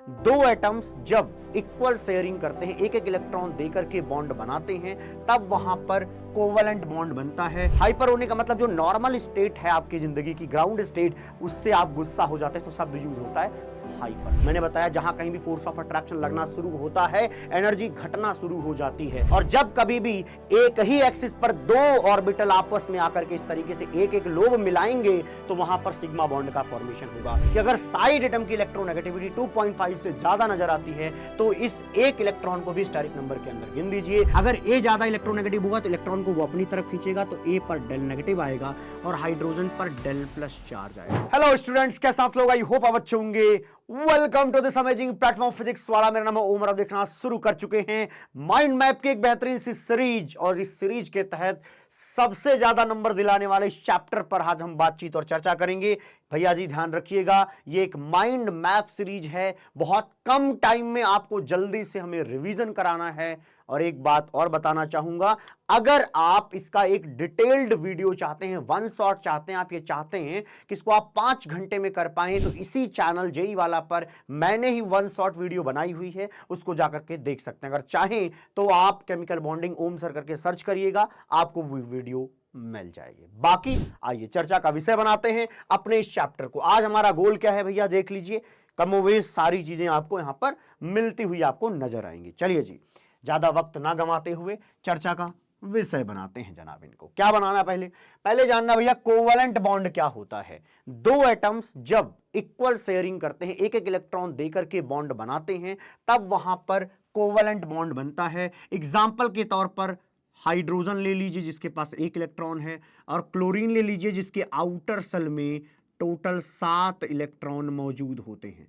दो एटम्स जब equal sharing करते हैं, एक एक इलेक्ट्रॉन देकर के बॉन्ड बनाते हैं, तब वहां पर कोवलेंट बॉन्ड बनता है। हाइपर होने का मतलब जो नॉर्मल स्टेट है आपकी जिंदगी की, ग्राउंड स्टेट, उससे आप गुस्सा हो जाते हैं तो शब्द यूज होता है हाइपर। मैंने बताया जहां कहीं भी फोर्स ऑफ अट्रैक्शन लगना शुरू होता है, एनर्जी घटना शुरू हो जाती है। और जब कभी भी एक ही एक्सिस पर दो ऑर्बिटल आपस में आकर के इस तरीके से एक एक लोब मिलाएंगे तो वहां पर सिग्मा बॉन्ड का फॉर्मेशन होगा। कि अगर साइड एटम की इलेक्ट्रोनेगेटिविटी 2.5 से ज्यादा नजर आती है तो इस एक इलेक्ट्रॉन को भी स्टेरिक नंबर के अंदर गिन दीजिए। अगर ए ज्यादा इलेक्ट्रोनेगेटिव होगा तो इलेक्ट्रॉन को वो अपनी तरफ खींचेगा, तो ए पर डेल नेगेटिव आएगा और हाइड्रोजन पर डेल प्लस चार्ज आएगा। हेलो स्टूडेंट्स, कैसे आप लोग? आई होप आप अच्छे होंगे। Welcome to this amazing platform physics Wallah. मेरा नाम है ओमर। आप देखना शुरू कर चुके हैं माइंड मैप की एक बेहतरीन सी सीरीज, और इस सीरीज के तहत सबसे ज्यादा नंबर दिलाने वाले इस चैप्टर पर आज हम बातचीत और चर्चा करेंगे। भैया जी ध्यान रखिएगा, ये एक माइंड मैप सीरीज है। बहुत कम टाइम में आपको जल्दी से हमें रिवीजन कराना है। और एक बात और बताना चाहूंगा, अगर आप इसका एक डिटेल्ड वीडियो चाहते हैं, वन शॉट चाहते हैं, आप ये चाहते हैं कि इसको आप 5 घंटे में कर पाएं, तो इसी चैनल जेई वाला पर मैंने ही वन शॉट वीडियो बनाई हुई है, उसको जाकर के देख सकते हैं। अगर चाहें तो आप केमिकल बॉन्डिंग ओम सर करके सर्च करिएगा, आपको वो वीडियो मिल जाएगी। बाकी आइए चर्चा का विषय बनाते हैं अपने इस चैप्टर को। आज हमारा गोल क्या है भैया, देख लीजिए। कमोवेश सारी चीजें आपको यहां पर मिलती हुई आपको नजर आएंगी। चलिए जी, ज्यादा वक्त ना गंवाते हुए चर्चा का विषय बनाते हैं जनाब। इनको क्या बनाना, पहले जानना भैया, कोवलेंट बॉन्ड क्या होता है। दो एटम्स जब इक्वल शेयरिंग करते हैं, एक एक इलेक्ट्रॉन देकर के बॉन्ड बनाते हैं, तब वहां पर कोवलेंट बॉन्ड बनता है। एग्जाम्पल के तौर पर हाइड्रोजन ले लीजिए जिसके पास एक इलेक्ट्रॉन है, और क्लोरीन ले लीजिए जिसके आउटर शेल में टोटल 7 इलेक्ट्रॉन मौजूद होते हैं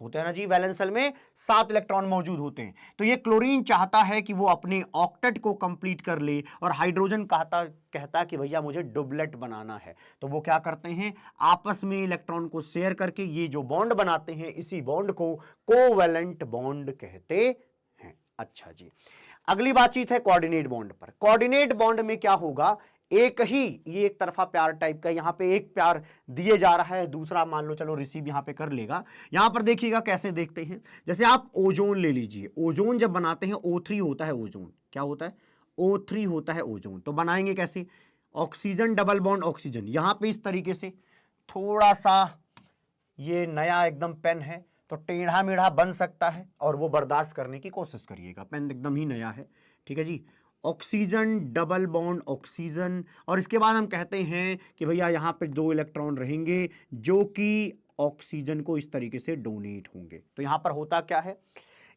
ना जी। वैलेंस शेल में 7 इलेक्ट्रॉन मौजूद होते हैं। तो ये क्लोरीन चाहता है कि वो अपने ऑक्टेट को कंप्लीट कर ले, और हाइड्रोजन कहता कि भैया मुझे डुबलेट बनाना है। तो वो क्या करते हैं, आपस में इलेक्ट्रॉन को शेयर करके ये जो बॉन्ड बनाते हैं, इसी बॉन्ड को कोवैलेंट बॉन्ड कहते हैं। अच्छा जी, अगली बातचीत है कोऑर्डिनेट बॉन्ड पर। कोऑर्डिनेट बॉन्ड में क्या होगा, एक ही ये एक तरफा प्यार टाइप का, यहां पे एक प्यार दिए जा रहा है, दूसरा मान लो चलो रिसीव यहां पे कर लेगा। यहां पर देखिएगा कैसे देखते हैं, जैसे आप ओजोन ले लीजिए। ओजोन जब बनाते हैं O3 होता है, ओजोन क्या होता है, O3 होता है ओजोन। तो बनाएंगे कैसे, ऑक्सीजन डबल बॉन्ड ऑक्सीजन, यहां पे इस तरीके से थोड़ा सा, ये नया एकदम पेन है तो टेढ़ा मेढ़ा बन सकता है, और वो बर्दाश्त करने की कोशिश करिएगा, पेन एकदम ही नया है। ठीक है जी, ऑक्सीजन डबल बॉन्ड ऑक्सीजन। और इसके बाद हम कहते हैं कि भैया यहां पे 2 इलेक्ट्रॉन रहेंगे जो कि ऑक्सीजन को इस तरीके से डोनेट होंगे। तो यहां पर होता क्या है,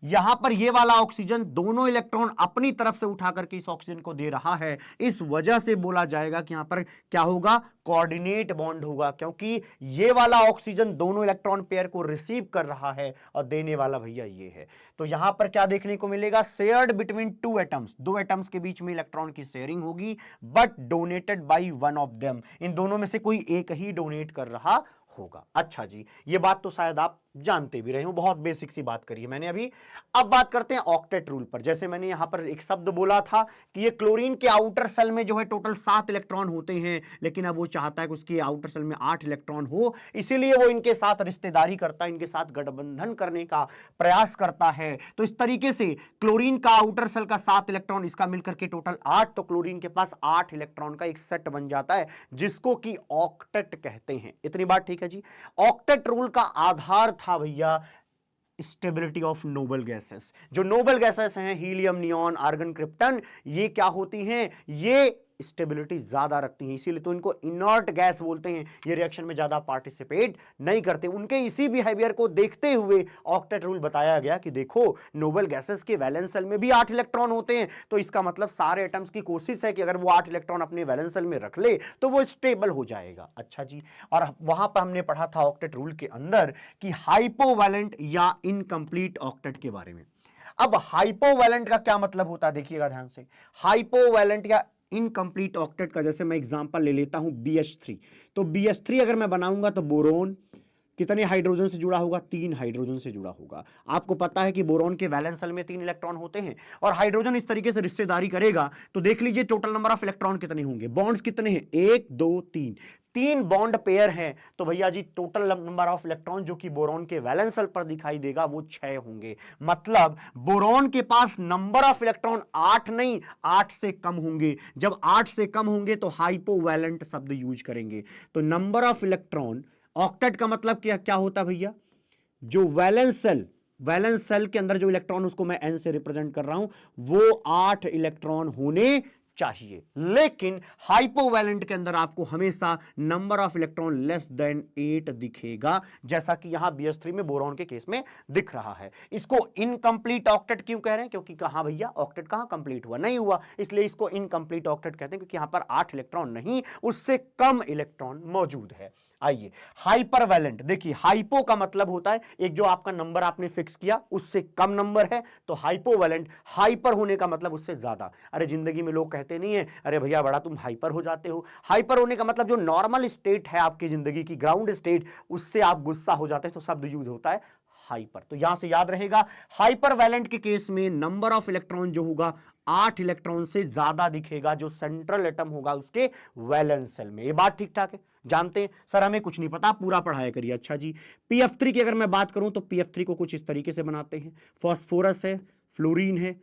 यहां पर ये वाला ऑक्सीजन दोनों इलेक्ट्रॉन अपनी तरफ से उठा करके इस ऑक्सीजन को दे रहा है। इस वजह से बोला जाएगा कि यहां पर क्या होगा, कोऑर्डिनेट बॉन्ड होगा, क्योंकि ये वाला ऑक्सीजन दोनों इलेक्ट्रॉन पेयर को रिसीव कर रहा है और देने वाला भैया ये है। तो यहां पर क्या देखने को मिलेगा, शेयर्ड बिटवीन टू एटम्स, दो एटम्स के बीच में इलेक्ट्रॉन की शेयरिंग होगी, but donated by one of them, इन दोनों में से कोई एक ही डोनेट कर रहा होगा। अच्छा जी, ये बात तो शायद आप जानते भी रहे हो, बहुत बेसिक सी बात करी है मैंने अभी। अब बात करते हैं ऑक्टेट रूल पर। जैसे मैंने यहां पर एक शब्द बोला था कि ये क्लोरीन के आउटर शेल में जो है टोटल 7 इलेक्ट्रॉन होते हैं, लेकिन अब वो चाहता है कि उसके आउटर शेल में 8 इलेक्ट्रॉन हो, इसीलिए वो इनके साथ रिश्तेदारी करता है, इनके साथ गठबंधन करने का प्रयास करता है। तो इस तरीके से क्लोरीन का आउटर शेल का 7 इलेक्ट्रॉन, इसका मिलकर के टोटल 8, तो क्लोरीन के पास 8 इलेक्ट्रॉन का एक सेट बन जाता है, जिसको कि ऑक्टेट कहते हैं। इतनी बात ठीक है जी। ऑक्टेट रूल का आधार था भैया स्टेबिलिटी ऑफ नोबल गैसेस। जो नोबल गैसेस हैं, हीलियम, नियॉन, आर्गन, क्रिप्टन, ये क्या होती हैं, ये स्टेबिलिटी ज्यादा रखती हैं, इसीलिए तो इनको इनर्ट गैस बोलते हैं। ये रिएक्शन में ज्यादा पार्टिसिपेट नहीं करते। उनके इसी बिहेवियर को देखते हुए ऑक्टेट रूल बताया गया कि देखो नोबल गैसेस के वैलेंस शेल में भी 8 इलेक्ट्रॉन होते हैं, तो इसका मतलब सारे एटम्स की कोशिश है कि अगर वो 8 इलेक्ट्रॉन अपने वैलेंस शेल में रख ले तो वो स्टेबल हो जाएगा। अच्छा जी, और वहां पर हमने पढ़ा था ऑक्टेट रूल के अंदर कि हाइपोवैलेंट या इनकंप्लीट ऑक्टेट के बारे में। अब हाइपोवैलेंट का क्या मतलब होता है, देखिएगा ध्यान से। हाइपोवैलेंट या इनकंप्लीट ऑक्टेट का जैसे मैं एग्जांपल ले लेता हूं BH3। तो BH3 अगर मैं बनाऊंगा तो बोरोन, कितने हाइड्रोजन से जुड़ा होगा? 3 हाइड्रोजन से जुड़ा होगा। आपको पता है कि बोरॉन के वैलेंस शेल में 3 इलेक्ट्रॉन होते हैं और हाइड्रोजन इस तरीके से रिश्तेदारी करेगा तो देख लीजिए टोटल नंबर ऑफ इलेक्ट्रॉन कितने होंगे, बॉन्ड्स कितने हैं, 1 2 3, 3 बॉन्ड पेयर हैं तो भैया जी टोटल नंबर ऑफ इलेक्ट्रॉन जो कि बोरॉन के वैलेंस शेल पर दिखाई देगा वो 6 होंगे। मतलब बोरॉन के पास नंबर ऑफ इलेक्ट्रॉन 8 नहीं 8 से कम होंगे। जब 8 से कम होंगे तो हाइपोवैलेंट शब्द यूज करेंगे। तो नंबर ऑफ इलेक्ट्रॉन, ऑक्टेट का मतलब क्या क्या होता है भैया? जो वैलेंस सेल के अंदर जो इलेक्ट्रॉन उसको मैं n से रिप्रेजेंट कर रहा हूं वो 8 इलेक्ट्रॉन होने चाहिए। लेकिन हाइपोवैलेंट के अंदर आपको हमेशा number of electron less than 8 दिखेगा, जैसा कि यहां BH3 में बोरॉन के केस में दिख रहा है। इसको इनकंप्लीट ऑक्टेट क्यों कह रहे हैं? क्योंकि कहां भैया ऑक्टेट कहां कंप्लीट हुआ, नहीं हुआ, इसलिए इसको इनकंप्लीट ऑक्टेट कहते हैं, क्योंकि यहां पर 8 इलेक्ट्रॉन नहीं उससे कम इलेक्ट्रॉन मौजूद है। आइए हाइपरवैलेंट, देखिए हाइपो का मतलब होता है एक जो आपका नंबर आपने फिक्स किया उससे कम नंबर है तो हाइपोवैलेंट, हाइपर होने का मतलब उससे ज्यादा। अरे जिंदगी में लोग कहते नहीं है अरे भैया बड़ा तुम हाइपर हो जाते हो, हाइपर होने का मतलब जो नॉर्मल स्टेट है आपकी जिंदगी की, ग्राउंड स्टेट, उससे आप गुस्सा हो जाते हैं तो शब्द यूज होता है हाइपर। तो यहां से याद रहेगा हाइपरवैलेंट के केस में नंबर ऑफ इलेक्ट्रॉन जो होगा 8 इलेक्ट्रॉन से ज्यादा दिखेगा जो सेंट्रल एटम होगा उसके वैलेंस शेल में। ये बात ठीक ठाक है, जानते हैं सर हमें कुछ नहीं पता, पूरा पढ़ाया करिए। अच्छा जी, PF3 की अगर मैं बात करूं तो PF3 को कुछ इस तरीके से बनाते हैं, फास्फोरस है, फ्लोरीन है,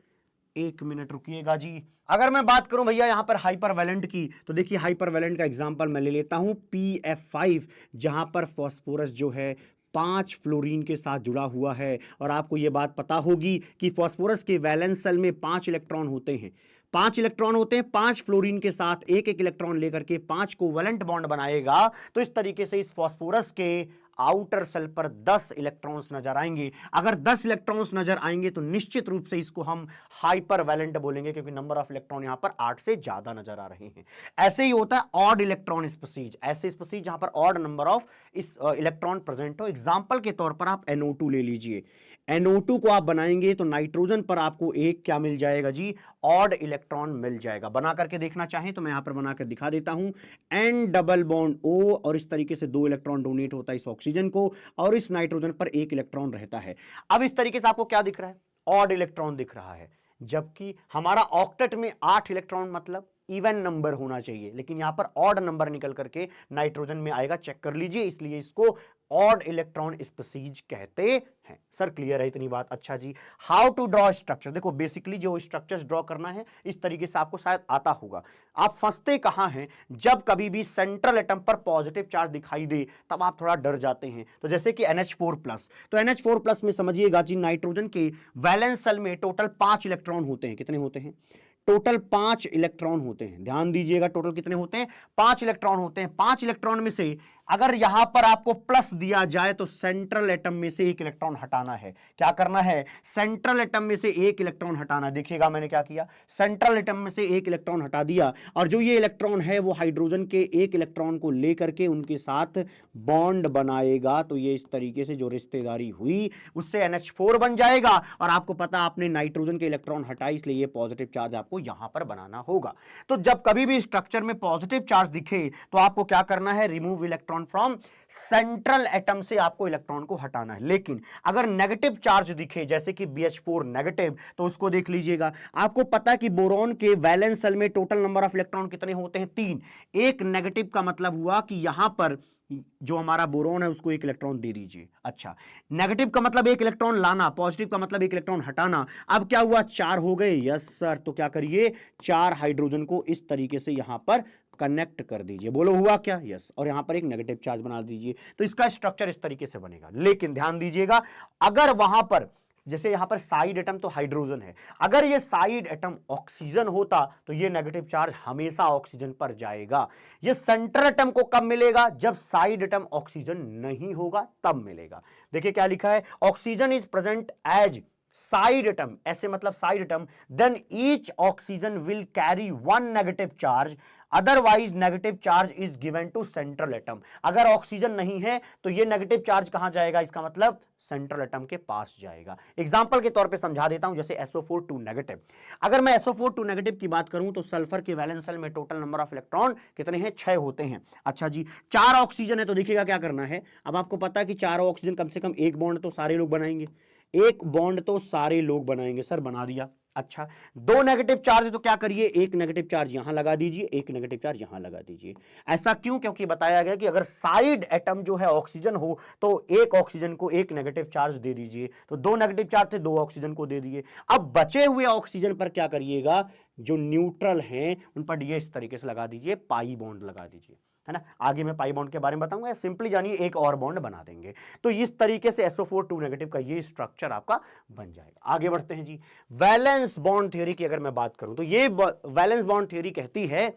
एक मिनट रुकिएगा जी। अगर मैं बात करूं भैया यहां पर हाइपरवैलेंट की तो देखिए हाइपरवैलेंट का एग्जांपल मैं ले लेता हूं PF5, जहां पर फास्फोरस जो है 5 फ्लोरीन के साथ जुड़ा हुआ है। और आपको यह बात पता होगी कि फास्फोरस के वैलेंस शेल में 5 इलेक्ट्रॉन होते हैं, 5 इलेक्ट्रॉन होते हैं, 5 फ्लोरीन के साथ एक एक इलेक्ट्रॉन लेकर के 5 कोवैलेंट बॉन्ड बनाएगा। तो इस तरीके से इस फास्फोरस के आउटर सेल पर 10 इलेक्ट्रॉन्स नजर आएंगे। अगर 10 इलेक्ट्रॉन्स नजर आएंगे तो निश्चित रूप से इसको हम हाइपरवैलेंट बोलेंगे, क्योंकि नंबर ऑफ इलेक्ट्रॉन यहां पर 8 से ज्यादा नजर आ रहे हैं। ऐसे ही होता है ऑड इलेक्ट्रॉन स्पीसीज, ऐसे स्पीसीज जहां पर odd number of electron present हो। एग्जांपल के तौर पर आप NO2 ले लीजिए, NO2 को आप बनाएंगे तो नाइट्रोजन पर आपको एक क्या मिल जाएगा जी, ऑड इलेक्ट्रॉन मिल जाएगा। बना करके देखना चाहें तो मैं यहां पर बनाकर दिखा देता हूं, N डबल बॉन्ड O, और इस तरीके से 2 इलेक्ट्रॉन डोनेट होता है इस ऑक्सीजन को और इस नाइट्रोजन पर 1 इलेक्ट्रॉन रहता है। अब इस तरीके से आपको क्या दिख रहा है, ऑड इलेक्ट्रॉन दिख रहा है, जबकि हमारा ऑक्टेट में 8 इलेक्ट्रॉन मतलब इवन नंबर होना चाहिए, लेकिन यहां पर ऑड नंबर निकल करके नाइट्रोजन में आएगा, चेक कर लीजिए, इसलिए इसको ऑड इलेक्ट्रॉन स्पीसीज कहते हैं। सर क्लियर है इतनी बात? अच्छा जी, हाउ टू ड्रॉ स्ट्रक्चर, देखो बेसिकली जो स्ट्रक्चर्स ड्रॉ करना है इस तरीके से आपको शायद आता होगा। आप फंसते कहां हैं, जब कभी भी सेंट्रल एटम पर पॉजिटिव चार्ज दिखाई दे तब आप थोड़ा डर जाते हैं। तो जैसे कि NH4+, तो NH4+ में समझिएगा जी नाइट्रोजन के वैलेंस शेल में टोटल 5 इलेक्ट्रॉन होते हैं। कितने होते हैं? टोटल 5 इलेक्ट्रॉन होते हैं। ध्यान दीजिएगा टोटल कितने होते हैं? 5 इलेक्ट्रॉन होते हैं। 5 इलेक्ट्रॉन में से अगर यहां पर आपको प्लस दिया जाए तो सेंट्रल एटम में से 1 इलेक्ट्रॉन हटाना है। क्या करना है? सेंट्रल एटम में से 1 इलेक्ट्रॉन हटाना। देखिएगा मैंने क्या किया, सेंट्रल एटम में से 1 इलेक्ट्रॉन हटा दिया और जो ये इलेक्ट्रॉन है वो हाइड्रोजन के 1 इलेक्ट्रॉन को लेकर के उनके साथ बॉन्ड बनाएगा। तो ये इस तरीके से जो रिश्तेदारी हुई उससे NH4 बन जाएगा। और आपको पता आपने नाइट्रोजन के इलेक्ट्रॉन हटाए, इसलिए ये पॉजिटिव चार्ज आपको यहां पर बनाना होगा। तो जब कभी भी स्ट्रक्चर में पॉजिटिव चार्ज दिखे तो आपको क्या करना है, remove electron from central atom से आपको इलेक्ट्रॉन को हटाना है। लेकिन अगर नेगेटिव चार्ज दिखे जैसे कि BH4 नेगेटिव, तो उसको देख लीजिएगा। आपको पता है कि बोरॉन के वैलेंस शेल में टोटल नंबर ऑफ इलेक्ट्रॉन कितने होते हैं? 3। एक नेगेटिव का मतलब हुआ कि यहां पर जो हमारा बोरॉन है उसको 1 इलेक्ट्रॉन दे दीजिए। अच्छा, नेगेटिव का मतलब 1 इलेक्ट्रॉन लाना, पॉजिटिव का मतलब 1 इलेक्ट्रॉन हटाना। अब क्या हुआ, 4 हो गए। यस सर, तो क्या करिए, 4 हाइड्रोजन को इस तरीके से यहां पर कनेक्ट कर दीजिए। बोलो हुआ क्या? यस। और यहां पर एक नेगेटिव चार्ज बना दीजिए, तो इसका स्ट्रक्चर इस तरीके से बनेगा। लेकिन ध्यान दीजिएगा, अगर वहां पर जैसे यहां पर साइड एटम तो हाइड्रोजन है, अगर ये साइड एटम ऑक्सीजन होता तो ये नेगेटिव चार्ज हमेशा ऑक्सीजन पर जाएगा। ये सेंट्रल एटम को कब मिलेगा? जब साइड एटम ऑक्सीजन नहीं होगा तब मिलेगा। देखिए क्या लिखा है, oxygen is present as side atom, ऐसे मतलब side atom, then each oxygen will carry 1 negative charge otherwise negative charge is given to central atom. अगर ऑक्सीजन नहीं है तो ये नेगेटिव चार्ज कहां जाएगा, इसका मतलब सेंट्रल एटम के पास जाएगा। एग्जांपल के तौर पे समझा देता हूं, जैसे SO4 2 नेगेटिव। अगर मैं SO4 2 नेगेटिव की बात करूं तो सल्फर के वैलेंस शेल में टोटल नंबर ऑफ इलेक्ट्रॉन कितने हैं, 6 होते हैं। अच्छा जी, 4 ऑक्सीजन है तो देखिएगा क्या करना है। अब आपको पता है कि 4 ऑक्सीजन कम से कम एक बॉन्ड तो सारे लोग बनाएंगे, एक बॉन्ड तो सारे लोग बनाएंगे। सर बना दिया। अच्छा, 2 नेगेटिव चार्ज है तो क्या करिए, एक नेगेटिव चार्ज यहां लगा दीजिए, एक नेगेटिव चार्ज यहां लगा दीजिए। ऐसा क्यों, क्योंकि बताया गया कि अगर साइड एटम जो है ऑक्सीजन हो तो एक ऑक्सीजन को एक नेगेटिव चार्ज दे दीजिए, तो 2 नेगेटिव चार्ज थे 2 ऑक्सीजन को दे दिए। अब बचे हुए ऑक्सीजन पर क्या करिएगा, जो न्यूट्रल हैं उन पर ये इस तरीके से लगा दीजिए, पाई बॉन्ड लगा दीजिए, है ना। आगे मैं पाई बॉन्ड के बारे में बताऊंगा, सिंपली जानिए एक और बॉन्ड बना देंगे। तो इस तरीके से SO4 2 नेगेटिव का ये स्ट्रक्चर आपका बन जाएगा। आगे बढ़ते हैं जी, वैलेंस बॉन्ड थ्योरी की अगर मैं बात करूं तो ये वैलेंस बॉन्ड थ्योरी कहती है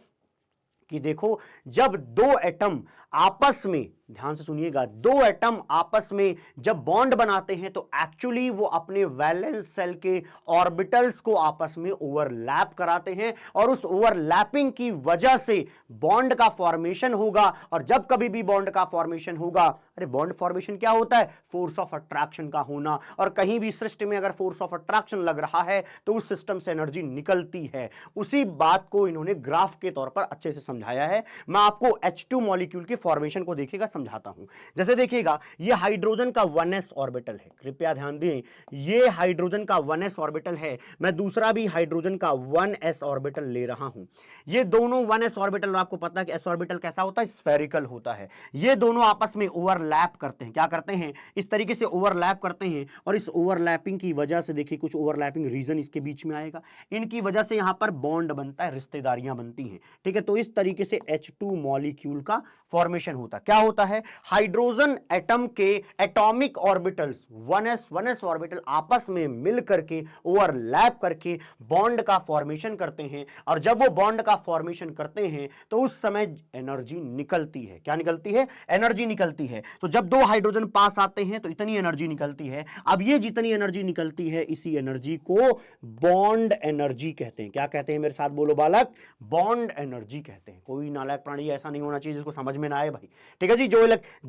कि देखो, जब दो एटम आपस में, ध्यान से सुनिएगा, दो एटम आपस में जब बॉन्ड बनाते हैं तो एक्चुअली वो अपने वैलेंस शेल के ऑर्बिटल्स को आपस में ओवरलैप कराते हैं और उस ओवरलैपिंग की वजह से बॉन्ड का फॉर्मेशन होगा। और जब कभी भी बॉन्ड का फॉर्मेशन होगा, अरे बॉन्ड फॉर्मेशन क्या होता है, फोर्स ऑफ अट्रैक्शन का होना। और कहीं भी सृष्टि में अगर फोर्स ऑफ अट्रैक्शन लग रहा है तो उस सिस्टम से एनर्जी निकलती है। उसी बात को इन्होंने ग्राफ के तौर पर अच्छे से समझाया है। मैं आपको H2 मॉलिक्यूल की फॉर्मेशन को देखिएगा समझाता हूं। जैसे देखिएगा, ये हाइड्रोजन का 1s ऑर्बिटल है, कृपया ध्यान दें, ये हाइड्रोजन का 1s ऑर्बिटल है। मैं दूसरा भी हाइड्रोजन का 1s ऑर्बिटल ले रहा हूं। ये दोनों 1s ऑर्बिटल, आपको पता है कि s ऑर्बिटल कैसा होता है, स्फेरिकल होता है। ये दोनों आपस में ओवरलैप करते हैं, क्या करते हैं, इस तरीके से ओवरलैप करते हैं। और इस ओवरलैपिंग की वजह से देखिए कुछ ओवरलैपिंग रीजन इसके बीच में आएगा, इनकी वजह से यहां पर बॉन्ड बनता है, रिश्तेदारियां बनती हैं, ठीक है। तो इस तरीके से H2 मॉलिक्यूल का फॉर्मेशन होता है। क्या होता है, हाइड्रोजन एटम के एटॉमिक ऑर्बिटल्स 1s ऑर्बिटल आपस में मिल करके ओवरलैप करके बॉन्ड का फॉर्मेशन करते हैं। और जब वो बॉन्ड का फॉर्मेशन करते हैं तो उस समय एनर्जी निकलती है। क्या निकलती है, एनर्जी निकलती है। तो जब दो हाइड्रोजन पास आते हैं तो इतनी एनर्जी निकलती है। अब ये जितनी एनर्जी निकलती है, इसी एनर्जी को बॉन्ड एनर्जी कहते हैं। क्या कहते हैं, मेरे साथ बोलो बालक, बॉन्ड एनर्जी कहते हैं। कोई नालायक प्राणी ऐसा नहीं होना चाहिए जिसको समझ में ना आए भाई, ठीक है जी। जो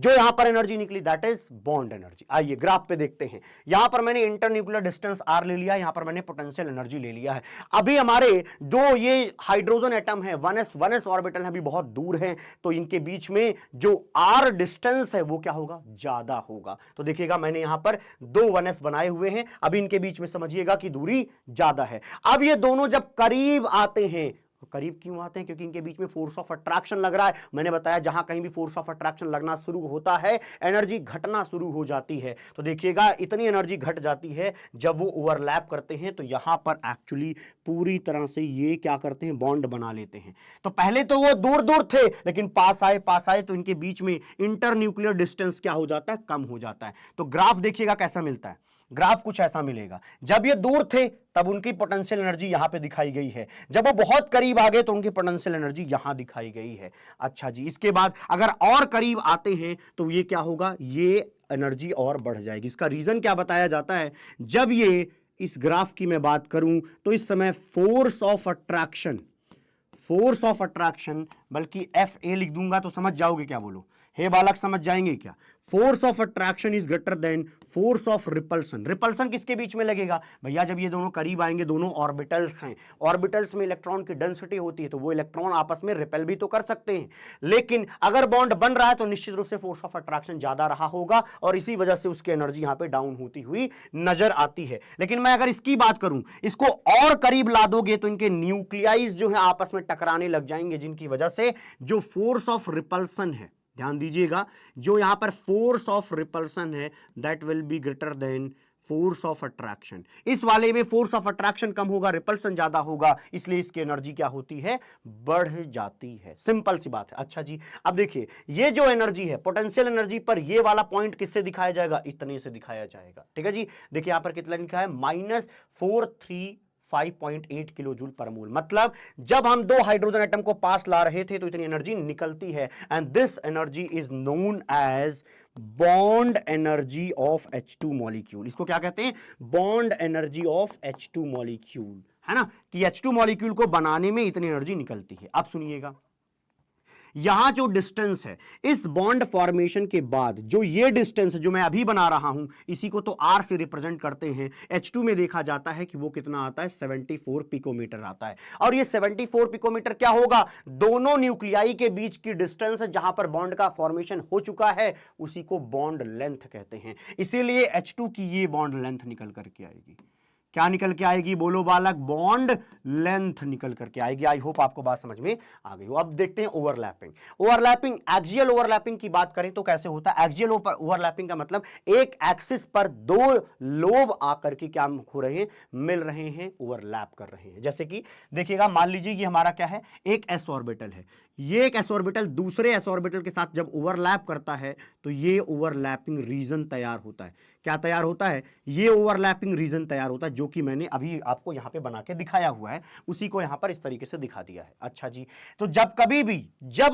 यहां पर एनर्जी निकली दैट इज बॉन्ड एनर्जी। आइए ग्राफ पे देखते हैं। यहां पर मैंने इंटरन्यूक्लियर डिस्टेंस r ले लिया, यहां पर मैंने पोटेंशियल एनर्जी ले लिया है। अभी हमारे दो ये हाइड्रोजन एटम है 1s ऑर्बिटल है, अभी बहुत दूर है, तो इनके बीच में जो r डिस्टेंस है वो क्या होगा, ज्यादा होगा। तो देखिएगा मैंने यहां पर दो 1s बनाए हुए हैं, अभी इनके बीच में समझिएगा कि दूरी ज्यादा है। अब ये दोनों जब करीब आते हैं, करीब क्यों आते हैं, क्योंकि इनके बीच में फोर्स ऑफ अट्रैक्शन लग रहा है। मैंने बताया जहां कहीं भी फोर्स ऑफ अट्रैक्शन लगना शुरू होता है, एनर्जी घटना शुरू हो जाती है। तो देखिएगा इतनी एनर्जी घट जाती है जब वो ओवरलैप करते हैं, तो यहां पर एक्चुअली पूरी तरह से ये क्या करते हैं, बॉन्ड बना लेते हैं। तो पहले तो वो दूर दूर थे, लेकिन पास आए तो इनके बीच में इंटरन्यूक्लियर डिस्टेंस क्या हो जाता है, कम हो जाता है। तो ग्राफ देखिएगा कैसा मिलता है, ग्राफ कुछ ऐसा मिलेगा। जब ये दूर थे तब उनकी पोटेंशियल एनर्जी यहां पे दिखाई गई है, जब वो बहुत करीब आ गए तो उनकी पोटेंशियल एनर्जी यहां दिखाई गई है। अच्छा जी, इसके बाद अगर और करीब आते हैं तो ये क्या होगा, ये एनर्जी और बढ़ जाएगी। इसका रीजन क्या बताया जाता है, जब ये इस ग्राफ की मैं बात करूं तो इस समय फोर्स ऑफ अट्रैक्शन, बल्कि FA लिख दूंगा तो समझ जाओगे क्या, बोलो हे बालक समझ जाएंगे क्या। Force of attraction is greater then force of repulsion. Repulsion किसके बीच में लगेगा भैया, जब ये दोनों करीब आएंगे, दोनों ऑर्बिटल्स हैं, ऑर्बिटल्स में इलेक्ट्रॉन की डेंसिटी होती है, तो वो इलेक्ट्रॉन आपस में रिपेल भी तो कर सकते हैं। लेकिन अगर बॉन्ड बन रहा है तो निश्चित रूप से फोर्स ऑफ अट्रैक्शन ज्यादा रहा होगा और इसी वजह से उसकी एनर्जी यहां पे डाउन होती हुई नजर आती है। लेकिन मैं अगर इसकी बात करूं, इसको और करीब ला दोगे तो इनके न्यूक्लियाइज जो है आपस में टकराने लग जाएंगे, जिनकी वजह से जो फोर्स ऑफ रिपल्सन है, ध्यान दीजिएगा, जो यहां पर फोर्स ऑफ रिपल्सन है that will be greater than force of attraction. इस वाले में फोर्स ऑफ अट्रैक्शन कम होगा, रिपल्सन ज्यादा होगा, इसलिए इसकी एनर्जी क्या होती है, बढ़ जाती है। सिंपल सी बात है। अच्छा जी, अब देखिए ये जो एनर्जी है, पोटेंशियल एनर्जी पर ये वाला पॉइंट किससे दिखाया जाएगा, इतने से दिखाया जाएगा, ठीक है जी। देखिए यहां पर कितना लिखा है, -435.8 किलो जूल पर मोल। मतलब जब हम दो हाइड्रोजन एटम को पास ला रहे थे तो इतनी एनर्जी निकलती है, and this energy is known as bond energy of H2 molecule. इसको क्या कहते हैं, bond energy of H2 molecule, है ना, कि H2 मॉलिक्यूल को बनाने में इतनी एनर्जी निकलती है। अब सुनिएगा, यहां जो डिस्टेंस है इस बॉन्ड फॉर्मेशन के बाद, जो ये डिस्टेंस जो मैं अभी बना रहा हूं, इसी को तो R से रिप्रेजेंट करते हैं। H2 में देखा जाता है कि वो कितना आता है, 74 पिकोमीटर आता है। और ये 74 पिकोमीटर क्या होगा, दोनों न्यूक्लियाई के बीच की डिस्टेंस जहां पर बॉन्ड का फॉर्मेशन हो चुका है, उसी को बॉन्ड लेंथ कहते हैं। इसीलिए H2 की ये बॉन्ड लेंथ निकल करके आएगी। क्या निकल के आएगी, बोलो बालक, बॉन्ड लेंथ निकल करके आएगी। आई होप आपको बात समझ में आ गई हो। अब देखते हैं ओवरलैपिंग। ओवरलैपिंग, एक्सियल ओवरलैपिंग की बात करें तो कैसे होता है। एक्सियल ओवरलैपिंग का मतलब एक एक्सिस पर दो लोब आकर के क्या हो रहे हैं, मिल रहे हैं, ओवरलैप कर रहे हैं। जैसे कि देखिएगा, मान लीजिए कि हमारा क्या है, एक एस ऑर्बिटल है, ये एक एस ऑर्बिटल दूसरे एस ऑर्बिटल के साथ जब ओवरलैप करता है तो ये ओवरलैपिंग रीजन तैयार होता है। क्या तैयार होता है, ये ओवरलैपिंग रीजन तैयार होता है, जो कि मैंने अभी आपको यहां पे बना के दिखाया हुआ है, उसी को यहां पर इस तरीके से दिखा दिया है। अच्छा जी, तो जब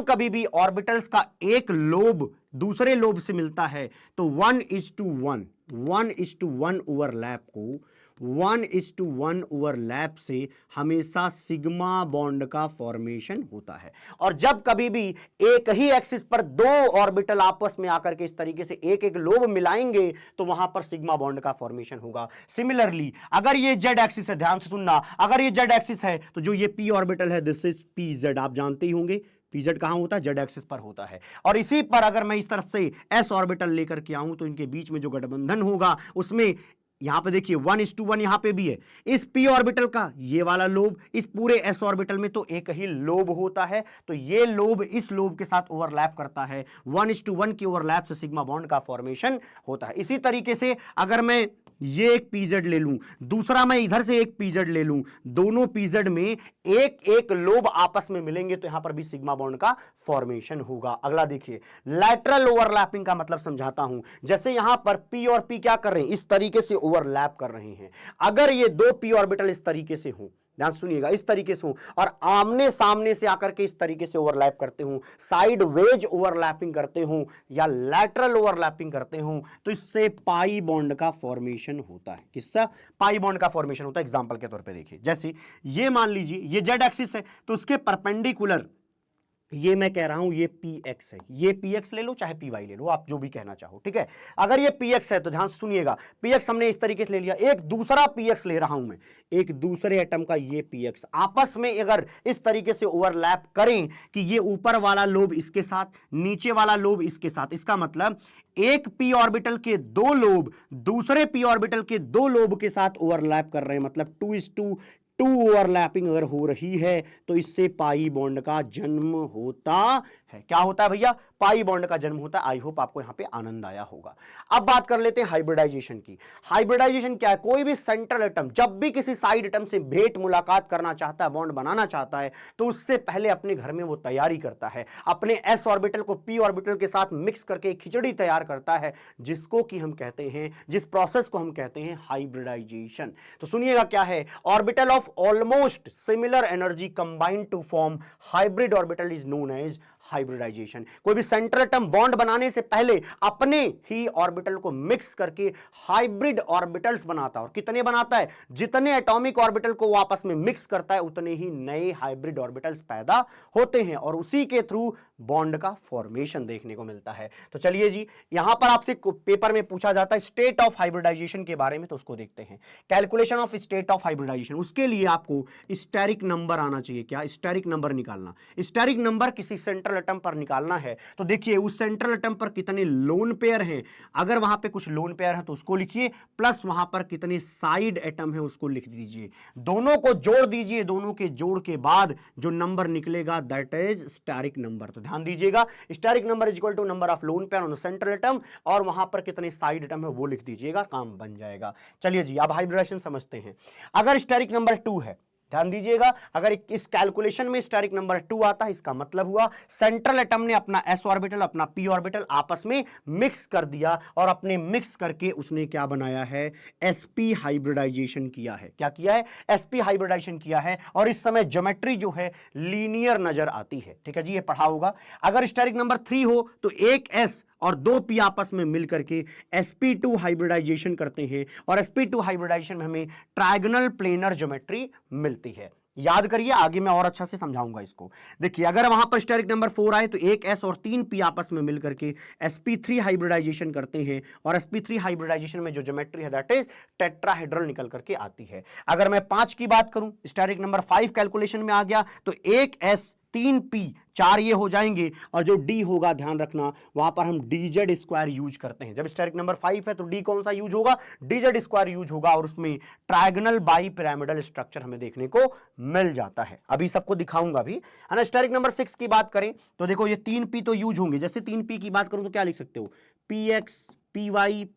कभी भी ऑर्बिटल्स का एक लोब दूसरे लोब से मिलता है तो 1:1 ओवरलैप को 1:1 ओवरलैप से हमेशा सिग्मा बॉन्ड का फॉर्मेशन होता है। और जब कभी भी एक ही एक्सिस पर दो ऑर्बिटल आपस में आकर के इस तरीके से एक एक लोब मिलाएंगे तो वहां पर सिग्मा बॉन्ड का फॉर्मेशन होगा। सिमिलरली अगर ये जेड एक्सिस है, ध्यान से सुनना, अगर ये जेड एक्सिस है तो जो ये पी ऑर्बिटल है, दिस इज पी जेड, आप जानते ही होंगे पीजेड कहां होता है, जेड एक्सिस पर होता है। और इसी पर अगर मैं इस तरफ से एस ऑर्बिटल लेकर के आऊं तो इनके बीच में जो गठबंधन होगा उसमें यहां पे देखिए 1:1 यहां पे भी है। इस p ऑर्बिटल का ये वाला लोब, इस पूरे s ऑर्बिटल में तो एक ही लोब होता है, तो ये लोब इस लोब के साथ ओवरलैप करता है। 1:1 की ओवरलैप से सिग्मा बॉन्ड का फॉर्मेशन होता है। इसी तरीके से अगर मैं ये एक पीजेड ले लूं, दूसरा मैं इधर से एक पीजेड ले लूं, दोनों पीजेड में एक एक लोब आपस में मिलेंगे तो यहां पर भी सिग्मा बॉन्ड का फॉर्मेशन होगा। अगला देखिए, लैटरल ओवरलैपिंग का मतलब समझाता हूं। जैसे यहां पर p और p क्या कर रहे हैं, इस तरीके से ओवरलैप कर रहे हैं। अगर ये दो p ऑर्बिटल इस तरीके से हो, ध्यान सुनिएगा, इस तरीके से हूं और आमने सामने से आकर के इस तरीके से ओवरलैप करते हूं, साइड वेज ओवरलैपिंग करते हूं या लैटरल ओवरलैपिंग करते हूं, तो इससे पाई बॉन्ड का फॉर्मेशन होता है। किससे, पाई बॉन्ड का फॉर्मेशन होता है। एग्जांपल के तौर पे देखिए, जैसे ये मान लीजिए ये जेड एक्सिस है तो उसके परपेंडिकुलर ये मैं कह रहा हूं ये px है, ये px ले लो चाहे py ले लो, आप जो भी कहना चाहो, ठीक है। अगर ये px है तो ध्यान से सुनिएगा, px हमने इस तरीके से ले लिया, एक दूसरा px ले रहा हूं मैं, एक दूसरे एटम का ये px, आपस में अगर इस तरीके से ओवरलैप करें कि ये ऊपर वाला लोब इसके साथ, नीचे वाला लोब इसके साथ, इसका मतलब एक p ऑर्बिटल के दो लोब दूसरे p ऑर्बिटल के दो लोब के साथ ओवरलैप कर रहे हैं, मतलब 2:2 ओवरलैपिंग अगर हो रही है तो इससे पाई बॉन्ड का जन्म होता है। क्या होता है भैया, पाई बॉन्ड का जन्म होता है। आई होप आपको यहां पे आनंद आया होगा। अब बात कर लेते हैं हाइब्रिडाइजेशन की। हाइब्रिडाइजेशन क्या है, कोई भी सेंट्रल एटम जब भी किसी साइड एटम से भेंट मुलाकात करना चाहता है, बॉन्ड बनाना चाहता है, तो उससे पहले अपने घर में वो तैयारी करता है, अपने एस ऑर्बिटल को पी ऑर्बिटल के साथ मिक्स करके एक खिचड़ी तैयार करता है, जिसको कि हम कहते हैं, जिस प्रोसेस को हम कहते हैं हाइब्रिडाइजेशन। तो सुनिएगा क्या है, orbital of almost similar energy combined to form hybrid orbital is known as hybridization. कोई भी सेंट्रल एटम बॉन्ड बनाने से पहले अपने ही ऑर्बिटल को मिक्स करके हाइब्रिड ऑर्बिटल्स बनाता है। और कितने बनाता है, जितने एटॉमिक ऑर्बिटल को वो आपस में मिक्स करता है उतने ही नए हाइब्रिड ऑर्बिटल्स पैदा होते हैं और उसी के थ्रू बॉन्ड का फॉर्मेशन देखने को मिलता है। तो चलिए जी, यहां पर आपसे पेपर में पूछा जाता है स्टेट ऑफ हाइब्रिडाइजेशन के बारे में, तो उसको देखते हैं। Calculation of state of hybridization, उसके लिए आपको स्टेरिक नंबर आना चाहिए। क्या, स्टेरिक नंबर निकालना। स्टेरिक नंबर किसी सेंट्रल एटम पर निकालना है तो देखिए उस सेंट्रल एटम पर कितने लोन पेयर हैं, अगर वहां पे कुछ लोन पेयर है तो उसको लिखिए, प्लस वहां पर कितने साइड एटम है उसको लिख दीजिए, दोनों को जोड़ दीजिए, दोनों के जोड़ के बाद जो नंबर निकलेगा दैट इज स्टेरिक नंबर। तो ध्यान दीजिएगा, steric number is equal to number of lone pair on central atom और वहां पर कितने साइड एटम है वो लिख दीजिएगा, काम बन जाएगा। चलिए जी, अब हाइब्रिडेशन समझते हैं। अगर स्टेरिक नंबर 2 है, ध्यान दीजिएगा, अगर इस कैलकुलेशन में स्टेरिक नंबर 2 आता है, इसका मतलब हुआ सेंट्रल एटम ने अपना s ऑर्बिटल अपना p ऑर्बिटल आपस में मिक्स कर दिया और अपने मिक्स करके उसने क्या बनाया है, sp हाइब्रिडाइजेशन किया है। क्या किया है, sp हाइब्रिडाइजेशन किया है। और इस समय ज्योमेट्री जो है लीनियर नजर आती है, ठीक है जी, ये पढ़ा होगा। अगर स्टेरिक नंबर 3 हो तो एक s और दो p आपस में मिलकर के sp2 हाइब्रिडाइजेशन करते हैं और sp2 हाइब्रिडाइजेशन में हमें ट्रायगोनल प्लेनर ज्योमेट्री मिलती है। याद करिए, आगे मैं और अच्छा से समझाऊंगा इसको। देखिए अगर वहां पर स्टेरिक नंबर 4 आए तो एक S और 3 P आपस में मिलकर के sp3 हाइब्रिडाइजेशन करते हैं, और sp3 हाइब्रिडाइजेशन में जो ज्योमेट्री है दैट इज टेट्राहेड्रल निकल करके आती है। अगर मैं 5 की बात करूं, स्टेरिक नंबर 5 कैलकुलेशन में आ गया तो एक S 3P 4 ये हो जाएंगे, और जो D होगा ध्यान रखना वहां पर हम dz स्क्वायर यूज करते हैं। जब स्टेरिक नंबर 5 है तो D कौन सा यूज होगा, dz स्क्वायर यूज होगा, और उसमें ट्रायगोनल बाई पिरामिडल स्ट्रक्चर हमें देखने को मिल जाता है। अभी सबको दिखाऊंगा भी, है ना। स्टेरिक नंबर 6 की बात करें तो देखो ये 3P तो यूज होंगे। जैसे 3P की बात करूं तो क्या लिख सकते हो, px py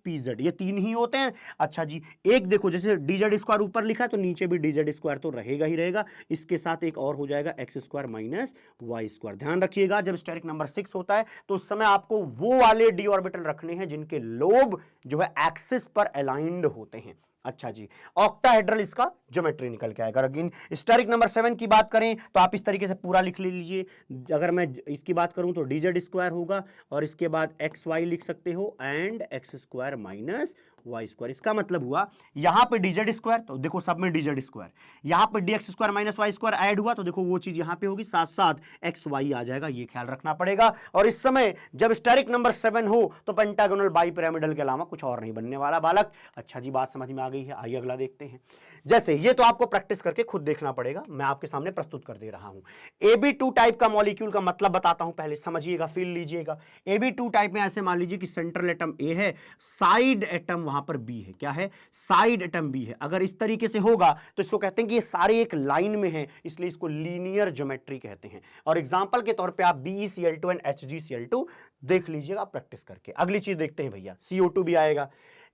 pz, ये 3 ही होते हैं। अच्छा जी, एक देखो जैसे dz स्क्वायर ऊपर लिखा है तो नीचे भी dz स्क्वायर तो रहेगा ही रहेगा, इसके साथ एक और हो जाएगा x square minus Y square. ध्यान रखिएगा जब स्टेरिक नंबर 6 होता है तो उस समय आपको वो वाले डी ऑर्बिटल रखने हैं जिनके लोब जो है एक्सिस पर अलाइंड होते हैं। अच्छा जी, ऑक्टाहेड्रल इसका ज्योमेट्री निकल के आएगा। अगेन स्टेरिक नंबर 7 की बात करें तो आप इस तरीके से पूरा लिख लीजिए। अगर मैं इसकी बात करूं तो dz स्क्वायर होगा, और इसके बाद एक्स वाई लिख सकते हो, and X square minus Y square. इसका मतलब हुआ यहां पे dz स्क्वायर, तो देखो सब में dz स्क्वायर, यहां पे dx square minus Y square add हुआ तो देखो वो चीज यहां पे होगी, साथ साथ एक्स वाई आ जाएगा, ये ख्याल रखना पड़ेगा। और इस समय जब स्टेरिक नंबर 7 हो तो पेंटागोनल बाई पिरामिडल के अलावा कुछ और नहीं बनने वाला बालक। अच्छा जी, बात समझ में आ गई है, आइए अगला देखते हैं। जैसे ये तो आपको प्रैक्टिस करके खुद देखना पड़ेगा, मैं आपके सामने प्रस्तुत कर दे रहा हूं। AB2 टाइप का मॉलिक्यूल का मतलब बताता हूं, पहले समझिएगा, फील लीजिएगा। AB2 टाइप में ऐसे मान लीजिए कि सेंट्रल एटम A है, साइड एटम वहां पर B है। क्या है, साइड एटम B है। अगर इस तरीके से होगा तो इसको कहते हैं कि ये सारे एक लाइन में है, इसलिए इसको लीनियर ज्योमेट्री कहते हैं। और एग्जांपल के तौर पे आप BeCl2 एंड HgCl2 देख लीजिएगा प्रैक्टिस करके। अगली चीज देखते हैं भैया, CO2 भी आएगा।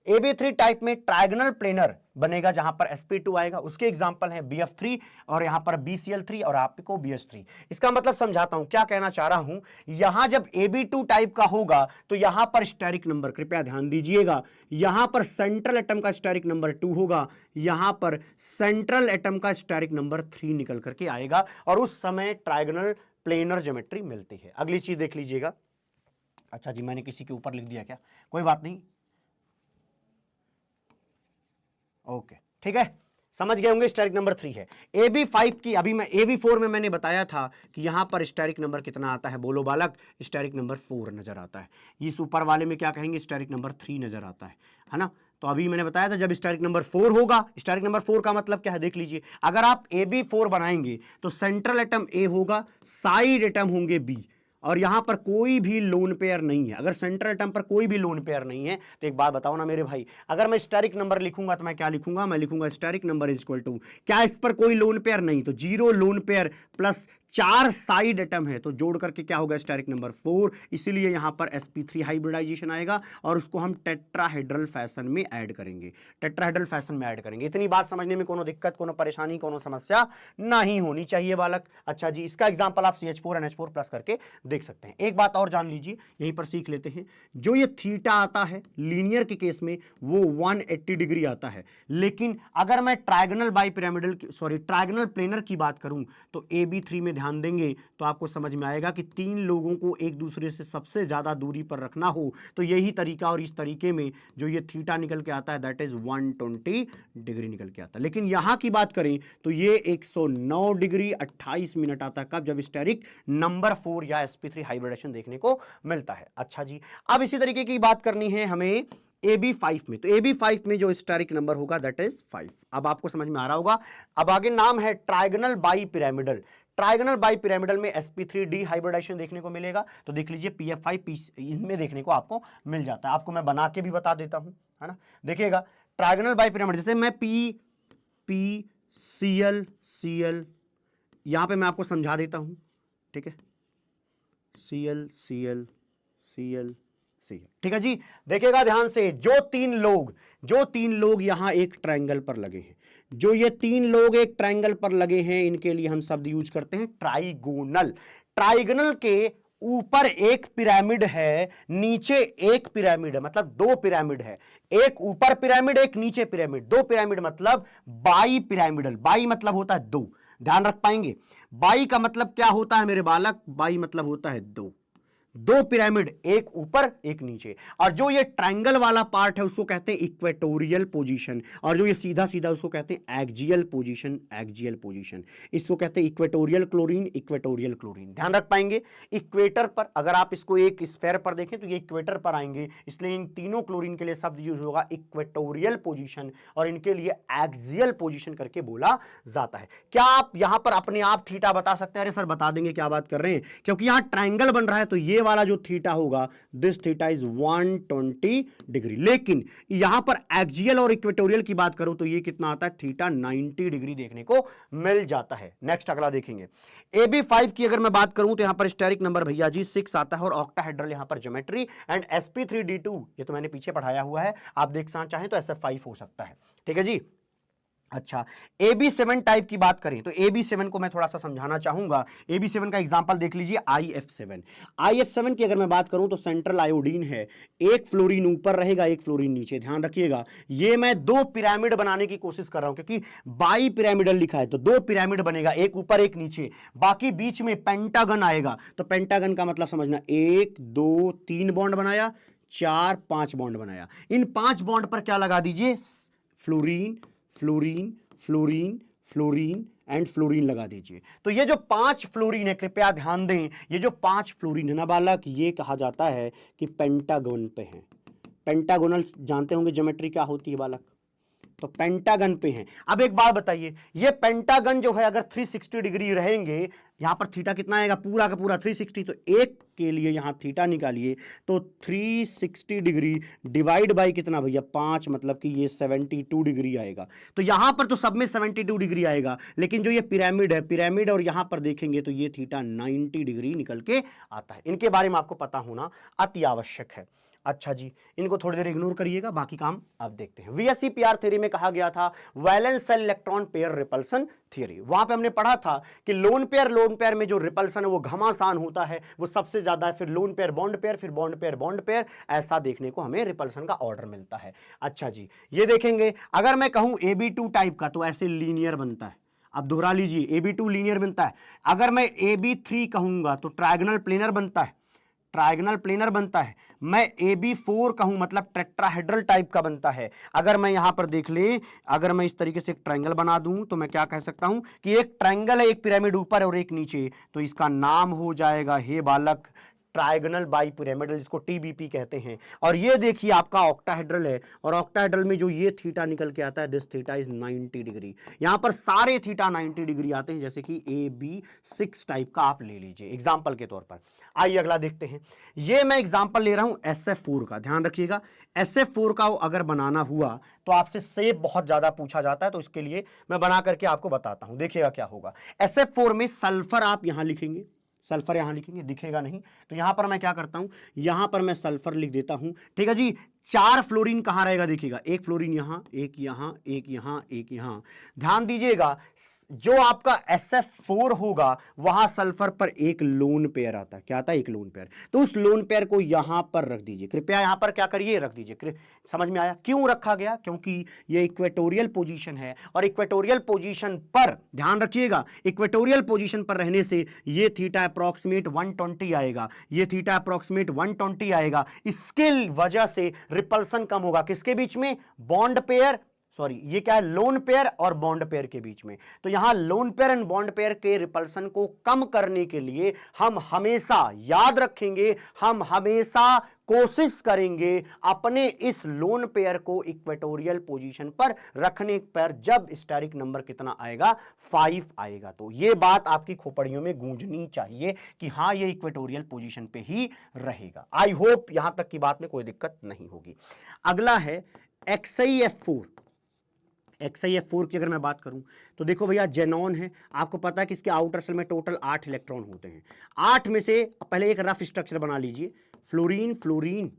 AB3 टाइप में ट्रायगोनल प्लेनर बनेगा जहां पर sp2 आएगा, उसके एग्जांपल हैं BF3 और यहां पर BCl3 और आपको BH3। इसका मतलब समझाता हूं, क्या कहना चाह रहा हूं, यहां जब AB2 टाइप का होगा तो यहां पर स्टेरिक नंबर, कृपया ध्यान दीजिएगा, यहां पर सेंट्रल एटम का स्टेरिक नंबर 2 होगा, यहां पर सेंट्रल एटम का स्टेरिक नंबर 3 निकल करके आएगा, और उस समय ट्रायगोनल प्लेनर ज्योमेट्री मिलती है। अगली चीज देख लीजिएगा। अच्छा जी, मैंने किसी के ऊपर लिख दिया क्या, कोई बात नहीं, ओके ठीक है, समझ गए होंगे। स्टेरिक नंबर 3 है। AB5 की, अभी मैं AB4 में मैंने बताया था कि यहां पर स्टेरिक नंबर कितना आता है, बोलो बालक, स्टेरिक नंबर 4 नजर आता है। इस ऊपर वाले में क्या कहेंगे, स्टेरिक नंबर 3 नजर आता है ना। तो अभी मैंने बताया था जब स्टेरिक नंबर 4 होगा, स्टेरिक नंबर 4 का मतलब क्या है देख लीजिए। अगर आप AB4 बनाएंगे तो सेंट्रल एटम A होगा, साइड एटम होंगे B, और यहां पर कोई भी लोन पेयर नहीं है। अगर सेंट्रल एटम पर कोई भी लोन पेयर नहीं है तो एक बात बताओ ना मेरे भाई, अगर मैं स्टेरिक नंबर लिखूंगा तो मैं क्या लिखूंगा, मैं लिखूंगा steric number is equal to, क्या इस पर कोई लोन पेयर नहीं, तो 0 lone pair plus 4 side atom है, तो जोड़ करके क्या होगा स्टेरिक नंबर 4। इसीलिए यहां पर sp3 हाइब्रिडाइजेशन आएगा, और उसको हम टेट्राहेड्रल फैशन में ऐड करेंगे, टेट्राहेड्रल फैशन में ऐड करेंगे। इतनी बात समझने में कोनो दिक्कत, कोनो परेशानी, कोनो समस्या नहीं होनी चाहिए बालक। अच्छा जी, इसका एग्जांपल आप CH4 NH4 प्लस करके देख सकते हैं। एक बात और जान लीजिए, यहीं पर सीख लेते हैं, जो ये थीटा आता है लीनियर के केस में वो 180 डिग्री आता है, लेकिन अगर मैं trigonal bi pyramidal, sorry trigonal planar की बात करूं तो AB3 में ध्यान देंगे तो आपको समझ में आएगा कि 3 लोगों को एक दूसरे से सबसे ज्यादा दूरी पर रखना हो तो यही तरीका, और इस तरीके में जो ये थीटा निकल के आता है दैट इज 120 डिग्री निकल के आता है। लेकिन यहां की बात करें तो ये 109 डिग्री 28 मिनट आता है, कब, जब स्टेरिक नंबर 4 या sp3 हाइब्रिडेशन देखने को मिलता है। अच्छा जी, अब इसी तरीके की बात करनी है हमें AB5 में, तो AB5 में जो स्टेरिक नंबर होगा दैट इज 5। अब आपको समझ में आ रहा होगा। अब आगे नाम है trigonal bi pyramidal. Trigonal bi pyramidal में sp3d हाइब्रिडाइजेशन देखने को मिलेगा, तो देख लीजिए PF5 इनमें देखने को आपको मिल जाता है। आपको मैं बना के भी बता देता हूं, है ना। देखिएगा ट्रायगोनल बाई पिरामिड, जैसे मैं Cl यहां पे मैं आपको समझा देता हूं, ठीक है, Cl, ठीक है जी। देखिएगा ध्यान से, जो तीन लोग यहां एक ट्रायंगल पर लगे हैं, जो ये 3 लोग एक ट्रायंगल पर लगे हैं, इनके लिए हम शब्द यूज करते हैं ट्राइगोनल। ट्राइगोनल के ऊपर एक पिरामिड है, नीचे एक पिरामिड है, मतलब 2 पिरामिड है, एक ऊपर पिरामिड, एक नीचे पिरामिड, 2 पिरामिड मतलब बाई पिरामिडल। बाई मतलब होता है 2, ध्यान रख पाएंगे। बाई का मतलब क्या होता है मेरे बालक, बाई मतलब होता है 2। दो पिरामिड, एक ऊपर एक नीचे, और जो ये ट्रायंगल वाला पार्ट है उसको कहते हैं इक्वेटोरियल पोजीशन, और जो ये सीधा सीधा उसको कहते हैं एक्सियल पोजीशन, एक्सियल पोजीशन। इसको कहते हैं इक्वेटोरियल क्लोरीन, इक्वेटोरियल क्लोरीन। ध्यान रख पाएंगे, इक्वेटर पर अगर आप इसको एक स्फेयर पर देखें तो ये इक्वेटर पर आएंगे, इसलिए इन तीनों क्लोरीन के लिए शब्द यूज होगा इक्वेटोरियल पोजीशन, और इनके लिए एक्सियल पोजीशन करके बोला जाता है। क्या आप यहां पर अपने आप थीटा बता सकते हैं? अरे सर बता देंगे, क्या बात कर रहे हैं, क्योंकि यहां ट्रायंगल बन रहा है तो ये वाला जो थीटा होगा, दिस थीटा इज 120 डिग्री। लेकिन यहां पर एक्सियल और इक्वेटोरियल की बात करो तो ये कितना आता है, थीटा 90 डिग्री देखने को मिल जाता है। नेक्स्ट अगला देखेंगे, AB5 की अगर मैं बात करूं तो यहां पर स्टेरिक नंबर भैया जी 6 आता है, और ऑक्टाहेड्रल यहां पर ज्योमेट्री, एंड sp3d2 ये तो मैंने पीछे पढ़ाया हुआ है, आप देखना चाहें तो SF5 हो सकता है। ठीक है जी। अच्छा, AB7 टाइप की बात करें तो AB7 को मैं थोड़ा सा समझाना चाहूंगा। AB7 का एग्जांपल देख लीजिए, IF7। IF7 की अगर मैं बात करूं तो सेंट्रल आयोडीन है, एक फ्लोरीन ऊपर रहेगा, एक फ्लोरीन नीचे। ध्यान रखिएगा, ये मैं दो पिरामिड बनाने की कोशिश कर रहा हूं, क्योंकि बाई पिरामिडल लिखा है तो दो पिरामिड बनेगा, एक ऊपर एक नीचे, बाकी बीच में पेंटागन आएगा। तो पेंटागन का मतलब समझना, 1 2 3 बॉन्ड बनाया, 4 5 बॉन्ड बनाया। इन 5 बॉन्ड पर क्या लगा दीजिए, fluorine fluorine fluorine fluorine and fluorine लगा दीजिए। तो ये जो 5 फ्लोरीन है, कृपया ध्यान दें, ये जो 5 फ्लोरीन है ना बालक, ये कहा जाता है कि पेंटागन पे है। पेंटागोनल जानते होंगे ज्योमेट्री क्या होती है बालक, तो पेंटागन पे हैं। अब एक बात बताइए, ये पेंटागन जो है अगर 360 डिग्री रहेंगे, यहां पर थीटा कितना आएगा, पूरा का पूरा 360, तो एक के लिए यहां थीटा निकालिए तो 360 डिग्री डिवाइड बाय कितना भैया, 5, मतलब कि ये 72 डिग्री आएगा। तो यहां पर तो सब में 72 डिग्री आएगा, लेकिन जो ये पिरामिड है, पिरामिड और यहां पर देखेंगे तो ये थीटा 90 डिग्री निकल के आता है। इनके बारे में आपको पता होना अति आवश्यक है। अच्छा जी, इनको थोड़ी देर इग्नोर करिएगा, बाकी काम अब देखते हैं। VSEPR थ्योरी में कहा गया था valence shell electron pair repulsion theory. वहां पे हमने पढ़ा था कि लोन पेयर में जो रिपल्सन है वो घमासान होता है, वो सबसे ज्यादा है, फिर लोन पेयर बॉन्ड पेयर, फिर बॉन्ड पेयर, ऐसा देखने को हमें रिपल्सन का ऑर्डर मिलता है। अच्छा जी, ये देखेंगे, अगर मैं कहूं AB2 टाइप का तो ऐसे लीनियर बनता है। अब दोहरा लीजिए, AB2 लीनियर बनता है। अगर मैं AB3 कहूंगा तो ट्रायगोनल प्लेनर बनता है, ट्रायगोनल प्लेनर बनता है। मैं AB4 कहूं मतलब टेट्राहेड्रल टाइप का बनता है। अगर मैं यहां पर देख ले, अगर मैं इस तरीके से एक ट्रायंगल बना दूं तो मैं क्या कह सकता हूं कि एक ट्रायंगल है, एक पिरामिड ऊपर और एक नीचे, तो इसका नाम हो जाएगा हे बालक ट्रायगोनल बाई पिरामिडल, जिसको TBP कहते हैं। और ये देखिए आपका ऑक्टाहेड्रल है, और ऑक्टाहेड्रल में जो ये थीटा निकल के आता है, दिस थीटा इज 90 डिग्री। यहां पर सारे थीटा 90 डिग्री आते हैं, जैसे कि AB6 टाइप का आप ले लीजिए एग्जाम्पल के तौर पर। आइए अगला देखते हैं, ये मैं एग्जाम्पल ले रहा हूं SF4 का। ध्यान रखिएगा, SF4 का अगर बनाना हुआ तो आपसे शेप बहुत ज्यादा पूछा जाता है, तो इसके लिए मैं बना करके आपको बताता हूं, देखिएगा क्या होगा। SF4 में सल्फर आप यहां लिखेंगे, सल्फर यहां लिखेंगे, दिखेगा नहीं, तो यहां पर मैं क्या करता हूं, यहां पर मैं सल्फर लिख देता हूं। ठीक है जी, 4 फ्लोरीन कहां रहेगा, देखिएगा, एक फ्लोरीन यहां, एक यहां, एक यहां, एक यहां। ध्यान दीजिएगा, जो आपका SF4 होगा वहां सल्फर पर एक लोन पेयर आता है। क्या आता है, एक लोन पेयर। तो उस लोन पेयर को यहां पर रख दीजिए, कृपया यहां पर क्या करिए, रख दीजिए। समझ में आया क्यों रखा गया, क्योंकि ये इक्वेटोरियल पोजीशन है, और इक्वेटोरियल पोजीशन पर ध्यान रखिएगा, इक्वेटोरियल पोजीशन पर रहने से ये थीटा अप्रॉक्सीमेट 120 आएगा, ये थीटा अप्रॉक्सीमेट 120 आएगा। इसके वजह से रिपल्सन कम होगा, किसके बीच में, बॉन्ड पेयर, सॉरी ये क्या है, लोन पेयर और बॉन्ड पेयर के बीच में। तो यहां lone pair and bond pair के रिपल्सन को कम करने के लिए हम हमेशा याद रखेंगे, हम हमेशा कोशिश करेंगे अपने इस लोन पेयर को इक्वेटोरियल पोजीशन पर रखने पर, जब स्टेरिक नंबर कितना आएगा, 5 आएगा। तो ये बात आपकी खोपड़ियों में गूंजनी चाहिए कि हां ये इक्वेटोरियल पोजीशन पे ही रहेगा। आई होप यहां तक की बात में कोई दिक्कत नहीं होगी। अगला है XIF4। XIF4 की अगर मैं बात करूं तो देखो भैया, जेनॉन है, आपको पता है कि इसके आउटर सेल में टोटल 8 इलेक्ट्रॉन होते हैं। 8 में से पहले एक रफ स्ट्रक्चर बना लीजिए, fluorine fluorine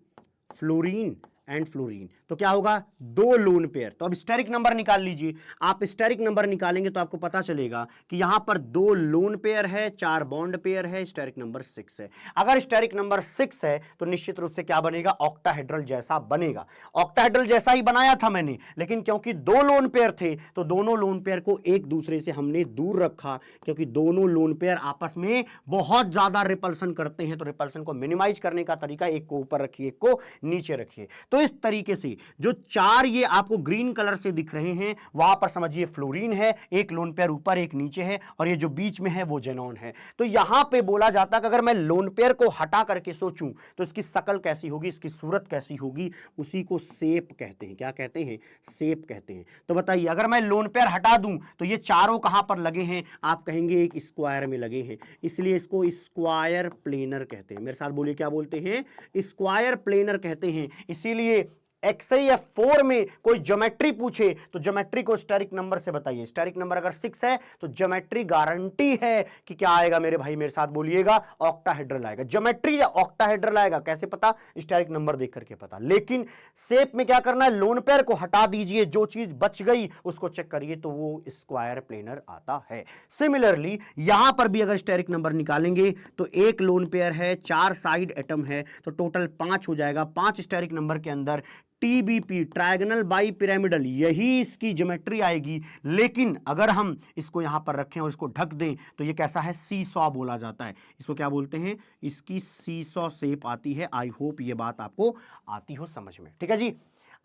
fluorine and fluorine. तो क्या होगा, 2 लोन पेयर। तो अब स्टेरिक नंबर निकाल लीजिए। आप स्टेरिक नंबर निकालेंगे तो आपको पता चलेगा कि यहां पर 2 लोन पेयर है, 4 बॉन्ड पेयर है, स्टेरिक नंबर 6 है। अगर स्टेरिक नंबर 6 है तो निश्चित रूप से क्या बनेगा, ऑक्टाहेड्रल जैसा बनेगा। ऑक्टाहेड्रल जैसा ही बनाया था मैंने, लेकिन क्योंकि 2 लोन पेयर थे तो दोनों लोन पेयर को एक दूसरे से हमने दूर रखा, क्योंकि दोनों लोन पेयर आपस में बहुत ज्यादा रिपल्सन करते हैं। तो रिपल्सन को मिनिमाइज करने का तरीका, एक को ऊपर रखिए, एक को नीचे रखिए। तो इस तरीके से जो 4 ये आपको ग्रीन कलर से दिख रहे हैं, वहां पर समझिए फ्लोरीन है, एक लोन पेयर ऊपर एक नीचे है, और ये जो बीच में है वो जेनॉन है। तो यहां पे बोला जाता है कि अगर मैं लोन पेयर को हटा करके सोचूं तो इसकी शक्ल कैसी होगी, इसकी सूरत कैसी होगी, उसी को शेप कहते हैं। क्या कहते हैं, शेप कहते हैं। तो बताइए, अगर मैं लोन पेयर हटा दूं तो ये चारों कहां पर लगे हैं, आप कहेंगे एक स्क्वायर में लगे हैं, इसलिए इसको स्क्वायर प्लेनर कहते हैं। मेरे साथ बोलिए, क्या बोलते हैं, स्क्वायर प्लेनर कहते हैं। इसीलिए XIF4 में कोई ज्योमेट्री पूछे तो ज्योमेट्री को स्टेरिक नंबर से बताइए। स्टेरिक नंबर अगर 6 है तो ज्योमेट्री गारंटी है कि क्या आएगा मेरे भाई, मेरे साथ बोलिएगा, ऑक्टाहेड्रल आएगा। ज्योमेट्री या ऑक्टाहेड्रल आएगा, कैसे पता, स्टेरिक नंबर देख करके पता। लेकिन शेप में क्या करना है, लोन पेयर को हटा दीजिए, जो चीज बच गई उसको चेक करिए तो वो स्क्वायर प्लेनर आता है। सिमिलरली यहां पर भी अगर स्टेरिक नंबर निकालेंगे तो एक लोन पेयर है, 4 साइड एटम है, तो टोटल 5 हो जाएगा। 5 स्टेरिक नंबर के अंदर TBP, ट्रायगोनल बाई पिरामिडल, यही इसकी ज्योमेट्री आएगी। लेकिन अगर हम इसको यहां पर रखें और इसको ढक दें तो ये कैसा है, सीसॉ बोला जाता है। इसको क्या बोलते हैं, इसकी सीसॉ शेप आती है। आई होप ये बात आपको आती हो समझ में, ठीक है जी।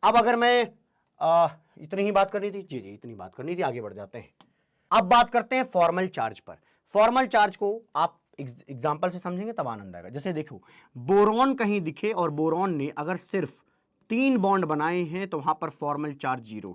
अब अगर मैं इतनी ही बात करनी थी, जी जी इतनी बात करनी थी, आगे बढ़ जाते हैं। अब बात करते हैं फॉर्मल चार्ज पर। फॉर्मल चार्ज को आप एग्जाम्पल से समझेंगे तब आनंद आएगा। जैसे देखो, बोरॉन कहीं दिखे और बोरॉन ने अगर सिर्फ 3 बॉन्ड बनाए हैं तो वहां पर फॉर्मल चार्ज 0,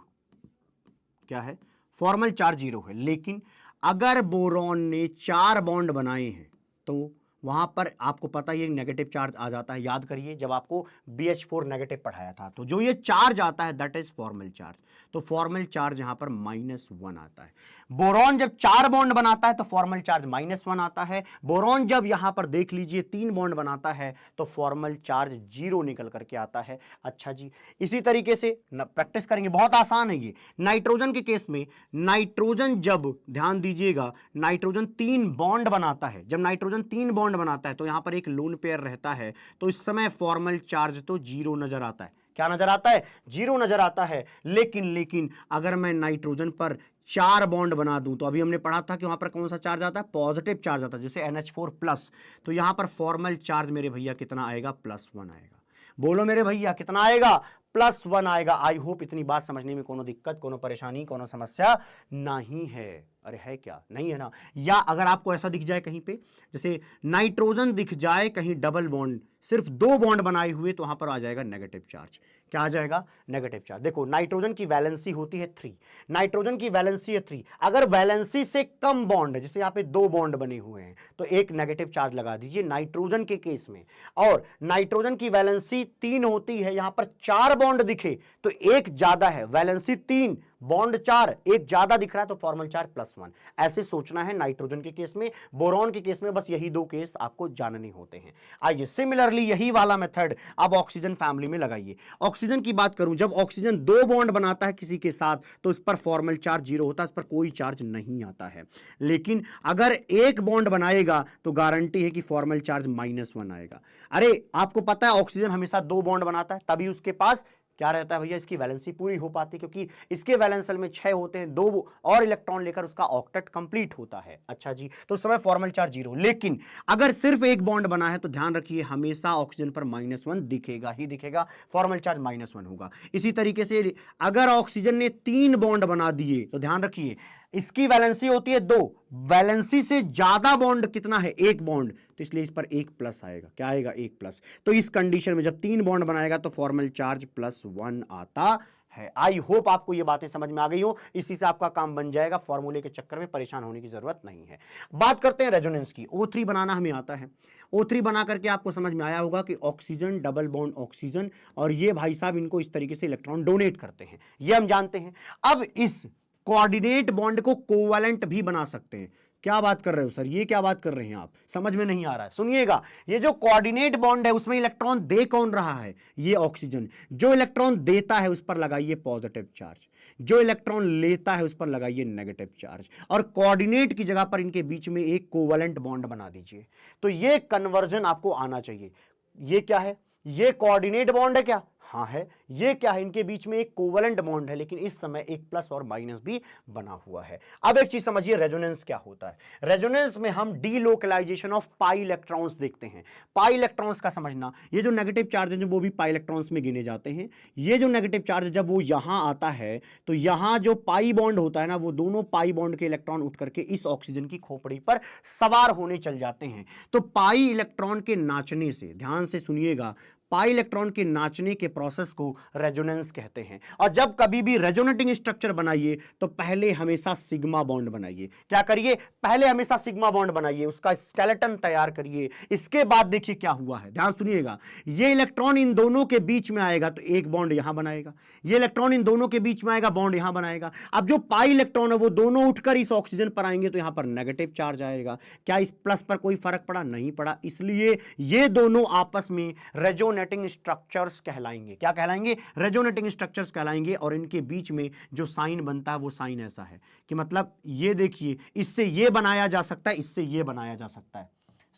क्या है, फॉर्मल चार्ज 0 है। लेकिन अगर बोरॉन ने 4 बॉन्ड बनाए हैं तो वहां पर आपको पता ही नेगेटिव चार्ज आ जाता है। याद करिए जब आपको BH4 नेगेटिव पढ़ाया था, तो जो ये चार्ज आता है दैट इज फॉर्मल चार्ज। तो फॉर्मल चार्ज यहां पर -1 आता है। बोरॉन जब 4 बॉन्ड बनाता है तो फॉर्मल चार्ज -1 आता है। बोरॉन जब यहां पर देख लीजिए 3 बॉन्ड बनाता है तो फॉर्मल चार्ज 0 निकल करके आता है। अच्छा जी, इसी तरीके से प्रैक्टिस करेंगे, बहुत आसान है ये। नाइट्रोजन के केस में, नाइट्रोजन जब, ध्यान दीजिएगा, नाइट्रोजन 3 बॉन्ड बनाता है, जब नाइट्रोजन 3 बॉन्ड बनाता है तो यहां पर एक लोन पेयर रहता है, तो इस समय फॉर्मल चार्ज तो 0 नजर आता है। क्या नजर आता है, 0 नजर आता है। लेकिन अगर मैं नाइट्रोजन पर 4 बॉन्ड बना दूं तो अभी हमने पढ़ा था कि वहां पर कौन सा चार्ज आता है, पॉजिटिव चार्ज आता है, जैसे NH4+। तो यहां पर फॉर्मल चार्ज मेरे भैया कितना आएगा, +1 आएगा। बोलो मेरे भैया कितना आएगा, +1 आएगा। आई होप इतनी बात समझने में कोनो दिक्कत, कोनो परेशानी, कोनो समस्या नहीं है। अरे है क्या, नहीं है ना। या अगर आपको ऐसा दिख जाए कहीं पे, जैसे नाइट्रोजन दिख जाए कहीं डबल बॉन्ड, सिर्फ 2 बॉन्ड बनाए हुए, तो वहां पर आ जाएगा नेगेटिव चार्ज। क्या आ जाएगा, नेगेटिव चार्ज। देखो नाइट्रोजन की वैलेंसी होती है 3, नाइट्रोजन की वैलेंसी है 3। अगर वैलेंसी से कम बॉन्ड है, जैसे यहां पे 2 बॉन्ड बने हुए हैं, तो एक नेगेटिव चार्ज लगा दीजिए नाइट्रोजन के केस में। और नाइट्रोजन की वैलेंसी 3 होती है, यहां पर 4 बॉन्ड दिखे तो एक ज्यादा है, वैलेंसी 3 बॉन्ड 4, एक ज्यादा दिख रहा है तो फॉर्मल चार्ज +1। ऐसे सोचना है नाइट्रोजन के केस में। बोरॉन के केस में बस यही 2 केस आपको जानने होते हैं। आइए सिमिलरली यही वाला मेथड अब ऑक्सीजन फैमिली में लगाइए। ऑक्सीजन की बात करूं, जब ऑक्सीजन 2 बॉन्ड बनाता है किसी के साथ तो इस पर फॉर्मल चार्ज 0 होता है, इस पर कोई चार्ज नहीं आता है। लेकिन अगर एक बॉन्ड बनाएगा तो गारंटी है कि फॉर्मल चार्ज -1 आएगा। अरे आपको पता है ऑक्सीजन हमेशा 2 बॉन्ड बनाता है, तभी उसके पास क्या रहता है भैया, इसकी वैलेंसी पूरी हो पाती है, क्योंकि इसके वैलेंसल में 6 होते हैं, 2 और इलेक्ट्रॉन लेकर उसका ऑक्टेट कंप्लीट होता है। अच्छा जी, तो उस समय फॉर्मल चार्ज 0। लेकिन अगर सिर्फ एक बॉन्ड बना है तो ध्यान रखिए हमेशा ऑक्सीजन पर -1 दिखेगा ही दिखेगा, फॉर्मल चार्ज -1 होगा। इसी तरीके से अगर ऑक्सीजन ने 3 बॉन्ड बना दिए तो ध्यान रखिए इसकी वैलेंसी होती है 2, वैलेंसी से ज्यादा बॉन्ड कितना है, 1 बॉन्ड, तो इसलिए इस पर 1+ आएगा। क्या आएगा, 1+। तो इस कंडीशन में जब 3 बॉन्ड बनाएगा तो फॉर्मल चार्ज +1 आता है। आई होप आपको ये बातें समझ में आ गई हो, इसी से आपका काम बन जाएगा, फॉर्मूले के चक्कर में परेशान होने की जरूरत नहीं है। बात करते हैं रेजोनेंस की। O3 बनाना हमें आता है। O3 बना करके आपको समझ में आया होगा कि ऑक्सीजन डबल बॉन्ड ऑक्सीजन, और ये भाई साहब इनको इस तरीके से इलेक्ट्रॉन डोनेट करते हैं, ये हम जानते हैं। अब इस कोऑर्डिनेट बॉन्ड को कोवैलेंट भी बना सकते हैं। क्या बात कर रहे हो सर, ये क्या बात कर रहे हैं आप, समझ में नहीं आ रहा है। सुनिएगा, ये जो कोऑर्डिनेट बॉन्ड है उसमें इलेक्ट्रॉन दे कौन रहा है, ये ऑक्सीजन। जो इलेक्ट्रॉन देता है उस पर लगाइए पॉजिटिव चार्ज, जो इलेक्ट्रॉन लेता है उस पर लगाइए नेगेटिव चार्ज, और कोऑर्डिनेट की जगह पर इनके बीच में एक कोवलेंट बॉन्ड बना दीजिए। तो ये कन्वर्जन आपको आना चाहिए। ये क्या है, ये कोऑर्डिनेट बॉन्ड है क्या, हाँ है। ये क्या है, इनके बीच में एक कोवलेंट बॉन्ड है, लेकिन इस समय एक प्लस और माइनस भी बना हुआ है। अब एक चीज समझिए, रेजोनेंस क्या होता है। रेजोनेंस में हम डीलोकलाइजेशन ऑफ पाई इलेक्ट्रॉन्स देखते हैं। पाई इलेक्ट्रॉन्स का समझना, ये जो नेगेटिव चार्ज है वो भी पाई इलेक्ट्रॉन्स में गिने जाते हैं। ये जो नेगेटिव चार्ज जब वो यहां आता है तो यहां जो पाई बॉन्ड होता है ना, वो दोनों पाई बॉन्ड के इलेक्ट्रॉन उठ करके इस ऑक्सीजन की खोपड़ी पर सवार होने चल जाते हैं। तो पाई इलेक्ट्रॉन के नाचने से, ध्यान से सुनिएगा, पाई इलेक्ट्रॉन के नाचने के प्रोसेस को रेजोनेंस कहते हैं। और जब कभी भी रेजोनेटिंग स्ट्रक्चर बनाइए तो पहले हमेशा सिग्मा बॉन्ड बनाइए। क्या करिए, पहले हमेशा सिग्मा बॉन्ड बनाइए, उसका स्केलेटन तैयार करिए। इसके बाद देखिए क्या हुआ है, ध्यान सुनिएगा। ये इलेक्ट्रॉन इन दोनों के बीच में आएगा तो एक बॉन्ड यहां बनाएगा, ये इलेक्ट्रॉन इन दोनों के बीच में आएगा, बॉन्ड यहां बनाएगा। अब जो पाई इलेक्ट्रॉन है वो दोनों उठकर इस ऑक्सीजन पर आएंगे तो यहां पर नेगेटिव चार्ज आएगा। क्या इस प्लस पर कोई फर्क पड़ा, नहीं पड़ा। इसलिए ये दोनों आपस में रेजोनेटिंग स्ट्रक्चर्स कहलाएंगे। क्या कहलाएंगे, रेजोनेटिंग स्ट्रक्चर्स कहलाएंगे। और इनके बीच में जो साइन बनता है वो साइन ऐसा है कि मतलब ये देखिए, इससे ये बनाया जा सकता है, इससे ये बनाया जा सकता है।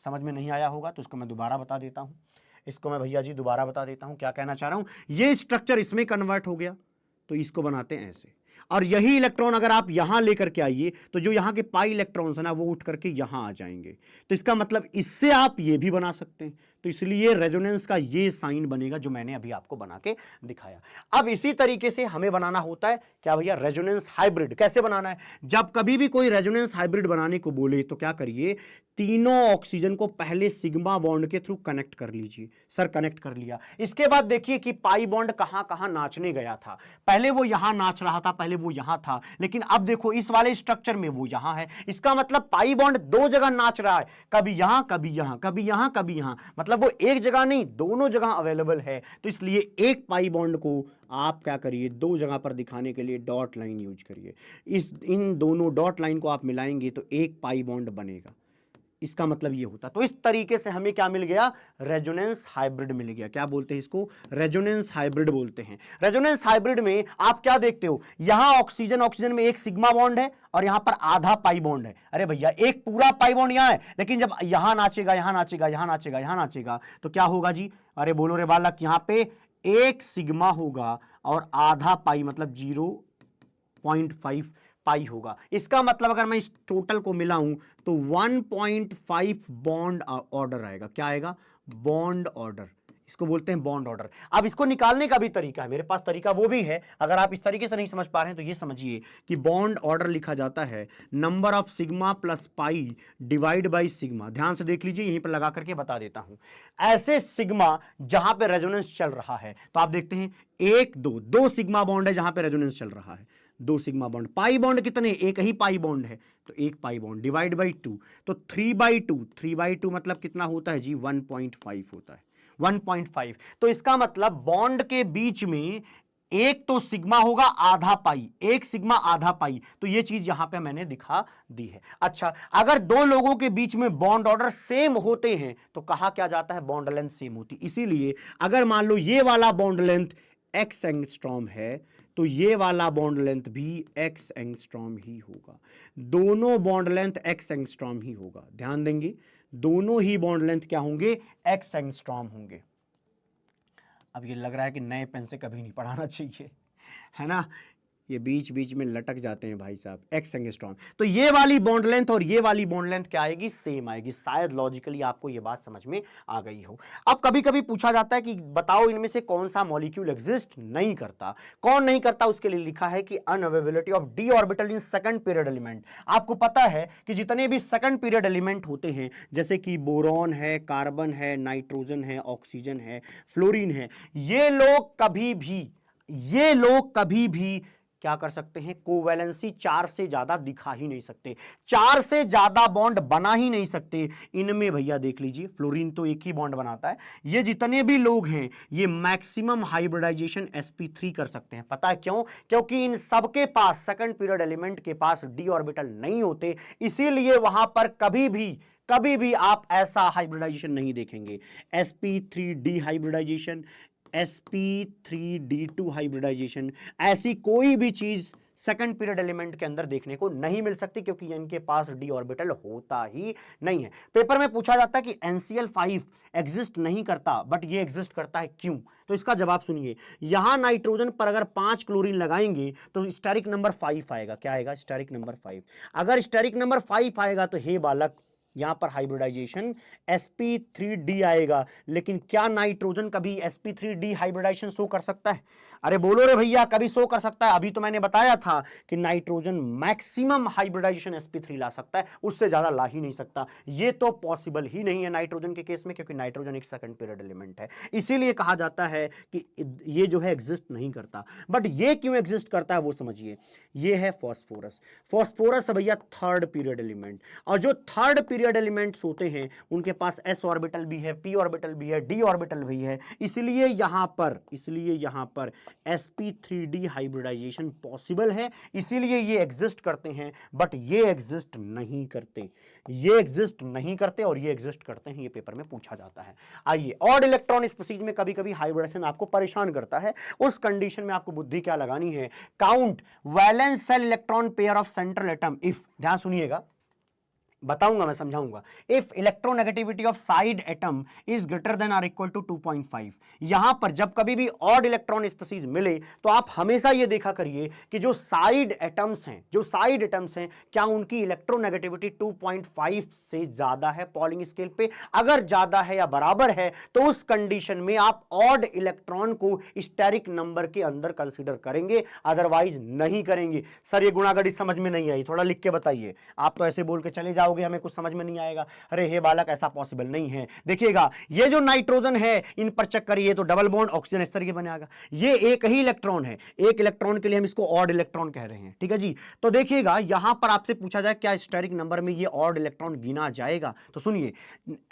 समझ में नहीं आया होगा तो इसको मैं दोबारा बता देता हूं, इसको मैं भैया जी दोबारा बता देता हूं। क्या कहना चाह रहा हूं, ये स्ट्रक्चर इसमें कन्वर्ट हो गया तो इसको बनाते हैं ऐसे। और यही इलेक्ट्रॉन अगर आप यहां लेकर के आइए तो जो यहां के पाई इलेक्ट्रॉन्स है ना वो उठ करके यहां आ जाएंगे। तो इसका मतलब इससे आप ये भी बना सकते हैं। तो इसलिए रेजोनेंस का ये साइन बनेगा जो मैंने अभी आपको बना के दिखाया। अब इसी तरीके से हमें बनाना होता है क्या भैया, रेजोनेंस हाइब्रिड। कैसे बनाना है, जब कभी भी कोई रेजोनेंस हाइब्रिड बनाने को बोले तो क्या करिए, तीनों ऑक्सीजन को पहले सिग्मा बॉन्ड के थ्रू कनेक्ट कर लीजिए। सर कनेक्ट कर लिया, इसके बाद देखिए कि पाई बॉन्ड कहां कहां नाचने गया था। पहले वो यहां नाच रहा था, पहले वो यहां था, लेकिन अब देखो इस वाले स्ट्रक्चर में वो यहां है। इसका मतलब पाई बॉन्ड दो जगह नाच रहा है, कभी यहां कभी यहां, कभी यहां कभी यहां, मतलब वो एक जगह नहीं दोनों जगह अवेलेबल है। तो इसलिए एक पाई बॉन्ड को आप क्या करिए, दो जगह पर दिखाने के लिए डॉट लाइन यूज करिए। इन दोनों डॉट लाइन को आप मिलाएंगे तो एक पाई बॉन्ड बनेगा। इसका मतलब ये होता। तो इस तरीके से हमें क्या मिल गया, रेजोनेंस हाइब्रिड मिल गया। क्या बोलते हैं इसको, रेजोनेंस हाइब्रिड बोलते हैं। रेजोनेंस हाइब्रिड में आप क्या देखते हो, यहां ऑक्सीजन ऑक्सीजन में एक सिग्मा बॉन्ड है और यहां पर आधा पाई बॉन्ड है। अरे भैया एक पूरा पाई बॉन्ड यहां है, लेकिन जब यहां नाचेगा यहां नाचेगा यहां नाचेगा यहां नाचेगा तो क्या होगा जी, अरे बोलो रे बालक, यहां पे एक सिग्मा होगा और आधा पाई मतलब 0.5 पाई होगा। इसका मतलब अगर मैं इस टोटल को मिलाऊं तो 1.5 बॉन्ड ऑर्डर आएगा। क्या आएगा, बॉन्ड ऑर्डर। इसको बोलते हैं बॉन्ड ऑर्डर। अब इसको निकालने का भी तरीका है, मेरे पास तरीका वो भी है। अगर आप इस तरीके से नहीं समझ पा रहे हैं तो ये समझिए कि बॉन्ड ऑर्डर लिखा जाता है number of sigma plus pi divide by sigma. ध्यान से देख लीजिए, यहीं पर लगा करके बता देता हूं। ऐसे सिग्मा जहां पे रेजोनेंस चल रहा है तो आप देखते हैं एक दो सिग्मा बॉन्ड है जहां पे रेजोनेंस चल रहा है, दो सिग्मा बॉन्ड। पाई बॉन्ड कितने, एक ही पाई बॉन्ड है तो एक पाई बॉन्ड डिवाइड बाई 2 तो 3/2 मतलब कितना होता है जी, 1.5 होता है, 1.5। तो इसका मतलब बॉन्ड के बीच में एक तो सिग्मा होगा आधा पाई, एक सिग्मा आधा पाई। तो ये चीज यहां पे मैंने दिखा दी है। अच्छा, अगर दो लोगों के बीच में बॉन्ड ऑर्डर सेम होते हैं तो कहा क्या जाता है, बॉन्ड लेंथ सेम होती। इसीलिए अगर मान लो ये वाला बॉन्ड लेंथ x एंगस्ट्रॉम है तो ये वाला बॉन्ड लेंथ भी x एंगस्ट्रॉम ही होगा। दोनों बॉन्ड लेंथ x एंगस्ट्रॉम ही होगा। ध्यान देंगे, दोनों ही बॉन्ड लेंथ क्या होंगे, x एंगस्ट्रॉम होंगे। अब ये लग रहा है कि नए पेन से कभी नहीं पढ़ाना चाहिए, है ना, ये बीच बीच में लटक जाते हैं भाई साहब। एक्स एंगस्ट्रॉम, तो ये वाली बॉन्ड लेंथ और ये वाली बॉन्ड लेंथ क्या आएगी, सेम आएगी। शायद लॉजिकली आपको ये बात समझ में आ गई हो। अब कभी कभी पूछा जाता है कि बताओ इनमें से कौन सा मॉलिक्यूल एग्जिस्ट नहीं करता। कौन नहीं करता, उसके लिए लिखा है कि unavailability of D orbital in second period element. आपको पता है कि जितने भी सेकंड पीरियड एलिमेंट होते हैं, जैसे कि बोरॉन है, कार्बन है, नाइट्रोजन है, ऑक्सीजन है, फ्लोरीन है, ये लोग कभी भी क्या कर सकते हैं, कोवैलेंसी 4 से ज्यादा दिखा ही नहीं सकते, 4 से ज्यादा बॉन्ड बना ही नहीं सकते। इनमें भैया देख लीजिए फ्लोरीन तो एक ही बॉन्ड बनाता है, ये जितने भी लोग हैं ये मैक्सिमम हाइब्रिडाइजेशन sp3 कर सकते हैं। पता है क्यों? क्योंकि इन सबके पास सेकंड पीरियड एलिमेंट के पास d ऑर्बिटल नहीं होते, इसीलिए वहां पर कभी भी आप ऐसा हाइब्रिडाइजेशन नहीं देखेंगे। sp3d हाइब्रिडाइजेशन, sp3d2 हाइब्रिडाइजेशन, ऐसी कोई भी चीज सेकंड पीरियड एलिमेंट के अंदर देखने को नहीं मिल सकती, क्योंकि इनके पास डी ऑर्बिटल होता ही नहीं है। पेपर में पूछा जाता है कि NCl5 एग्जिस्ट नहीं करता, बट ये एग्जिस्ट करता है, क्यों? तो इसका जवाब सुनिए, यहां नाइट्रोजन पर अगर 5 क्लोरीन लगाएंगे तो स्टेरिक नंबर 5 आएगा। क्या आएगा? Steric number 5। अगर स्टेरिक नंबर 5 आएगा तो हे बालक यहां पर हाइब्रिडाइजेशन sp3d आएगा। लेकिन क्या नाइट्रोजन कभी sp3d हाइब्रिडाइजेशन शो कर सकता है? अरे बोलो रे भैया, कभी शो कर सकता है? अभी तो मैंने बताया था कि नाइट्रोजन मैक्सिमम हाइब्रिडाइजेशन sp3 ला सकता है, उससे ज्यादा ला ही नहीं सकता। ये तो पॉसिबल ही नहीं है नाइट्रोजन के केस में, क्योंकि नाइट्रोजन एक सेकंड पीरियड एलिमेंट है, इसीलिए कहा जाता है कि ये जो है एग्जिस्ट नहीं करता। बट ये क्यों एग्जिस्ट करता है वो समझिए। ये है फॉस्फोरस। फॉस्फोरस भैया थर्ड पीरियड एलिमेंट, और जो थर्ड पीरियड एलिमेंट्स होते हैं उनके पास s ऑर्बिटल भी है, p ऑर्बिटल भी है, d ऑर्बिटल भी है, इसलिए यहां पर sp3d हाइब्रिडाइजेशन पॉसिबल है, इसीलिए ये एग्जिस्ट करते हैं। बट ये एग्जिस्ट नहीं करते, और ये एग्जिस्ट करते हैं, ये पेपर में पूछा जाता है। आइए, ऑड इलेक्ट्रॉन स्पीसीज में कभी कभी हाइब्रिडेशन आपको परेशान करता है, उस कंडीशन में आपको बुद्धि क्या लगानी है, count valence shell electron pair of central atom if, ध्यान सुनिएगा, बताऊंगा, मैं समझाऊंगा। If electronegativity of side atom is greater than or equal to 2.5, यहां पर जब कभी भी ऑड इलेक्ट्रॉन स्पीसीज मिले तो आप हमेशा यह देखा करिए कि जो साइड एटम्स हैं, क्या उनकी इलेक्ट्रोनेगेटिविटी 2.5 से ज्यादा है पॉलिंग स्केल पे। अगर ज्यादा है या बराबर है तो उस कंडीशन में आप ऑड इलेक्ट्रॉन को स्टेरिक नंबर के अंदर कंसीडर करेंगे, अदरवाइज नहीं करेंगे। सर ये गुणागणित समझ में नहीं आई, थोड़ा लिख के बताइए। आप तो ऐसे बोल के चले जाओगे, हमें कुछ समझ में नहीं आएगा। अरे हे बालक, ऐसा पॉसिबल नहीं है। देखिएगा, ये जो नाइट्रोजन है, इन पर चेक करिए तो डबल बॉन्ड ऑक्सीजन इस तरीके बनेगा। ये एक ही इलेक्ट्रॉन है, एक इलेक्ट्रॉन के लिए हम इसको ऑड इलेक्ट्रॉन कह रहे हैं, ठीक है जी। तो देखिएगा, यहां पर आपसे पूछा जाए क्या स्टेरिक नंबर में ये ऑड इलेक्ट्रॉन गिना जाएगा, तो सुनिए,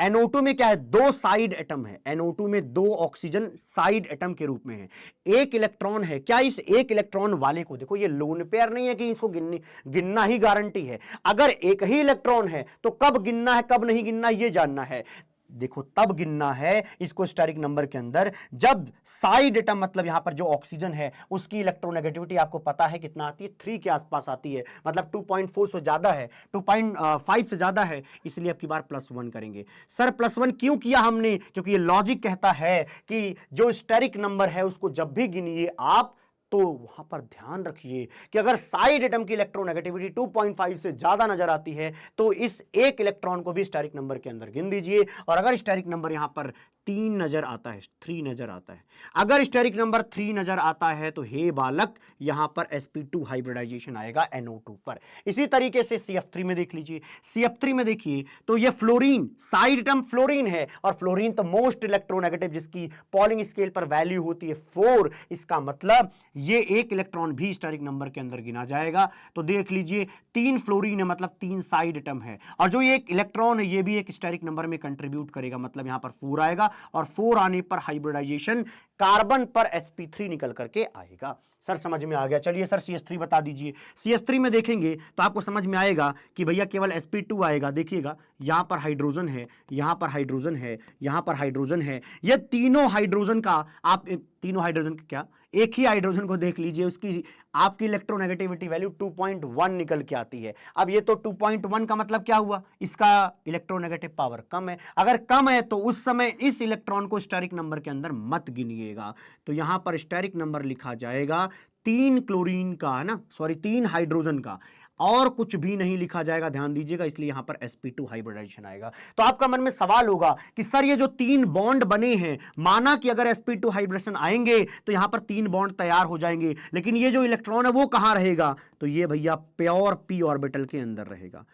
NO2 में क्या है, 2 साइड एटम है, NO2 में 2 ऑक्सीजन साइड एटम के रूप में है, एक इलेक्ट्रॉन है। क्या इस एक इलेक्ट्रॉन वाले को, देखो ये लोन पेयर नहीं है कि इसको गिनना ही गारंटी है। अगर एक ही इलेक्ट्रॉन है तो कब गिनना है कब नहीं गिनना ये जानना है। देखो, तब गिनना है इसको स्टेरिक नंबर के अंदर जब साइड एटम, मतलब यहां पर जो ऑक्सीजन है उसकी इलेक्ट्रोनेगेटिविटी आपको पता है कितना आती है, 3 के आसपास आती है, मतलब 2.4 से ज्यादा है, 2.5 से ज्यादा है, इसलिए अब की बार +1 करेंगे। सर +1 क्यों किया हमने? क्योंकि ये लॉजिक कहता है कि जो स्टेरिक नंबर है उसको जब भी गिनिए आप, तो वहां पर ध्यान रखिए कि अगर साइड एटम की इलेक्ट्रोनेगेटिविटी 2.5 से ज्यादा नजर आती है तो इस एक इलेक्ट्रॉन को भी स्टेरिक नंबर के अंदर गिन दीजिए। और अगर स्टेरिक नंबर यहां पर 3 नजर आता है, 3 नजर आता है, अगर स्टेरिक नंबर 3 नजर आता है तो हे बालक यहां पर sp2 हाइब्रिडाइजेशन आएगा NO2 पर। इसी तरीके से CF3 में देख लीजिए, CF3 में देखिए तो ये फ्लोरीन, साइड एटम फ्लोरीन है, और फ्लोरीन तो मोस्ट इलेक्ट्रोनेगेटिव जिसकी पॉलिंग स्केल पर वैल्यू होती है 4, इसका मतलब ये एक इलेक्ट्रॉन भी स्टेरिक नंबर के अंदर गिना जाएगा। तो देख लीजिए 3 फ्लोरीन है, मतलब 3 साइड एटम है, और जो ये एक इलेक्ट्रॉन है ये भी एक स्टेरिक नंबर में कंट्रीब्यूट करेगा, मतलब यहां पर 4 आएगा, और 4 आने पर हाइब्रिडाइजेशन कार्बन पर sp3 निकल करके आएगा। सर समझ में आ गया। चलिए सर CH3 बता दीजिए। CH3 में देखेंगे तो आपको समझ में आएगा कि भैया केवल sp2 आएगा। देखिएगा, यहां पर हाइड्रोजन है, यहां पर हाइड्रोजन है, यहां पर हाइड्रोजन है, ये तीनों हाइड्रोजन का, आप तीनों हाइड्रोजन का क्या, एक ही हाइड्रोजन को देख लीजिए, उसकी आपकी इलेक्ट्रोनेगेटिविटी वैल्यू 2.1 निकल के आती है। अब ये तो 2.1 का मतलब क्या हुआ, इसका इलेक्ट्रोनेगेटिव पावर कम है। अगर कम है तो उस समय इस इलेक्ट्रॉन को स्टेरिक नंबर के अंदर मत गिनिएगा। तो यहां पर स्टेरिक नंबर लिखा जाएगा 3 क्लोरीन का, है ना, सॉरी 3 हाइड्रोजन का, और कुछ भी नहीं लिखा जाएगा, ध्यान दीजिएगा, इसलिए यहां पर sp2 हाइब्रिडाइजेशन आएगा। तो आपका मन में सवाल होगा कि सर ये जो 3 बॉन्ड बने हैं, माना कि अगर sp2 हाइब्रिडेशन आएंगे तो यहां पर 3 बॉन्ड तैयार हो जाएंगे, लेकिन ये जो इलेक्ट्रॉन है वो कहां रहेगा, तो ये भैया प्योर p ऑर्बिटल के अंदर रहेगा,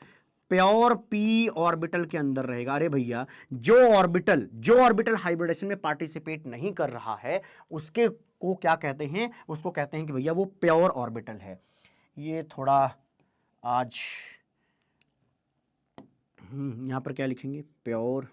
प्योर p ऑर्बिटल के अंदर रहेगा। अरे भैया, जो ऑर्बिटल हाइब्रिडेशन में पार्टिसिपेट नहीं कर रहा है उसके को क्या कहते हैं, उसको कहते हैं कि भैया वो प्योर ऑर्बिटल है। ये थोड़ा आज यहां पर क्या लिखेंगे, प्योर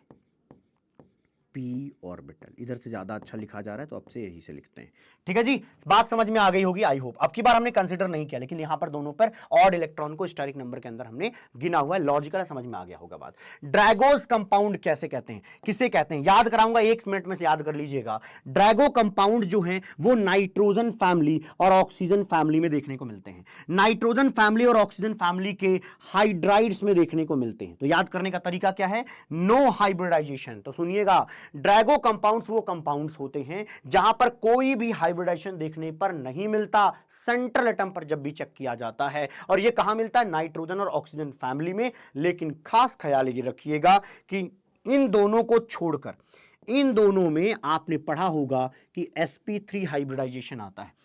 पी ऑर्बिटल, इधर से ज्यादा अच्छा लिखा जा रहा है तो अब से यही से लिखते हैं। ठीक है जी, बात समझ में आ गई होगी आई होप। अब की बार हमने कंसीडर नहीं किया, लेकिन यहां पर दोनों पर ऑड इलेक्ट्रॉन को स्टेरिक नंबर के अंदर हमने गिना हुआ है, लॉजिकल समझ में आ गया होगा बात। ड्रैगोस कंपाउंड कैसे कहते हैं, किसे कहते हैं, याद कराऊंगा, 1 मिनट में से याद कर लीजिएगा। ड्रैगो कंपाउंड जो है वो नाइट्रोजन फैमिली और ऑक्सीजन फैमिली में देखने को मिलते हैं। नाइट्रोजन फैमिली और ऑक्सीजन फैमिली के हाइड्राइड्स में देखने को मिलते हैं। तो याद करने का तरीका क्या है, नो हाइब्रिडाइजेशन। तो सुनिएगा, ड्रैगो कंपाउंड्स वो कंपाउंड्स होते हैं जहां पर कोई भी हाइब्रिडाइजेशन देखने पर नहीं मिलता, सेंट्रल एटम पर जब भी चेक किया जाता है। और ये कहां मिलता है, नाइट्रोजन और ऑक्सीजन फैमिली में। लेकिन खास ख्याल ये रखिएगा कि इन दोनों को छोड़कर इन दोनों में आपने पढ़ा होगा कि sp3 हाइब्रिडाइजेशन आता है।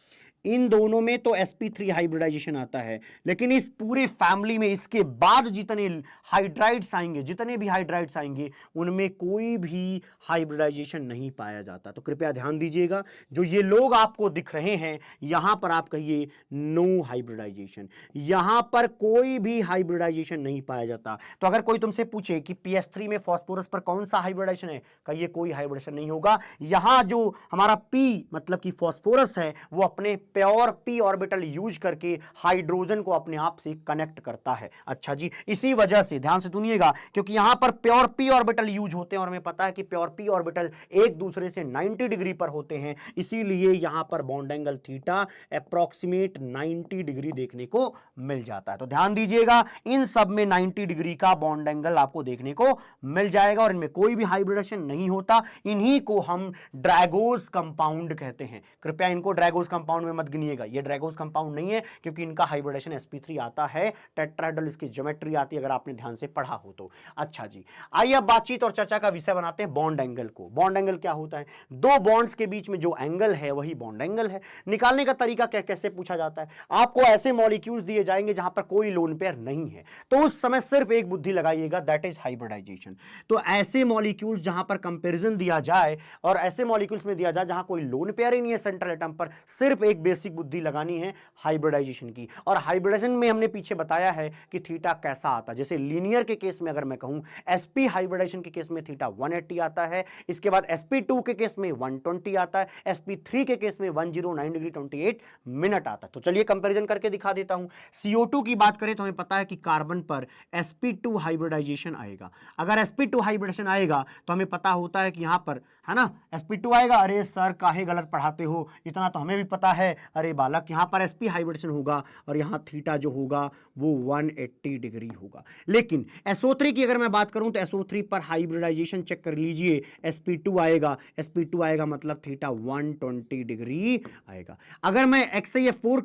इन दोनों में तो sp3 हाइब्रिडाइजेशन आता है, लेकिन इस पूरे फैमिली में इसके बाद जितने हाइड्राइड्स आएंगे, जितने भी हाइड्राइड्स आएंगे, उनमें कोई भी हाइब्रिडाइजेशन नहीं पाया जाता। तो कृपया ध्यान दीजिएगा, जो ये लोग आपको दिख रहे हैं यहां पर आप कहिए नो हाइब्रिडाइजेशन, यहां पर कोई भी हाइब्रिडाइजेशन नहीं पाया जाता। तो अगर कोई तुमसे पूछे कि pH3 में फास्फोरस पर कौन सा हाइब्रिडाइजेशन है, कहिए कोई हाइब्रिडेशन नहीं होगा। यहां जो हमारा P मतलब कि फास्फोरस है वो अपने प्योर p ऑर्बिटल यूज करके हाइड्रोजन को अपने आप से कनेक्ट करता है। अच्छा जी, इसी वजह से ध्यान से सुनिएगा, क्योंकि यहां पर प्योर p ऑर्बिटल यूज होते हैं और हमें पता है कि प्योर p ऑर्बिटल एक दूसरे से 90 डिग्री पर होते हैं, इसीलिए यहां पर bond angle theta approximate 90 degree देखने को मिल जाता है। तो ध्यान दीजिएगा, इन सब में 90 डिग्री का बॉन्ड एंगल आपको देखने को मिल जाएगा और इनमें कोई भी हाइब्रिडेशन नहीं होता। इन्हीं को हम ड्रैगोस कंपाउंड कहते हैं। कृपया इनको ड्रैगोस कंपाउंड में मत गिनिएगा, ये ड्रैगोस कंपाउंड नहीं है, क्योंकि इनका हाइब्रिडेशन sp3 आता है, टेट्राहेड्रल इसकी ज्योमेट्री आती है, अगर आपने ध्यान से पढ़ा हो तो। अच्छा जी, आइए अब बातचीत और चर्चा का विषय बनाते हैं बॉन्ड एंगल को। बॉन्ड एंगल क्या होता है, दो बॉन्ड्स के बीच में जो एंगल है वही बॉन्ड एंगल है। निकालने का तरीका क्या, कैसे पूछा जाता है, आपको ऐसे मॉलिक्यूल्स दिए जाएंगे जहां पर कोई लोन पेयर नहीं है, तो उस समय सिर्फ एक बुद्धि लगाइएगा, दैट इज हाइब्रिडाइजेशन। तो ऐसे मॉलिक्यूल्स जहां पर कंपैरिजन दिया जाए और ऐसे मॉलिक्यूल्स में दिया जाए जहां कोई लोन पेयर ही नहीं है सेंट्रल एटम पर, सिर्फ एक बेसिक बुद्धि लगानी है हाइब्रिडाइजेशन की। और हाइब्रिडाइजेशन में हमने पीछे बताया है कि थीटा कैसा आता है। जैसे लीनियर के केस में अगर मैं कहूं, sp हाइब्रिडाइजेशन के केस में थीटा 180 आता है, इसके बाद sp2 के केस में 120 आता है, sp3 के केस में 109 डिग्री 28 मिनट आता है। तो चलिए कंपैरिजन करके दिखा देता हूं। CO2 की बात करें तो हमें पता है कि कार्बन पर sp2 हाइब्रिडाइजेशन आएगा। अगर sp2 हाइब्रिडेशन आएगा तो हमें पता होता है कि यहां पर है ना sp2 आएगा। अरे सर काहे गलत पढ़ाते हो, इतना तो हमें भी पता है। अरे बालक, यहां पर sp हाइब्रिडेशन होगा और यहां थीटा जो होगा वो 180 डिग्री होगा। लेकिन SO3 की अगर मैं बात करूं तो SO3 पर हाइब्रिडाइजेशन चेक कर लीजिए, sp2 आएगा मतलब थीटा 120 डिग्री आएगा। अगर मैं XiO4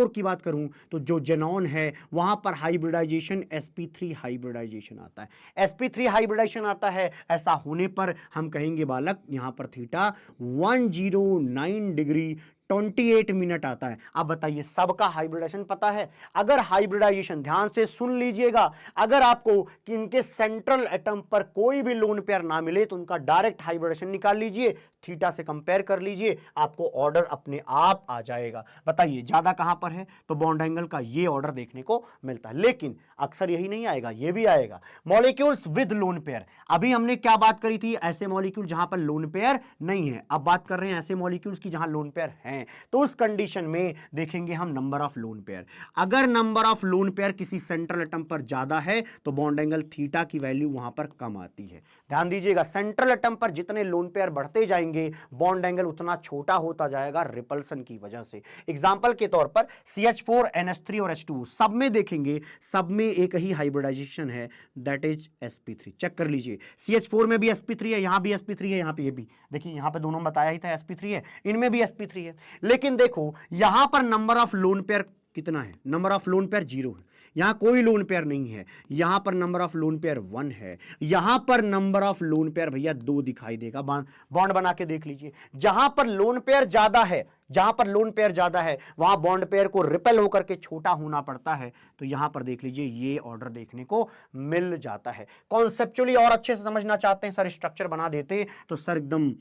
की बात करूं तो जो जेनॉन है वहां पर हाइब्रिडाइजेशन sp3 हाइब्रिडाइजेशन आता है, sp3 हाइब्रिडाइजेशन आता है। ऐसा होने पर हम कहेंगे बालक यहां पर थीटा 109 डिग्री 28 मिनट आता है। अब बताइए, सबका हाइब्रिडाइजेशन पता है। अगर हाइब्रिडाइजेशन, ध्यान से सुन लीजिएगा, अगर आपको कि इनके सेंट्रल एटम पर कोई भी लोन पेयर ना मिले तो उनका डायरेक्ट हाइब्रिडाइजेशन निकाल लीजिए, थीटा से कंपेयर कर लीजिए, आपको ऑर्डर अपने आप आ जाएगा। बताइए ज्यादा कहां पर है, तो बॉन्ड एंगल का ये ऑर्डर देखने को मिलता है। लेकिन अक्सर यही नहीं आएगा, ये भी आएगा मॉलिक्यूल्स विद लोन पेयर। अभी हमने क्या बात करी थी, ऐसे मॉलिक्यूल जहां पर लोन पेयर नहीं है। अब बात कर रहे हैं ऐसे मॉलिक्यूल्स की जहां लोन पेयर हैं। तो उस कंडीशन में देखेंगे हम नंबर ऑफ लोन पेयर। अगर नंबर ऑफ लोन पेयर किसी सेंट्रल एटम पर ज्यादा है तो बॉन्ड एंगल थीटा की वैल्यू वहां पर कम आती है। ध्यान दीजिएगा, सेंट्रल एटम पर जितने लोन पेयर बढ़ते जाएंगे बॉन्ड एंगल उतना छोटा होता जाएगा रिपल्सन की वजह से। एग्जांपल के तौर पर CH4 NH3 और H2 सब में देखेंगे, सब में एक ही हाइब्रिडाइजेशन है, दैट इज sp3। चेक कर लीजिए, CH4 में भी sp3 है, यहां भी sp3 है, यहां पे ये भी देखिए, यहां पे दोनों बताया ही था sp3 है, इनमें भी sp3 है। लेकिन देखो यहां पर नंबर ऑफ लोन पेयर कितना है, नंबर ऑफ लोन पेयर 0 है, यहां कोई लोन पेयर नहीं है। यहां पर नंबर ऑफ लोन पेयर 1 है, यहां पर नंबर ऑफ लोन पेयर भैया 2 दिखाई देगा। बॉन्ड बना के देख लीजिए, जहां पर लोन पेयर ज्यादा है, जहां पर लोन पेयर ज्यादा है वहां बॉन्ड पेयर को रिपेल होकर के छोटा होना पड़ता है। तो यहां पर देख लीजिए ये ऑर्डर देखने को मिल जाता है। कॉन्सेप्चुअली और अच्छे से समझना चाहते हैं सर, स्ट्रक्चर बना देते तो सर एकदम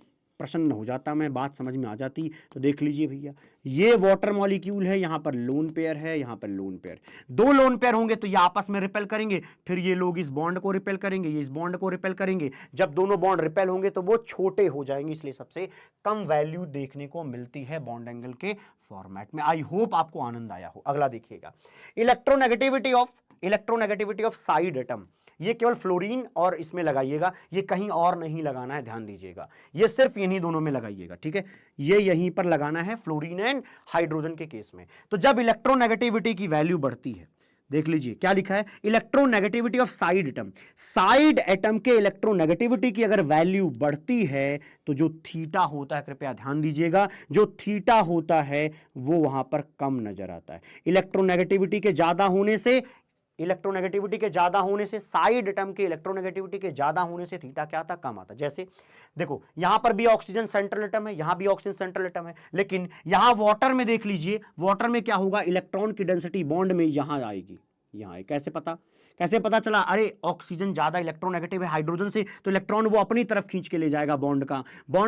प्रसन्न हो जाता मैं, बात समझ में आ जाती। तो देख लीजिए भैया, ये वाटर मॉलिक्यूल है, यहां पर लोन पेयर है, यहां पर लोन पेयर, दो लोन पेयर होंगे तो ये आपस में रिपेल करेंगे, फिर ये लोग इस बॉन्ड को रिपेल करेंगे, ये इस बॉन्ड को रिपेल करेंगे। जब दोनों बॉन्ड रिपेल होंगे तो वो छोटे हो जाएंगे, इसलिए सबसे कम वैल्यू देखने को मिलती है बॉन्ड एंगल के फॉर्मेट में। आई होप आपको आनंद आया हो। अगला देखिएगा, इलेक्ट्रोनेगेटिविटी ऑफ साइड एटम। ये केवल फ्लोरीन और इसमें लगाइएगा, ये कहीं और नहीं लगाना है, ध्यान दीजिएगा, ये सिर्फ इन्हीं दोनों में लगाइएगा, ठीक है। ये यहीं पर लगाना है फ्लोरीन एंड हाइड्रोजन के केस में। तो जब इलेक्ट्रोनेगेटिविटी की वैल्यू बढ़ती है, देख लीजिए क्या लिखा है, electronegativity of side atom, side atom के इलेक्ट्रोनेगेटिविटी की अगर वैल्यू बढ़ती है तो जो थीटा होता है, कृपया ध्यान दीजिएगा, जो थीटा होता है वो वहां पर कम नजर आता है। इलेक्ट्रोनेगेटिविटी के ज्यादा होने से, साइड एटम के इलेक्ट्रोनेगेटिविटी के ज्यादा होने से थीटा क्या आता, कम आता। जैसे देखो यहां पर भी ऑक्सीजन सेंट्रल एटम है, यहां भी ऑक्सीजन सेंट्रल एटम है, लेकिन यहां वाटर में देख लीजिए, वाटर में क्या होगा, इलेक्ट्रॉन की डेंसिटी बॉन्ड में यहां आएगी, यहां है। कैसे पता चला, अरे ऑक्सीजन ज्यादा इलेक्ट्रोनेगेटिव है हाइड्रोजन से, तो इलेक्ट्रॉन वो अपनी तरफ खींच के ले जाएगा बॉन्ड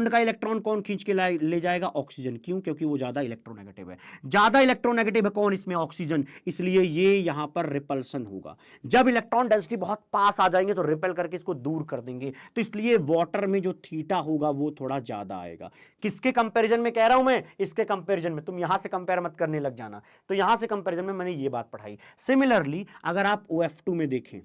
का इलेक्ट्रॉन कौन खींच के ले जाएगा, ऑक्सीजन। क्यों? क्योंकि वो ज्यादा इलेक्ट्रोनेगेटिव है। ज्यादा इलेक्ट्रोनेगेटिव है कौन, इसमें ऑक्सीजन, इसलिए ये यहां पर रिपल्सन होगा। जब इलेक्ट्रॉन डेंसिटी बहुत पास आ जाएंगे तो रिपेल करके इसको दूर कर देंगे, तो इसलिए वाटर में जो थीटा होगा वो थोड़ा ज्यादा आएगा। किसके कंपैरिजन में कह रहा हूं मैं, इसके कंपैरिजन में। तुम यहां से कंपेयर मत करने लग जाना, तो यहां से कंपैरिजन में मैंने ये बात पढ़ाई। सिमिलरली अगर आप OF2 में देखें,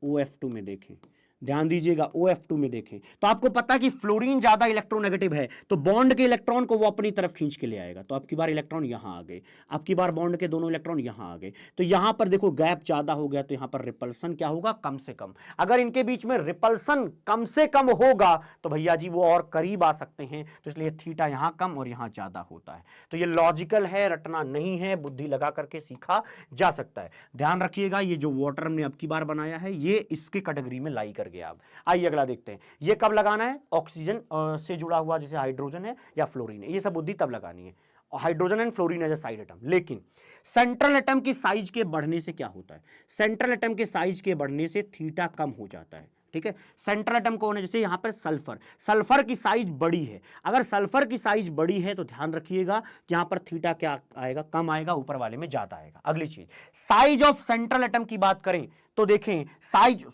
OF2 में देखें, ध्यान दीजिएगा, OF2 में देखें तो आपको पता कि फ्लोरीन ज्यादा इलेक्ट्रोनेगेटिव है, तो बॉन्ड के इलेक्ट्रॉन को वो अपनी तरफ खींच के ले आएगा। तो अब की बार इलेक्ट्रॉन यहां आ गए, अब की बार बॉन्ड के दोनों इलेक्ट्रॉन यहां आ गए, तो यहां पर देखो गैप ज्यादा हो गया, तो यहां पर रिपल्सन क्या होगा, कम से कम। अगर इनके बीच में रिपल्सन कम से कम होगा तो भैया जी वो और करीब आ सकते हैं, तो इसलिए थीटा यहां कम और यहां ज्यादा होता है। तो ये लॉजिकल है, रटना नहीं है, बुद्धि लगा करके सीखा जा सकता है। ध्यान रखिएगा, ये जो वाटर हमने अब की बार बनाया है ये इसके कैटेगरी में लाई कर गया। अब आइए अगला देखते हैं, ये कब लगाना है, ऑक्सीजन से जुड़ा हुआ जैसे हाइड्रोजन है या फ्लोरीन है, ये सब बुद्धि तब लगानी है, hydrogen and fluorine as a side atom. लेकिन सेंट्रल एटम की साइज के बढ़ने से क्या होता है, सेंट्रल एटम के साइज के बढ़ने से थीटा कम हो जाता है, ठीक है। सेंट्रल एटम कौन है, जैसे यहां पर सल्फर की साइज बड़ी है, अगर सल्फर की साइज बड़ी है तो ध्यान रखिएगा कि यहां पर थीटा क्या आएगा, कम आएगा, ऊपर वाले में ज्यादा आएगा। अगली चीज, साइज ऑफ सेंट्रल एटम की बात करें तो देखें, साइज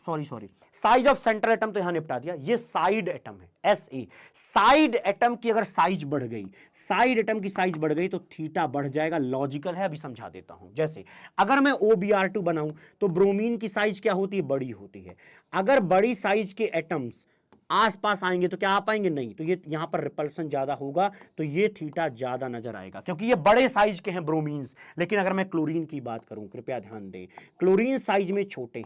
ऑफ सेंट्रल एटम तो यहां निपटा दिया, ये साइड एटम है, SA। साइड एटम की अगर साइज बढ़ गई, साइड एटम की साइज बढ़ गई तो थीटा बढ़ जाएगा, लॉजिकल है, अभी समझा देता हूं। जैसे अगर मैं OBr2 बनाऊं तो ब्रोमीन की साइज क्या होती है, बड़ी होती है। अगर बड़ी साइज के एटम्स आसपास आएंगे तो क्या आ पाएंगे, नहीं, तो ये यहां पर रिपल्सन ज्यादा होगा, तो ये थीटा ज्यादा नजर आएगा, क्योंकि ये बड़े साइज के हैं ब्रोमीन्स। लेकिन अगर मैं क्लोरीन की बात करूं, कृपया ध्यान दें, क्लोरीन साइज में छोटे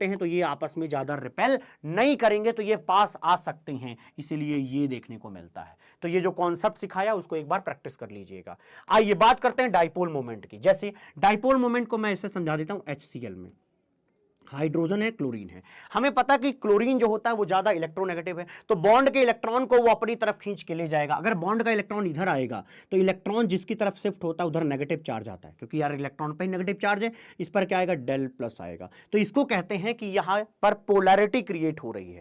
हैं, तो ये आपस में ज्यादा रिपेल नहीं करेंगे, तो ये पास आ सकते हैं, इसीलिए ये देखने को मिलता है। तो ये जो कॉन्सेप्ट सिखाया उसको एक बार प्रैक्टिस कर लीजिएगा। आइए बात करते हैं डाइपोल मोमेंट की। जैसे डाइपोल मोमेंट को मैं ऐसे समझा देता हूं, HCl में हाइड्रोजन है, क्लोरीन है, हमें पता कि क्लोरीन जो होता है वो ज्यादा इलेक्ट्रोनेगेटिव है, तो बॉन्ड के इलेक्ट्रॉन को वो अपनी तरफ खींच के ले जाएगा। अगर बॉन्ड का इलेक्ट्रॉन इधर आएगा तो इलेक्ट्रॉन जिसकी तरफ शिफ्ट होता है उधर नेगेटिव चार्ज आता है, क्योंकि यार इलेक्ट्रॉन पर नेगेटिव चार्ज है, इस पर क्या आएगा, डेल प्लस आएगा। तो इसको कहते हैं कि यहां पर पोलैरिटी क्रिएट हो रही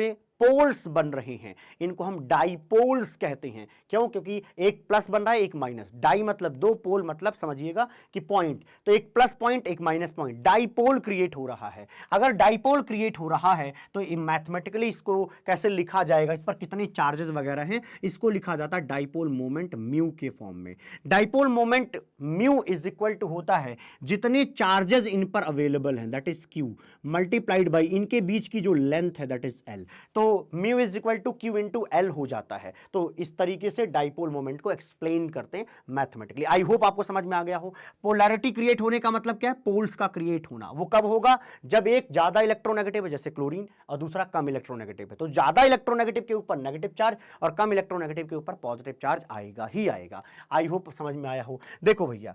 है, पोल्स बन रहे हैं, इनको हम डाइपोल्स कहते हैं। क्यों? क्योंकि एक प्लस बन रहा है, एक माइनस। डाई मतलब दो, पोल मतलब समझिएगा कि पॉइंट, तो एक प्लस पॉइंट एक माइनस पॉइंट, डाइपोल क्रिएट हो रहा है। अगर डाइपोल क्रिएट हो रहा है तो मैथमेटिकली इसको कैसे लिखा जाएगा, इस पर कितने चार्जेस वगैरह हैं, इसको लिखा जाता है डाइपोल मोमेंट म्यू के फॉर्म में। Dipole moment mu is equal to होता है जितने चार्जेस इन पर अवेलेबल हैं, that is Q, multiplied by इनके बीच की जो लेंथ है, दैट इज एल। तो mu is equal to Q into L हो जाता है। तो इस तरीके से डाइपोल मोमेंट को एक्सप्लेन करते हैं मैथमेटिकली। आई होप आपको समझ में आ गया हो। पोलैरिटी क्रिएट होने का मतलब क्या है, पोल्स का क्रिएट होना। वो कब होगा, जब एक ज्यादा इलेक्ट्रोनेगेटिव है जैसे क्लोरीन और दूसरा कम इलेक्ट्रोनेगेटिव है, तो ज्यादा इलेक्ट्रोनेगेटिव के ऊपर नेगेटिव चार्ज और कम इलेक्ट्रोनेगेटिव के ऊपर पॉजिटिव चार्ज आएगा ही आएगा। आई होप समझ में आया हो। देखो भैया,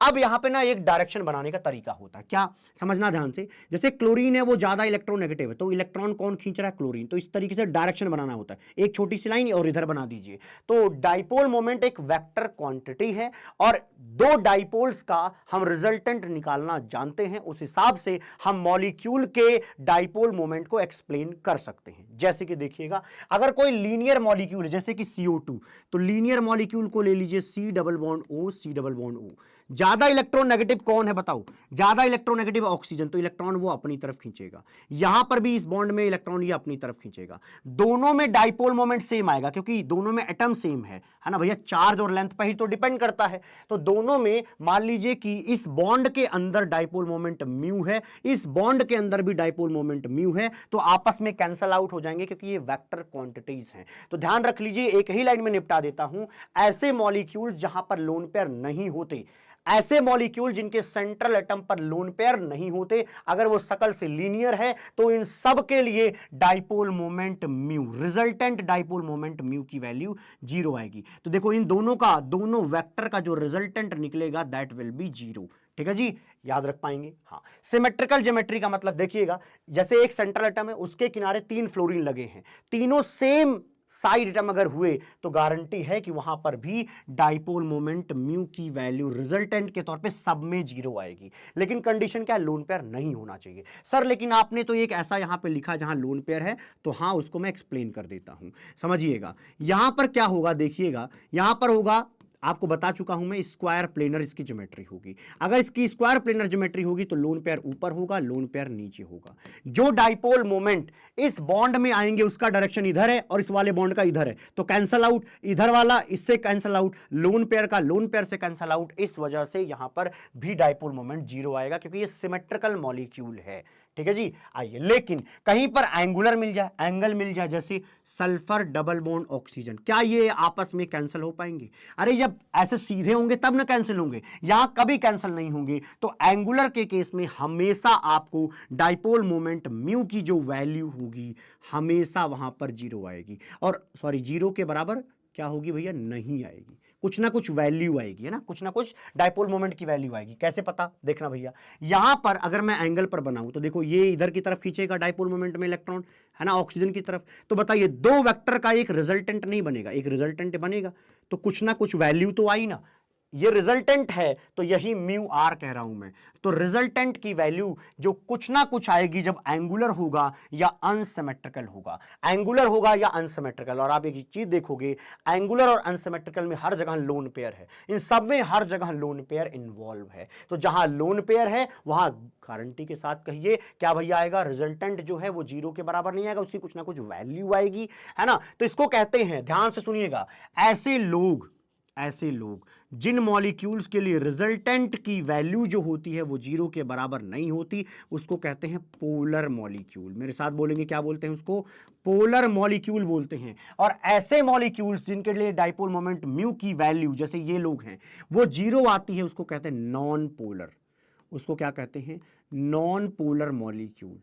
अब यहां पे ना एक डायरेक्शन बनाने का तरीका होता है, क्या समझना ध्यान से। जैसे क्लोरीन है वो ज्यादा इलेक्ट्रोनेगेटिव है, तो इलेक्ट्रॉन कौन खींच रहा है, क्लोरीन, तो इस तरीके से डायरेक्शन बनाना होता है, एक छोटी सी लाइन और इधर बना दीजिए। तो डाइपोल मोमेंट एक वेक्टर क्वांटिटी है और दो डाइपोल्स का हम रिजल्टेंट निकालना जानते हैं, उस हिसाब से हम मॉलिक्यूल के डाइपोल मोमेंट को एक्सप्लेन कर सकते हैं। जैसे कि देखिएगा, अगर कोई लीनियर मॉलिक्यूल जैसे कि CO2, तो लीनियर मॉलिक्यूल को ले लीजिए C double bond O, C double bond O। ज्यादा इलेक्ट्रोनेगेटिव कौन है बताओ? ज्यादा इलेक्ट्रोनेगेटिव ऑक्सीजन, तो इलेक्ट्रॉन वो अपनी तरफ खींचेगा। यहां पर भी इस बॉन्ड में इलेक्ट्रॉन ये अपनी तरफ खींचेगा। दोनों में डाइपोल मोमेंट सेम आएगा क्योंकि दोनों में एटम सेम है ना भैया, चार्ज और लेंथ पर ही तो डिपेंड करता है। तो दोनों में मान लीजिए कि इस बॉन्ड के अंदर डाइपोल मोमेंट म्यू है, इस बॉन्ड के अंदर भी डाइपोल मोमेंट म्यू है, तो आपस में कैंसल आउट हो जाएंगे क्योंकि ये वेक्टर क्वांटिटीज हैं। तो ध्यान रख लीजिए, एक ही लाइन में निपटा देता हूं। ऐसे मॉलिक्यूल जहां पर लोन पेयर नहीं होते, ऐसे मॉलिक्यूल जिनके सेंट्रल एटम पर लोन पेयर नहीं होते, अगर वो शकल से लीनियर है, तो इन सब के लिए dipole moment mu, resultant dipole moment mu की वैल्यू 0 आएगी। तो देखो इन दोनों का, दोनों वेक्टर का जो रिजल्टेंट निकलेगा दैट विल बी 0। ठीक है जी, याद रख पाएंगे? हाँ। सिमेट्रिकल ज्योमेट्री का मतलब देखिएगा, जैसे एक सेंट्रल एटम है, उसके किनारे 3 फ्लोरीन लगे हैं, तीनों सेम साइड एटम अगर हुए तो गारंटी है कि वहां पर भी डाइपोल मोमेंट म्यू की वैल्यू रिजल्टेंट के तौर पे सब में 0 आएगी। लेकिन कंडीशन क्या है? लोन पेयर नहीं होना चाहिए। सर लेकिन आपने तो एक ऐसा यहां पे लिखा जहां लोन पेयर है, तो हां उसको मैं एक्सप्लेन कर देता हूं, समझिएगा। यहां पर क्या होगा देखिएगा, यहां पर होगा, आपको बता चुका हूं मैं, स्क्वायर प्लेनर इसकी ज्योमेट्री होगी। अगर इसकी स्क्वायर प्लेनर ज्योमेट्री होगी तो लोन पेयर ऊपर होगा, लोन पेयर नीचे होगा। जो डाइपोल मोमेंट इस बॉन्ड में आएंगे उसका डायरेक्शन इधर है और इस वाले बॉन्ड का इधर है, तो कैंसल आउट, इधर वाला इससे कैंसल आउट, लोन पेयर का लोन पेयर से कैंसल आउट। इस वजह से यहां पर भी डाइपोल मोमेंट 0 आएगा क्योंकि ये सिमेट्रिकल मॉलिक्यूल है। ठीक है जी, आइए। लेकिन कहीं पर एंगुलर मिल जाए, एंगल मिल जाए, जैसे सल्फर डबल बॉन्ड ऑक्सीजन, क्या ये आपस में कैंसिल हो पाएंगे? अरे जब ऐसे सीधे होंगे तब ना कैंसिल होंगे, यहां कभी कैंसिल नहीं होंगे। तो एंगुलर के केस में हमेशा आपको डाइपोल मोमेंट म्यू की जो वैल्यू होगी हमेशा वहां पर 0 आएगी, और सॉरी 0 के बराबर क्या होगी भैया? नहीं आएगी, कुछ ना कुछ वैल्यू आएगी, है ना, कुछ ना कुछ डाइपोल मोमेंट की वैल्यू आएगी। कैसे पता? देखना भैया, यहां पर अगर मैं एंगल पर बनाऊं तो देखो ये इधर की तरफ खींचेगा डाइपोल मोमेंट में इलेक्ट्रॉन, है ना, ऑक्सीजन की तरफ। तो बताइए, दो वेक्टर का एक रिजल्टेंट नहीं बनेगा? एक रिजल्टेंट बनेगा, तो कुछ ना कुछ वैल्यू तो आई ना। ये रिजल्टेंट है तो यही म्यू आर कह रहा हूं मैं। तो रिजल्टेंट की वैल्यू जो कुछ ना कुछ आएगी जब एंगुलर होगा या अनसिमेट्रिकल होगा, एंगुलर होगा या अनसिमेट्रिकल। और आप एक चीज देखोगे, एंगुलर और अनसिमेट्रिकल में हर जगह लोन पेयर है, इन सब में हर जगह लोन पेयर इन्वॉल्व है। तो जहां लोन पेयर है वहां गारंटी के साथ कहिए क्या भैया आएगा? रिजल्टेंट जो है वो 0 के बराबर नहीं आएगा, उसकी कुछ ना कुछ वैल्यू आएगी, है ना। तो इसको कहते हैं, ध्यान से सुनिएगा, ऐसे लोग जिन मॉलिक्यूल्स के लिए रिजल्टेंट की वैल्यू जो होती है वो 0 के बराबर नहीं होती, उसको कहते हैं पोलर मॉलिक्यूल। मेरे साथ बोलेंगे, क्या बोलते हैं उसको? पोलर मॉलिक्यूल बोलते हैं। और ऐसे मॉलिक्यूल्स जिनके लिए डाइपोल मोमेंट म्यू की वैल्यू, जैसे ये लोग हैं, वो 0 आती है, उसको कहते हैं नॉन पोलर। उसको क्या कहते हैं? Non polar molecule.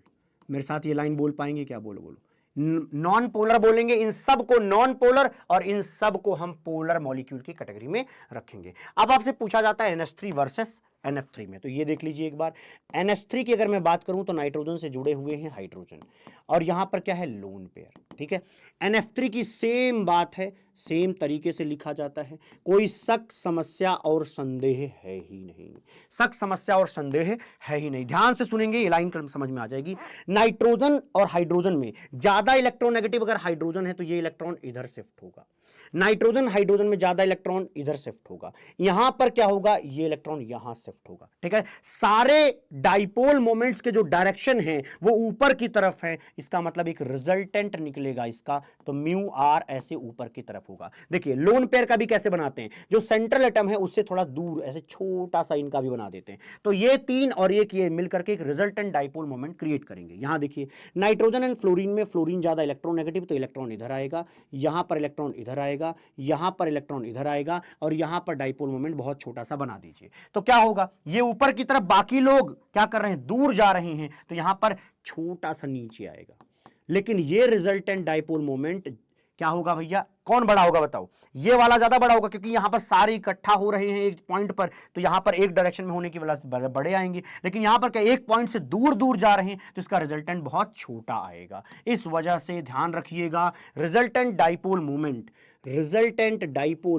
मेरे साथ ये लाइन बोल पाएंगे क्या? बोलो। नॉन पोलर बोलेंगे इन सब को नॉन पोलर, और इन सब को हम पोलर मॉलिक्यूल की कैटेगरी में रखेंगे। अब आपसे पूछा जाता है NH3 वर्सेस NF3 में, तो ये देख लीजिए एक बार। NH3 की अगर मैं बात करूं तो नाइट्रोजन से जुड़े हुए हैं हाइड्रोजन, और यहां पर क्या है? Lone pair. ठीक है, NF3 की सेम बात है, सेम तरीके से लिखा जाता है, कोई शक समस्या और संदेह है ही नहीं। शक समस्या और संदेह है ही नहीं। ध्यान से सुनेंगे, ये लाइन समझ में आ जाएगी। नाइट्रोजन और हाइड्रोजन में ज्यादा इलेक्ट्रोनेगेटिव अगर हाइड्रोजन है तो ये इलेक्ट्रॉन इधर शिफ्ट होगा, नाइट्रोजन हाइड्रोजन में ज्यादा इलेक्ट्रॉन इधर शिफ्ट होगा, यहां पर क्या होगा? ये इलेक्ट्रॉन यहां शिफ्ट होगा। ठीक है, सारे डाइपोल मोमेंट्स के जो डायरेक्शन है वो ऊपर की तरफ है, इसका मतलब एक रिजल्टेंट निकलेगा इसका, तो म्यू आर ऐसे ऊपर की तरफ होगा। देखिए लोन पेयर का भी कैसे बनाते हैं, जो सेंट्रल एटम है उससे थोड़ा दूर ऐसे छोटा सा इनका भी बना देते हैं, तो ये 3 और एक ये मिलकर के एक रिजल्टेंट डाइपोल मोमेंट क्रिएट करेंगे। यहां देखिए नाइट्रोजन एंड फ्लोरीन में फ्लोरीन ज्यादा इलेक्ट्रोनेगेटिव, तो इलेक्ट्रॉन इधर आएगा, यहां पर इलेक्ट्रॉन इधर आएगा, यहां पर इलेक्ट्रॉन इधर आएगा, और यहां पर डाइपोल मोमेंट बहुत छोटा सा बना दीजिए। तो क्या होगा? ये ऊपर की तरफ बाकी लोग क्या कर रहे हैं? दूर जा रहे हैं, तो यहां पर छोटा सा नीचे आएगा। लेकिन ये रिजल्टेंट डाइपोल मोमेंट क्या होगा भैया, कौन बड़ा होगा बताओ, ये वाला ज्यादा बड़ा होगा क्योंकि यहां पर सारे इकट्ठा हो रहे हैं एक पॉइंट पर, तो यहां पर एक डायरेक्शन में होने की वजह से बड़े आएंगे, लेकिन यहां पर क्या एक पॉइंट से दूर दूर जा रहे हैं तो इसका रिजल्टेंट बहुत छोटा आएगा। इस वजह से ध्यान रखिएगा, रिजल्टेंट डाइपोल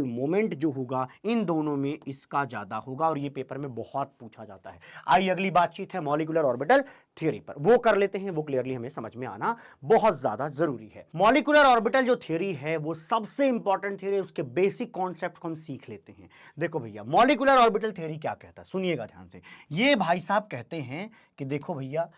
मोमेंट जो होगा इन दोनों में इसका ज्यादा होगा, और ये पेपर में बहुत पूछा जाता है। आइए अगली बातचीत है मॉलिक्यूलर ऑर्बिटल थ्योरी पर, वो कर लेते हैं, वो क्लियरली हमें समझ में आना बहुत ज्यादा जरूरी है। मॉलिक्यूलर ऑर्बिटल जो थ्योरी है वो सबसे इंपॉर्टेंट थ्योरी है, उसके बेसिक कॉन्सेप्ट को हम सीख लेते हैं। देखो भैया मॉलिक्यूलर ऑर्बिटल थ्योरी क्या कहता है, सुनिएगा ध्यान से। ये भाई साहब कहते हैं कि देखो भैया,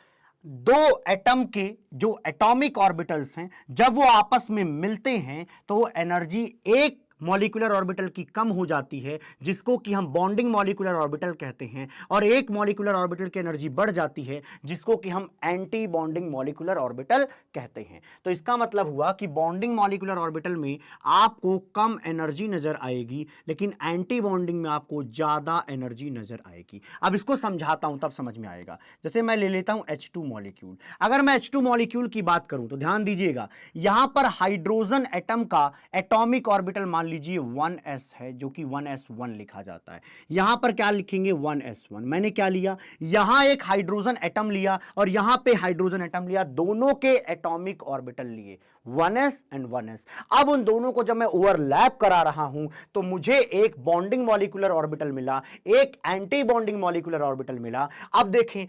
दो एटम के जो एटॉमिक ऑर्बिटल्स हैं जब वो आपस में मिलते हैं तो वो एनर्जी एक मॉलिक्यूलर ऑर्बिटल की कम हो जाती है, जिसको कि हम बॉन्डिंग मॉलिक्यूलर ऑर्बिटल कहते हैं, और एक मॉलिक्यूलर ऑर्बिटल की एनर्जी बढ़ जाती है जिसको कि हम एंटी बॉन्डिंग मॉलिक्यूलर ऑर्बिटल कहते हैं। तो इसका मतलब हुआ कि बॉन्डिंग मॉलिक्यूलर ऑर्बिटल में आपको कम एनर्जी नजर आएगी, लेकिन एंटी बॉन्डिंग में आपको ज्यादा एनर्जी नजर आएगी। अब इसको समझाता हूं तब समझ में आएगा। जैसे मैं ले लेता हूं H2 मॉलिक्यूल, अगर मैं H2 मॉलिक्यूल की बात करूं तो ध्यान दीजिएगा, यहां पर हाइड्रोजन एटम का एटॉमिक ऑर्बिटल मान लीजिए 1s है, जो कि 1s1 लिखा जाता है। यहां पर क्या लिखेंगे 1s1, मैंने क्या लिया, यहां एक हाइड्रोजन एटम लिया और यहां पे हाइड्रोजन एटम लिया, दोनों के एटॉमिक ऑर्बिटल लिए 1s एंड 1s। अब उन दोनों को जब मैं ओवरलैप करा रहा हूं तो मुझे एक बॉन्डिंग मॉलिक्यूलर ऑर्बिटल मिला, एक एंटी बॉन्डिंग मॉलिक्यूलर ऑर्बिटल मिला। अब देखें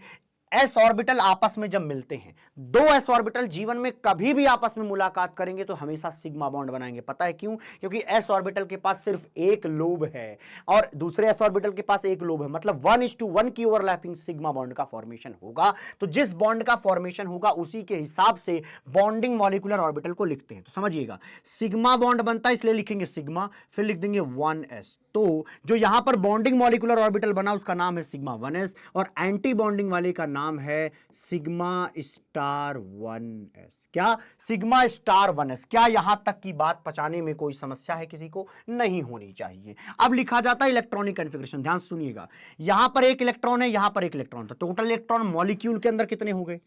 एस ऑर्बिटल आपस में जब मिलते हैं, दो एस ऑर्बिटल जीवन में कभी भी आपस में मुलाकात करेंगे तो हमेशा सिग्मा बॉन्ड बनाएंगे। पता है क्यों? क्योंकि एस ऑर्बिटल के पास सिर्फ एक लोब है और दूसरे एस ऑर्बिटल के पास एक लोब है, मतलब 1:1 की ओवरलैपिंग सिग्मा बॉन्ड का फॉर्मेशन होगा। तो जिस बॉन्ड का फॉर्मेशन होगा उसी के हिसाब से बॉन्डिंग मॉलिक्यूलर ऑर्बिटल को लिखते हैं। तो समझिएगा, सिग्मा बॉन्ड बनता है इसलिए लिखेंगे सिग्मा, फिर लिख देंगे 1s। तो जो यहां पर बॉन्डिंग मॉलिक्यूलर ऑर्बिटल बना उसका नाम है सिग्मा 1s और एंटी बॉन्डिंग वाले का नाम है सिग्मा स्टार 1s। क्या? Sigma star 1s। क्या यहां तक की बात पचाने में कोई समस्या है किसी को? नहीं होनी चाहिए। अब लिखा जाता है इलेक्ट्रॉनिक कॉन्फ़िगरेशन, ध्यान सुनिएगा, यहां पर एक इलेक्ट्रॉन है, यहां पर एक इलेक्ट्रॉन, तो टोटल इलेक्ट्रॉन मॉलिक्यूल के अंदर कितने हो गए?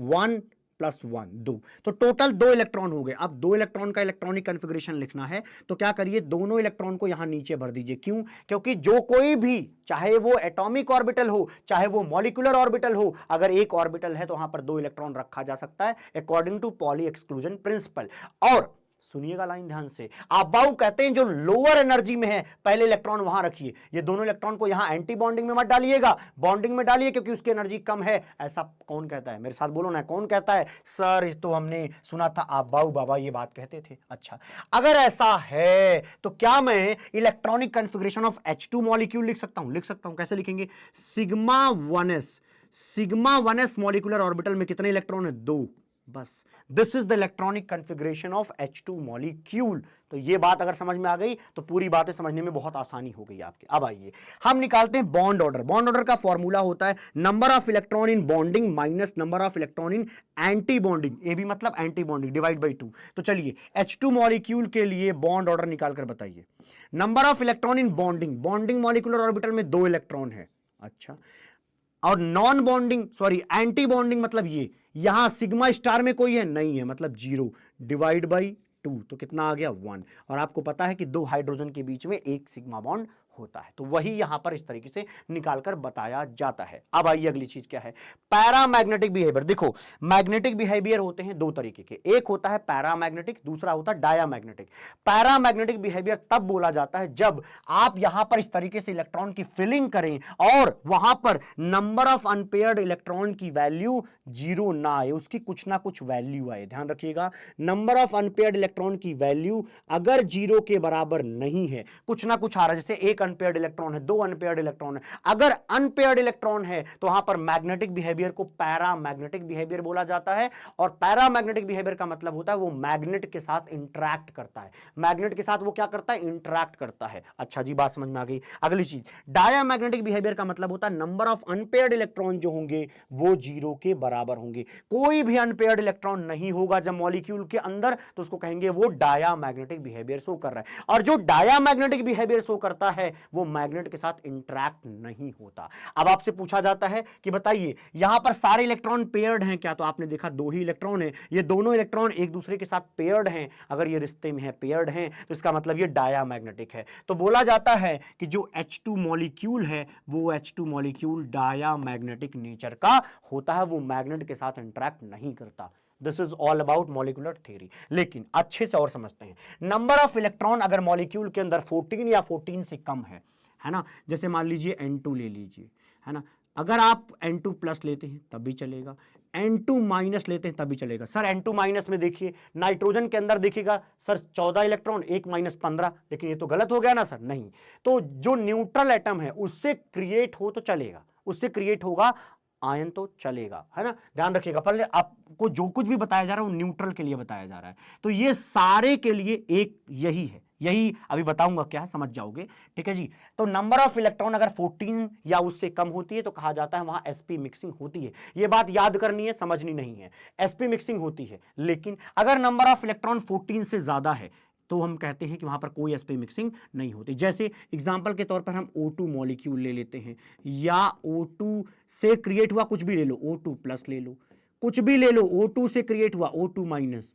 1 + 1 2, तो टोटल 2 इलेक्ट्रॉन हो गए। अब 2 इलेक्ट्रॉन का इलेक्ट्रॉनिक कॉन्फ़िगरेशन लिखना है तो क्या करिए, दोनों इलेक्ट्रॉन को यहां नीचे भर दीजिए। क्यों? क्योंकि जो कोई भी, चाहे वो एटॉमिक ऑर्बिटल हो चाहे वो मॉलिक्यूलर ऑर्बिटल हो, अगर एक ऑर्बिटल है तो वहां पर 2 इलेक्ट्रॉन रखा जा सकता है according to Pauli exclusion principle. और सुनिएगा लाइन ध्यान से, आप बाऊ कहते हैं जो लोअर एनर्जी में है पहले इलेक्ट्रॉन वहां रखिए, ये दोनों इलेक्ट्रॉन को यहां एंटी बॉन्डिंग में मत डालिएगा, बॉन्डिंग में डालिए क्योंकि उसकी एनर्जी कम है। ऐसा कौन कहता है? मेरे साथ बोलो ना, कौन कहता है? सर तो हमने सुना था आप बाऊ बाबा ये बात कहते थे। अच्छा, अगर ऐसा है तो क्या मैं electronic configuration of H2 molecule लिख सकता हूं? लिख सकता हूं। कैसे लिखेंगे? सिग्मा 1s मॉलिक्यूलर ऑर्बिटल में कितने इलेक्ट्रॉन है? 2, बस। This is the electronic configuration of H2 molecule. तो ये बात अगर समझ में आ गई तो पूरी बातें समझने में बहुत आसानी हो गई आपके। अब आइए हम निकालते हैं बॉन्ड ऑर्डर। बॉन्ड ऑर्डर का फॉर्मूला होता है number of electron in bonding minus number of electron in anti bonding, ए भी मतलब एंटी बॉन्डिंग, डिवाइड बाई 2। तो चलिए H2 मॉलिक्यूल के लिए बॉन्ड ऑर्डर निकाल कर बताइए। Number of electron in bonding molecular orbital में 2 इलेक्ट्रॉन है। अच्छा, और नॉन बॉन्डिंग एंटी बॉन्डिंग मतलब ये, यहां सिग्मा स्टार में कोई है नहीं है, मतलब 0, डिवाइड बाई 2, तो कितना आ गया? 1। और आपको पता है कि 2 हाइड्रोजन के बीच में एक सिग्मा बॉन्ड होता है, तो वही यहां पर इस तरीके से निकालकर बताया जाता है। अब आइए अगली चीज क्या है, पैरामैग्नेटिक बिहेवियर। देखो मैग्नेटिक बिहेवियर होते हैं 2 तरीके के, एक होता है पैरामैग्नेटिक, दूसरा होता है डायामैग्नेटिक। पैरामैग्नेटिक बिहेवियर तब बोला जाता है जब आप यहां पर इस तरीके से इलेक्ट्रॉन की फिलिंग करें और वहां पर नंबर ऑफ अनपेयर्ड इलेक्ट्रॉन की वैल्यू 0 ना आए, उसकी कुछ ना कुछ वैल्यू आए। ध्यान रखिएगा, नंबर ऑफ अनपेयर्ड इलेक्ट्रॉन की वैल्यू अगर 0 के बराबर नहीं है, कुछ ना कुछ आ रहा है, जैसे एक अनपेयर्ड इलेक्ट्रॉन है, 2 अनपेयर्ड इलेक्ट्रॉन है, अगर अनपेयर्ड इलेक्ट्रॉन है तो वहां पर मैग्नेटिक बिहेवियर को पैरामैग्नेटिक बिहेवियर बोला जाता है। और पैरामैग्नेटिक बिहेवियर का मतलब होता है वो मैग्नेट के साथ इंटरैक्ट करता है। मैग्नेट के साथ वो क्या करता है? इंटरैक्ट करता है। अच्छा जी, बात समझ में आ गई। अगली चीज, डायामैग्नेटिक बिहेवियर का मतलब होता है नंबर ऑफ अनपेयर्ड इलेक्ट्रॉन जो होंगे वो 0 के बराबर होंगे। कोई भी अनपेयर्ड इलेक्ट्रॉन नहीं होगा जब मॉलिक्यूल के अंदर, तो उसको कहेंगे वो डायामैग्नेटिक बिहेवियर शो कर रहा है। और जो डायामैग्नेटिक बिहेवियर शो करता है वो मैग्नेट के साथ इंटरैक्ट नहीं होता। अब आपसे पूछा जाता है कि बताइए यहां पर सारे इलेक्ट्रॉन पेयर्ड हैं क्या? तो आपने देखा दो ही इलेक्ट्रॉन है, ये दोनों इलेक्ट्रॉन एक दूसरे के साथ पेयर्ड हैं। अगर ये रिश्ते में है, पेयर्ड हैं, तो इसका मतलब ये डायामैग्नेटिक है। तो बोला जाता है कि जो H2 मॉलिक्यूल है वो H2 मॉलिक्यूल डायामैग्नेटिक नेचर का होता है, वो मैग्नेट के साथ इंटरैक्ट नहीं करता। This is all about molecular theory. लेकिन अच्छे से और समझते हैं, नंबर ऑफ इलेक्ट्रॉन अगर मॉलिक्यूल के अंदर 14 या 14 से कम है ना, जैसे मान लीजिए N2 ले लीजिए, है ना, अगर आप N2 प्लस लेते हैं तब भी चलेगा, N2 माइनस लेते हैं तब भी चलेगा। सर N2 माइनस में देखिए नाइट्रोजन के अंदर देखिएगा सर 14 इलेक्ट्रॉन, 1 माइनस 15, लेकिन ये तो गलत हो गया ना सर, नहीं। तो जो न्यूट्रल एटम है उससे क्रिएट हो तो चलेगा, उससे क्रिएट होगा आयन तो चलेगा, है ना। ध्यान रखिएगा, पहले आपको जो कुछ भी बताया जा रहा है वो न्यूट्रल के लिए बताया जा रहा है। तो ये सारे के लिए एक यही है, यही अभी बताऊंगा क्या है, समझ जाओगे, ठीक है जी। तो नंबर ऑफ इलेक्ट्रॉन अगर 14 या उससे कम होती है तो कहा जाता है वहां sp मिक्सिंग होती है। ये बात याद करनी है, समझनी नहीं है, sp मिक्सिंग होती है। लेकिन अगर नंबर ऑफ इलेक्ट्रॉन 14 से ज्यादा है तो हम कहते हैं कि वहां पर कोई sp मिक्सिंग नहीं होती। जैसे एग्जांपल के तौर पर हम O2 मॉलिक्यूल ले लेते हैं, या O2 से क्रिएट हुआ कुछ भी ले लो, O2 प्लस ले लो, कुछ भी ले लो, O2 से क्रिएट हुआ O2 माइनस,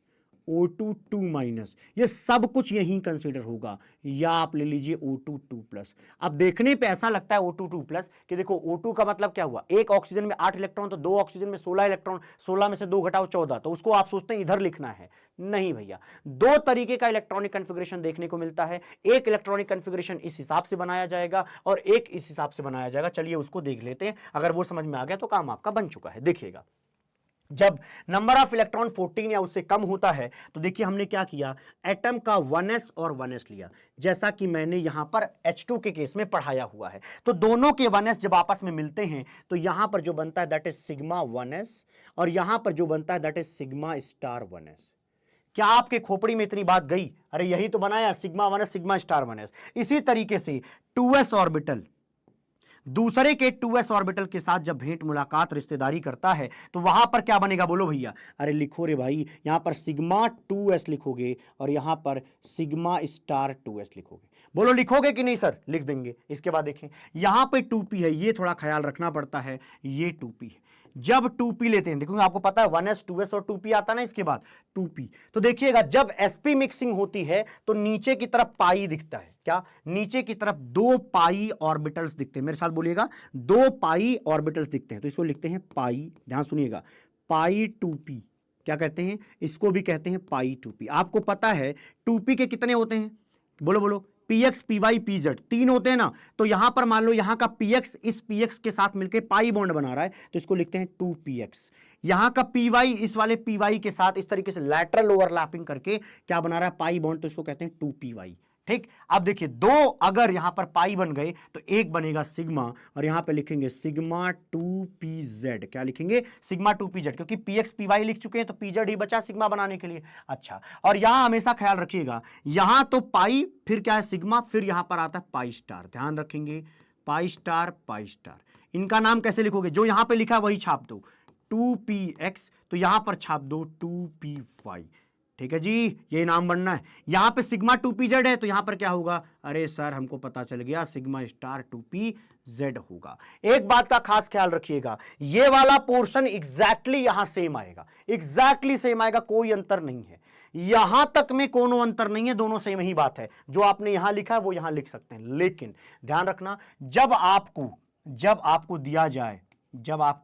O2 2 माइनस, ये सब कुछ यहीं कंसीडर होगा। या आप ले लीजिए O2 2 प्लस। अब देखने पे ऐसा लगता है O2 2 प्लस कि देखो O2 का मतलब क्या हुआ, एक ऑक्सीजन में 8 इलेक्ट्रॉन, तो दो ऑक्सीजन में 16 इलेक्ट्रॉन, 16 में से 2 घटाओ 14, तो उसको आप सोचते हैं इधर लिखना है। नहीं भैया, दो तरीके का इलेक्ट्रॉनिक कन्फिग्रेशन देखने को मिलता है। एक इलेक्ट्रॉनिक कन्फिग्रेशन इस हिसाब से बनाया जाएगा और एक इस हिसाब से बनाया जाएगा। चलिए उसको देख लेते हैं, अगर वो समझ में आ गया तो काम आपका बन चुका है। देखिएगा, जब नंबर ऑफ इलेक्ट्रॉन 14 या उससे कम होता है तो देखिए हमने क्या किया, एटम का 1s और 1s लिया, जैसा कि मैंने यहां पर H2 के केस में पढ़ाया हुआ है। तो दोनों के 1s जब आपस में मिलते हैं तो यहां पर जो बनता है दैट इज सिग्मा 1s, और यहां पर जो बनता है that is sigma star 1s। क्या आपके खोपड़ी में इतनी बात गई? अरे यही तो बनाया, sigma 1s sigma star 1s। इसी तरीके से 2s ऑर्बिटल दूसरे के 2s ऑर्बिटल के साथ जब भेंट मुलाकात रिश्तेदारी करता है तो वहां पर क्या बनेगा, बोलो भैया। अरे लिखो रे भाई, यहां पर सिग्मा 2s लिखोगे और यहां पर सिग्मा स्टार 2s लिखोगे। बोलो लिखोगे कि नहीं सर? लिख देंगे। इसके बाद देखें यहां पे 2p है, ये थोड़ा ख्याल रखना पड़ता है, ये 2p है। जब 2p लेते हैं, देखो आपको पता है 1s 2s और 2p आता ना, इसके बाद 2p, तो देखिएगा जब sp मिक्सिंग होती है तो नीचे की तरफ पाई दिखता है। क्या? नीचे की तरफ 2 पाई ऑर्बिटल्स दिखते हैं। मेरे साथ बोलिएगा, 2 पाई ऑर्बिटल्स दिखते हैं, तो इसको लिखते हैं पाई। ध्यान सुनिएगा, पाई 2p क्या कहते हैं, इसको भी कहते हैं पाई 2p। आपको पता है 2p के कितने होते हैं? बोलो बोलो, px py pz 3 होते हैं ना। तो यहां पर मान लो यहां का px इस px के साथ मिलकर पाई बॉन्ड बना रहा है, तो इसको लिखते हैं 2px। यहां का py इस वाले py के साथ इस तरीके से लैटरल ओवरलैपिंग करके क्या बना रहा है, पाई बॉन्ड, तो इसको कहते हैं 2py। ठीक, अब देखिए दो अगर यहां पर पाई बन गए तो एक बनेगा सिग्मा, और यहां पे लिखेंगे सिग्मा 2pz। क्या लिखेंगे? सिग्मा 2pz, क्योंकि px py लिख चुके हैं तो pz ही बचा सिग्मा बनाने के लिए। अच्छा, और यहां हमेशा ख्याल रखिएगा, यहां तो पाई, फिर क्या है सिग्मा, फिर यहां पर आता है पाई स्टार। ध्यान रखेंगे, पाई स्टार पाई स्टार। इनका नाम कैसे लिखोगे? जो यहां पे लिखा है वही छाप दो, 2px, तो यहां पर छाप दो 2py। ठीक है जी, ये नाम बनना है। यहां पे सिग्मा 2pz है तो यहां पर क्या होगा? अरे सर हमको पता चल गया, सिग्मा स्टार 2pz होगा। एक बात का खास ख्याल रखिएगा, ये वाला पोर्शन एग्जैक्टली यहां सेम आएगा, एग्जैक्टली सेम आएगा, कोई अंतर नहीं है। यहां तक में कोनो अंतर नहीं है, दोनों सेम ही बात है। जो आपने यहां लिखा है वो यहां लिख सकते हैं। लेकिन ध्यान रखना, जब आपको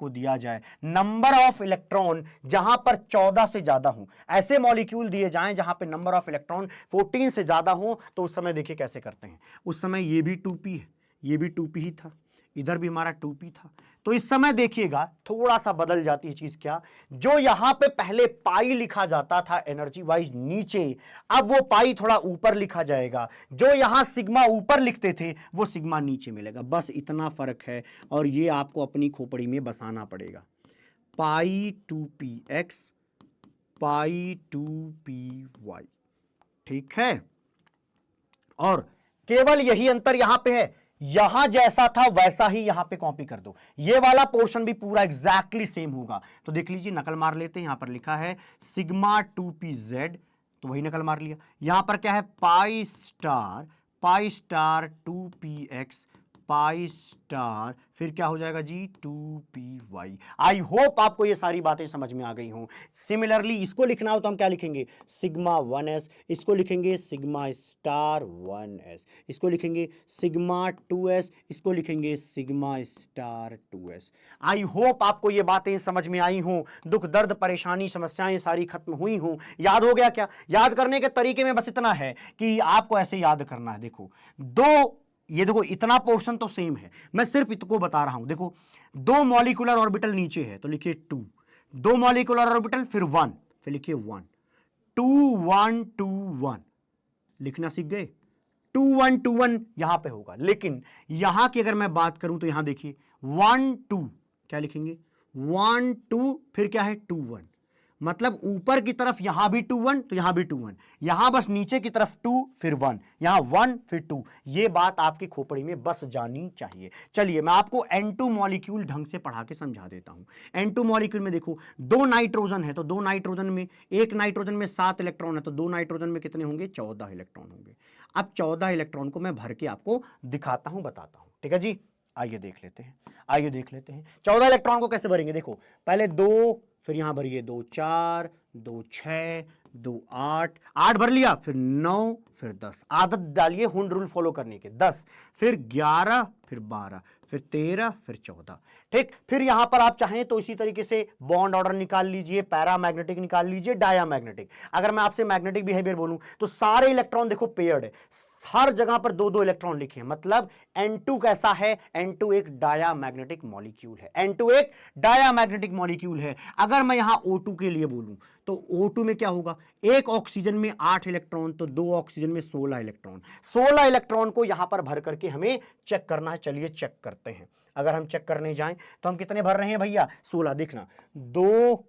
दिया जाए नंबर ऑफ इलेक्ट्रॉन जहां पर 14 से ज्यादा हो, ऐसे मॉलिक्यूल दिए जाएं जहां पे नंबर ऑफ इलेक्ट्रॉन 14 से ज्यादा हो, तो उस समय देखिए कैसे करते हैं। उस समय ये भी 2p है, ये भी 2p ही था, इधर भी हमारा 2p था। तो इस समय देखिएगा थोड़ा सा बदल जाती है चीज। क्या? जो यहां पे पहले पाई लिखा जाता था एनर्जी वाइज नीचे, अब वो पाई थोड़ा ऊपर लिखा जाएगा। जो यहां सिग्मा ऊपर लिखते थे वो सिग्मा नीचे मिलेगा, बस इतना फर्क है। और ये आपको अपनी खोपड़ी में बसाना पड़ेगा, पाई 2px पाई 2py। ठीक है, और केवल यही अंतर यहां पे है, यहां जैसा था वैसा ही यहां पे कॉपी कर दो, ये वाला पोर्शन भी पूरा एग्जैक्टली सेम होगा। तो देख लीजिए, नकल मार लेते हैं। यहां पर लिखा है सिग्मा 2pz, तो वही नकल मार लिया। यहां पर क्या है, पाई pi star 2px pi star फिर क्या हो जाएगा जी 2py। आई होप आपको ये सारी बातें समझ में आ गई हों। सिमिलरली इसको लिखना हो तो हम क्या लिखेंगे, सिग्मा 1s, इसको लिखेंगे सिग्मा स्टार 1s, इसको लिखेंगे सिग्मा 2s, इसको लिखेंगे sigma star 2s। I hope आपको ये बातें समझ में आई हों, दुख दर्द परेशानी समस्याएं सारी खत्म हुई हों। याद हो गया क्या? याद करने के तरीके में बस इतना है कि आपको ऐसे याद करना है। देखो ये देखो इतना पोर्शन तो सेम है, मैं सिर्फ इतको बता रहा हूं। देखो 2 मॉलिक्यूलर ऑर्बिटल नीचे है तो लिखिए 2, 2 मॉलिक्यूलर ऑर्बिटल फिर 1, फिर लिखिए 1, 2 1 2 1 लिखना सीख गए। 2 1 2 1 यहां पे होगा, लेकिन यहां की अगर मैं बात करूं तो यहां देखिए 1 2 क्या लिखेंगे 1 2 फिर क्या है 2 1, मतलब ऊपर की तरफ यहां भी 2 1 तो यहां भी 2 1, यहां बस नीचे की तरफ 2 फिर 1, यहां 1 फिर 2। ये बात आपकी खोपड़ी में बस जानी चाहिए। चलिए मैं आपको N2 मॉलिक्यूल ढंग से पढ़ा के समझा देता हूं। N2 मॉलिक्यूल में देखो 2 नाइट्रोजन है तो 2 नाइट्रोजन में, एक नाइट्रोजन में 7 इलेक्ट्रॉन है तो 2 नाइट्रोजन में कितने होंगे 14 इलेक्ट्रॉन होंगे। अब 14 इलेक्ट्रॉन को मैं भर के आपको दिखाता हूं, बताता हूं, ठीक है जी। आइए देख लेते हैं, आइए देख लेते हैं 14 इलेक्ट्रॉन को कैसे भरेंगे। देखो पहले 2, फिर यहां भरिए 2 4 2 6 2 8, 8 भर लिया, फिर 9 फिर 10, आदत डालिए हुंड रूल फॉलो करने के, 10 फिर 11 फिर 12 फिर 13 फिर 14, ठीक। फिर यहां पर आप चाहें तो इसी तरीके से बॉन्ड ऑर्डर निकाल लीजिए, पैरामैग्नेटिक निकाल लीजिए, डायामैग्नेटिक। अगर मैं आपसे मैग्नेटिक बिहेवियर बोलूं तो सारे इलेक्ट्रॉन देखो पेयर्ड है, हर जगह पर 2-2 इलेक्ट्रॉन लिखे हैं, मतलब N2 कैसा है, N2 एक डायामैग्नेटिक मॉलिक्यूल है, N2 एक डायामैग्नेटिक मॉलिक्यूल है। अगर मैं यहां O2 के लिए बोलूं तो O2 में क्या होगा, एक ऑक्सीजन में 8 इलेक्ट्रॉन तो 2 ऑक्सीजन में 16 इलेक्ट्रॉन, 16 इलेक्ट्रॉन को यहां पर भर करके हमें चेक करना है। चलिए चेक करते हैं। अगर हम चेक करने जाएं तो हम कितने भर रहे हैं भैया, 16। देखना 2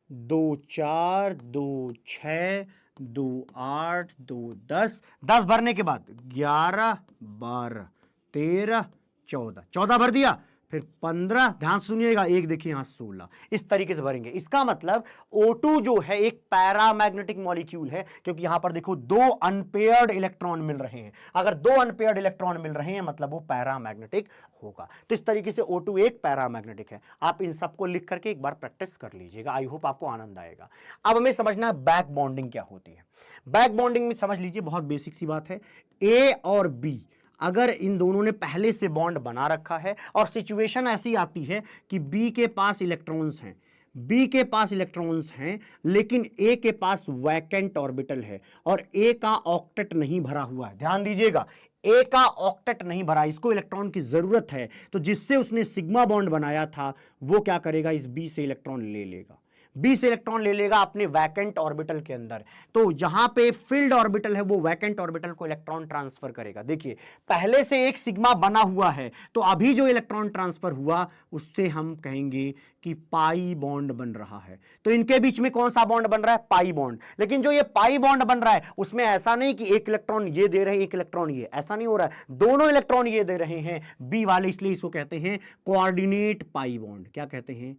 2 4 2 6 2 8 2 10, 10 भरने के बाद 11 12 13 14, 14 भर दिया, फिर 15, ध्यान सुनिएगा, एक देखिए यहां 16, इस तरीके से भरेंगे। इसका मतलब O2 जो है एक पैरामैग्नेटिक मॉलिक्यूल है, क्योंकि यहां पर देखो 2 अनपेयर्ड इलेक्ट्रॉन मिल रहे हैं। अगर 2 अनपेयर्ड इलेक्ट्रॉन मिल रहे हैं मतलब वो पैरामैग्नेटिक होगा। तो इस तरीके से O2 एक पैरामैग्नेटिक है। आप इन सबको लिख करके एक बार प्रैक्टिस कर लीजिएगा, आई होप आपको आनंद आएगा। अब हमें समझना है बैक बॉन्डिंग क्या होती है। बैक बॉन्डिंग में समझ लीजिए बहुत बेसिक सी बात है, A और B अगर इन दोनों ने पहले से बॉन्ड बना रखा है और सिचुएशन ऐसी आती है कि बी के पास इलेक्ट्रॉन्स हैं, बी के पास इलेक्ट्रॉन्स हैं लेकिन ए के पास वैकेंट ऑर्बिटल है और ए का ऑक्टेट नहीं भरा हुआ है। ध्यान दीजिएगा, ए का ऑक्टेट नहीं भरा, इसको इलेक्ट्रॉन की जरूरत है, तो जिससे उसने सिग्मा बॉन्ड बनाया था वो क्या करेगा, इस बी से इलेक्ट्रॉन ले लेगा, 20 इलेक्ट्रॉन ले लेगा अपने वैकेंट ऑर्बिटल के अंदर। तो जहां पे फिल्ड ऑर्बिटल है वो वैकेंट ऑर्बिटल को इलेक्ट्रॉन ट्रांसफर करेगा। देखिए पहले से एक सिग्मा बना हुआ है तो अभी जो इलेक्ट्रॉन ट्रांसफर हुआ उससे हम कहेंगे कि पाई बॉन्ड बन रहा है। तो इनके बीच में कौन सा बॉन्ड बन रहा है, पाई बॉन्ड। लेकिन जो ये पाई बॉन्ड बन रहा है उसमें ऐसा नहीं कि एक इलेक्ट्रॉन ये दे रहे हैं एक इलेक्ट्रॉन ये, ऐसा नहीं हो रहा है, दोनों इलेक्ट्रॉन ये दे रहे हैं बी वाले, इसलिए इसको कहते हैं कोऑर्डिनेट पाई बॉन्ड। क्या कहते हैं,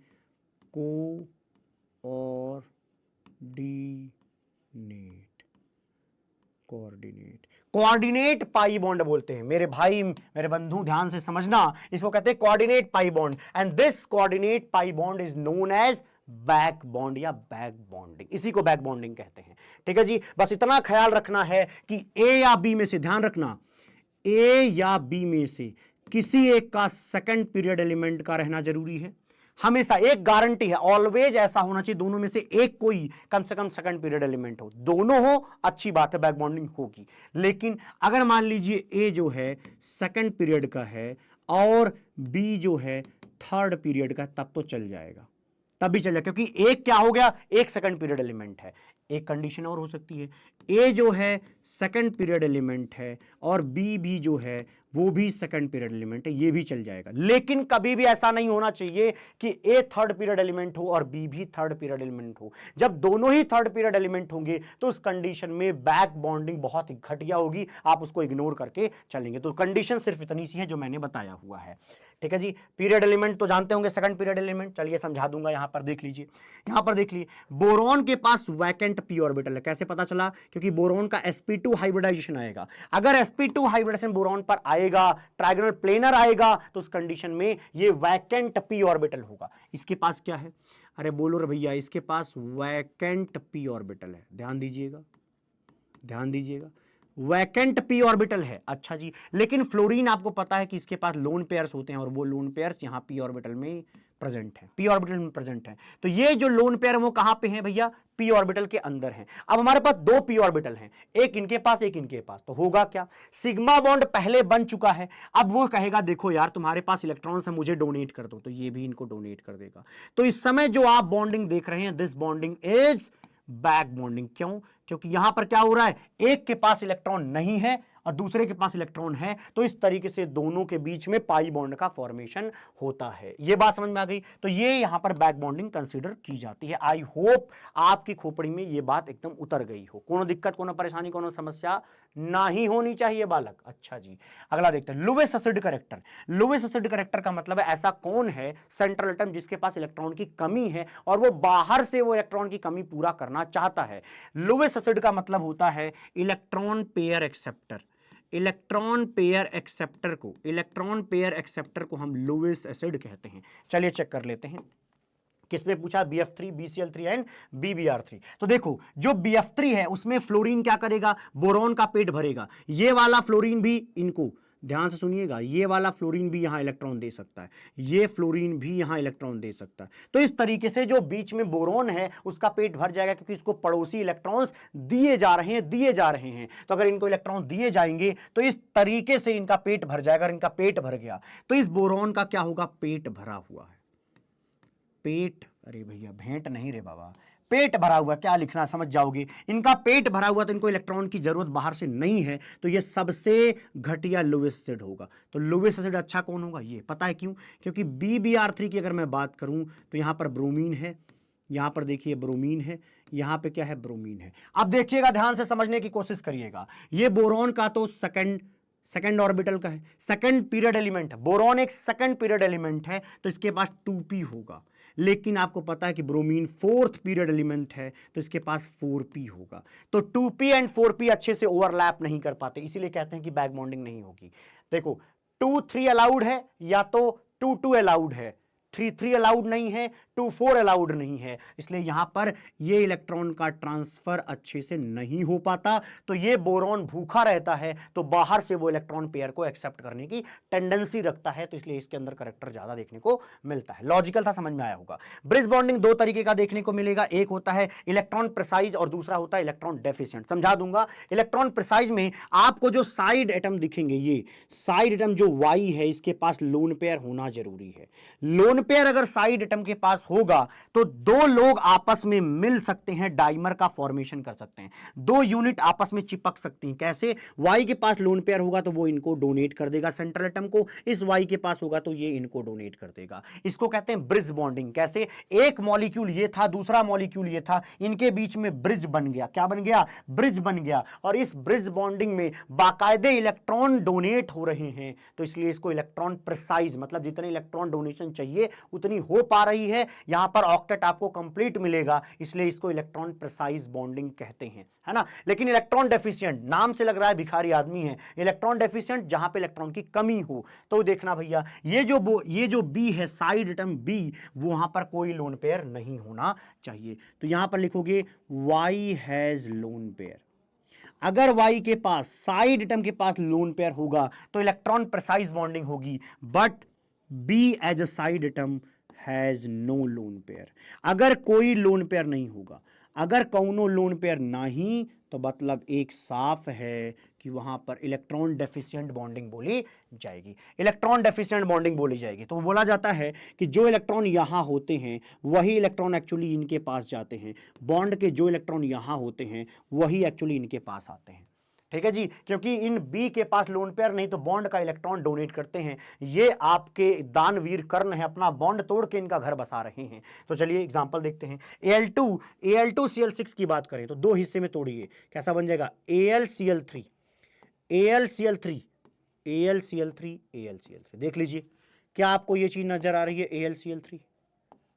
कोऑर्डिनेट, कोऑर्डिनेट पाई बॉन्ड बोलते हैं। मेरे भाई मेरे बंधु ध्यान से समझना, इसको कहते हैं coordinate pi bond, and this coordinate pi bond is known as back bond या बैक बॉन्डिंग, इसी को बैक बॉन्डिंग कहते हैं। ठीक है जी, बस इतना ख्याल रखना है कि ए या बी में से, ध्यान रखना, ए या बी में से किसी एक का सेकंड पीरियड एलिमेंट का रहना जरूरी है। हमेशा एक गारंटी है, ऑलवेज ऐसा होना चाहिए दोनों में से एक कोई कम से कम सेकंड पीरियड एलिमेंट हो। दोनों हो अच्छी बात है, बैक बॉन्डिंग होगी। लेकिन अगर मान लीजिए ए जो है सेकंड पीरियड का है और बी जो है थर्ड पीरियड का, तब तो चल जाएगा, तब भी चल जाएगा, क्योंकि एक क्या हो गया, एक सेकंड पीरियड एलिमेंट है। एक कंडीशन और हो सकती है, ए जो है सेकंड पीरियड एलिमेंट है और बी भी जो है वो भी सेकंड पीरियड एलिमेंट है, ये भी चल जाएगा। लेकिन कभी भी ऐसा नहीं होना चाहिए कि ए थर्ड पीरियड एलिमेंट हो और बी भी थर्ड पीरियड एलिमेंट हो। जब दोनों ही थर्ड पीरियड एलिमेंट होंगे तो उस कंडीशन में बैक बॉन्डिंग बहुत ही घटिया होगी, आप उसको इग्नोर करके चलेंगे। तो कंडीशन सिर्फ इतनी सी है जो मैंने बताया हुआ है। ठीक है जी। पीरियड एलिमेंट तो जानते होंगे, सेकंड पीरियड एलिमेंट, चलिए समझा दूंगा। यहां पर देख लीजिए, यहां पर देख लीजिए, बोरॉन के पास वैकेंट पी ऑर्बिटल है। कैसे पता चला? क्योंकि बोरॉन का sp2 हाइब्रिडाइजेशन आएगा। अगर sp2 हाइब्रिडाइजेशन बोरॉन पर आएगा, ट्राइगोनल प्लेनर आएगा, तो उस कंडीशन में ये वैकेंट पी ऑर्बिटल होगा। इसके पास क्या है? अरे बोलो रे भैया, इसके पास वैकेंट पी ऑर्बिटल है। ध्यान दीजिएगा, ध्यान दीजिएगा, वैकेंट पी ऑर्बिटल है। अच्छा जी, लेकिन फ्लोरीन आपको पता है कि इसके पास लोन पेयर्स होते हैं, और वो लोन पेयर्स यहां पी ऑर्बिटल में प्रेजेंट है, पी ऑर्बिटल में प्रेजेंट है। तो ये जो लोन पेयर है वो कहां पे है भैया? पी ऑर्बिटल के अंदर है। अब हमारे पास दो पी ऑर्बिटल हैं, एक इनके पास, एक इनके पास। तो होगा क्या? सिग्मा बॉन्ड पहले बन चुका है। अब वो कहेगा देखो यार तुम्हारे पास इलेक्ट्रॉन्स है, मुझे डोनेट कर दो, तो ये भी इनको डोनेट कर देगा। तो इस समय जो आप बॉन्डिंग देख रहे हैं, this bonding is back bonding. क्यों? क्योंकि यहां पर क्या हो रहा है, एक के पास इलेक्ट्रॉन नहीं है और दूसरे के पास इलेक्ट्रॉन है, तो इस तरीके से दोनों के बीच में पाई बॉन्ड का फॉर्मेशन होता है। यह बात समझ में आ गई? तो ये यहां पर बैक बॉन्डिंग कंसीडर की जाती है। आई होप आपकी खोपड़ी में यह बात एकदम उतर गई हो। कोनो दिक्कत, कोनो परेशानी, कोनो समस्या नहीं होनी चाहिए बालक। अच्छा जी, अगला देखते हैं, Lewis acid character. Lewis acid character का मतलब है ऐसा कौन है सेंट्रल एटम जिसके पास इलेक्ट्रॉन की कमी है और वो बाहर से वो इलेक्ट्रॉन की कमी पूरा करना चाहता है। लुईस एसिड का मतलब होता है electron pair acceptor. Electron pair acceptor को, इलेक्ट्रॉन पेयर एक्सेप्टर को हम लुईस एसिड कहते हैं। चलिए चेक कर लेते हैं। किसमें पूछा? BF3, BCl3 and BBr3। तो देखो, जो BF3 है उसमें फ्लोरीन क्या करेगा? बोरॉन का पेट भरेगा। ये वाला फ्लोरीन भी, इनको ध्यान से सुनिएगा, ये वाला फ्लोरीन भी यहां इलेक्ट्रॉन दे सकता है, ये फ्लोरीन भी यहां इलेक्ट्रॉन दे सकता है। तो इस तरीके से जो बीच में बोरॉन है उसका पेट भर जाएगा, क्योंकि इसको पड़ोसी इलेक्ट्रॉन्स दिए जा रहे हैं, दिए जा रहे हैं। तो अगर इनको इलेक्ट्रॉन दिए जाएंगे तो इस तरीके से इनका पेट भर जाएगा। अगर इनका पेट भर गया तो इस बोरॉन का क्या होगा? पेट भरा हुआ है। पेट, अरे भैया भेंट नहीं रे बाबा, पेट भरा हुआ, क्या लिखना समझ जाओगे। इनका पेट भरा हुआ, तो इनको इलेक्ट्रॉन की जरूरत बाहर से नहीं है, तो ये सबसे घटिया लुईस एसिड होगा। तो लुईस एसिड अच्छा कौन होगा? ये पता है क्यों? क्योंकि BBr3 की अगर मैं बात करूं तो यहां पर ब्रोमीन है, यहां पर देखिए ब्रोमीन है, यहां पे क्या है? ब्रोमीन है। अब देखिएगा, ध्यान से समझने की कोशिश करिएगा। ये बोरॉन का तो सेकंड ऑर्बिटल का है, सेकंड पीरियड एलिमेंट है। बोरॉन एक सेकंड पीरियड एलिमेंट है, तो इसके पास 2p होगा। लेकिन आपको पता है कि ब्रोमीन फोर्थ पीरियड एलिमेंट है, तो इसके पास 4p होगा। तो 2p एंड 4p अच्छे से ओवरलैप नहीं कर पाते, इसीलिए कहते हैं कि बैक बॉन्डिंग नहीं होगी। देखो, 2-3 अलाउड है या तो 2-2 अलाउड है, 3-3 अलाउड नहीं है, 2-4 अलाउड नहीं है। इसलिए यहां पर ये इलेक्ट्रॉन का ट्रांसफर अच्छे से नहीं हो पाता, तो ये बोरॉन भूखा रहता है, तो बाहर से वो इलेक्ट्रॉन पेयर को एक्सेप्ट करने की टेंडेंसी रखता है, तो इसलिए इसके अंदर करेक्टर ज्यादा देखने को मिलता है। लॉजिकल था, समझ में आया होगा। ब्रिज बॉन्डिंग दो तरीके का देखने को मिलेगा, एक होता है इलेक्ट्रॉन प्रिसाइज और दूसरा होता है इलेक्ट्रॉन डेफिशिएंट। समझा दूंगा। इलेक्ट्रॉन प्रिसाइज में आपको जो साइड एटम दिखेंगे, ये साइड एटम जो Y है, इसके पास लोन पेयर होना जरूरी है। लोन पेयर अगर साइड एटम के पास होगा तो दो लोग आपस में मिल सकते हैं, डाइमर का फॉर्मेशन कर सकते हैं, दो यूनिट आपस में चिपक सकती हैं। कैसे? Y के पास लोन पेयर होगा तो वो इनको डोनेट कर देगा सेंट्रल एटम को, इस Y के पास होगा तो ये इनको डोनेट कर देगा। इसको कहते हैं ब्रिज बॉन्डिंग। कैसे? एक मॉलिक्यूल ये था, दूसरा मॉलिक्यूल ये था, इनके बीच में ब्रिज बन गया। क्या बन गया? ब्रिज बन गया। और इस ब्रिज बॉन्डिंग में बाकायदे इलेक्ट्रॉन डोनेट हो रहे हैं, तो इसलिए इसको इलेक्ट्रॉन प्रिसाइज, मतलब जितने इलेक्ट्रॉन डोनेशन चाहिए उतनी हो पा रही है, यहां पर ऑक्टेट आपको कंप्लीट मिलेगा, इसलिए इसको इलेक्ट्रॉन प्रिसाइज बॉन्डिंग कहते हैं, है ना। लेकिन इलेक्ट्रॉन डेफिशिएंट, नाम से लग रहा है भिखारी आदमी है, इलेक्ट्रॉन डेफिशिएंट जहां पे इलेक्ट्रॉन की कमी हो। तो देखना भैया, ये जो बी है, साइड एटम बी, वहां पर कोई लोन पेयर नहीं होना चाहिए। तो यहां पर लिखोगे Y हैज लोन पेयर। अगर Y के पास, साइड एटम के पास लोन पेयर होगा तो इलेक्ट्रॉन प्रिसाइज बॉन्डिंग होगी, but B as a side atom has no lone pair. अगर कोई लोन पेयर नहीं होगा, अगर कौनो लोन पेयर नहीं, तो मतलब एक साफ है कि वहां पर इलेक्ट्रॉन डेफिशिएंट बॉन्डिंग बोली जाएगी। इलेक्ट्रॉन डेफिशिएंट बॉन्डिंग बोली जाएगी। तो बोला जाता है कि जो इलेक्ट्रॉन यहां होते हैं वही इलेक्ट्रॉन एक्चुअली इनके पास जाते हैं, बॉन्ड के जो इलेक्ट्रॉन यहां होते हैं वही एक्चुअली इनके पास आते हैं। ठीक है जी, क्योंकि इन बी के पास लोन पेयर नहीं, तो बॉन्ड का इलेक्ट्रॉन डोनेट करते हैं। ये आपके दानवीर कर्ण है, अपना बॉन्ड तोड़ के इनका घर बसा रहे हैं। तो चलिए एग्जांपल देखते हैं। Al2Cl6 की बात करें तो दो हिस्से में तोड़िए, कैसा बन जाएगा? AlCl3 AlCl3 AlCl3 AlCl3। देख लीजिए क्या आपको ये चीज नजर आ रही है AlCl3?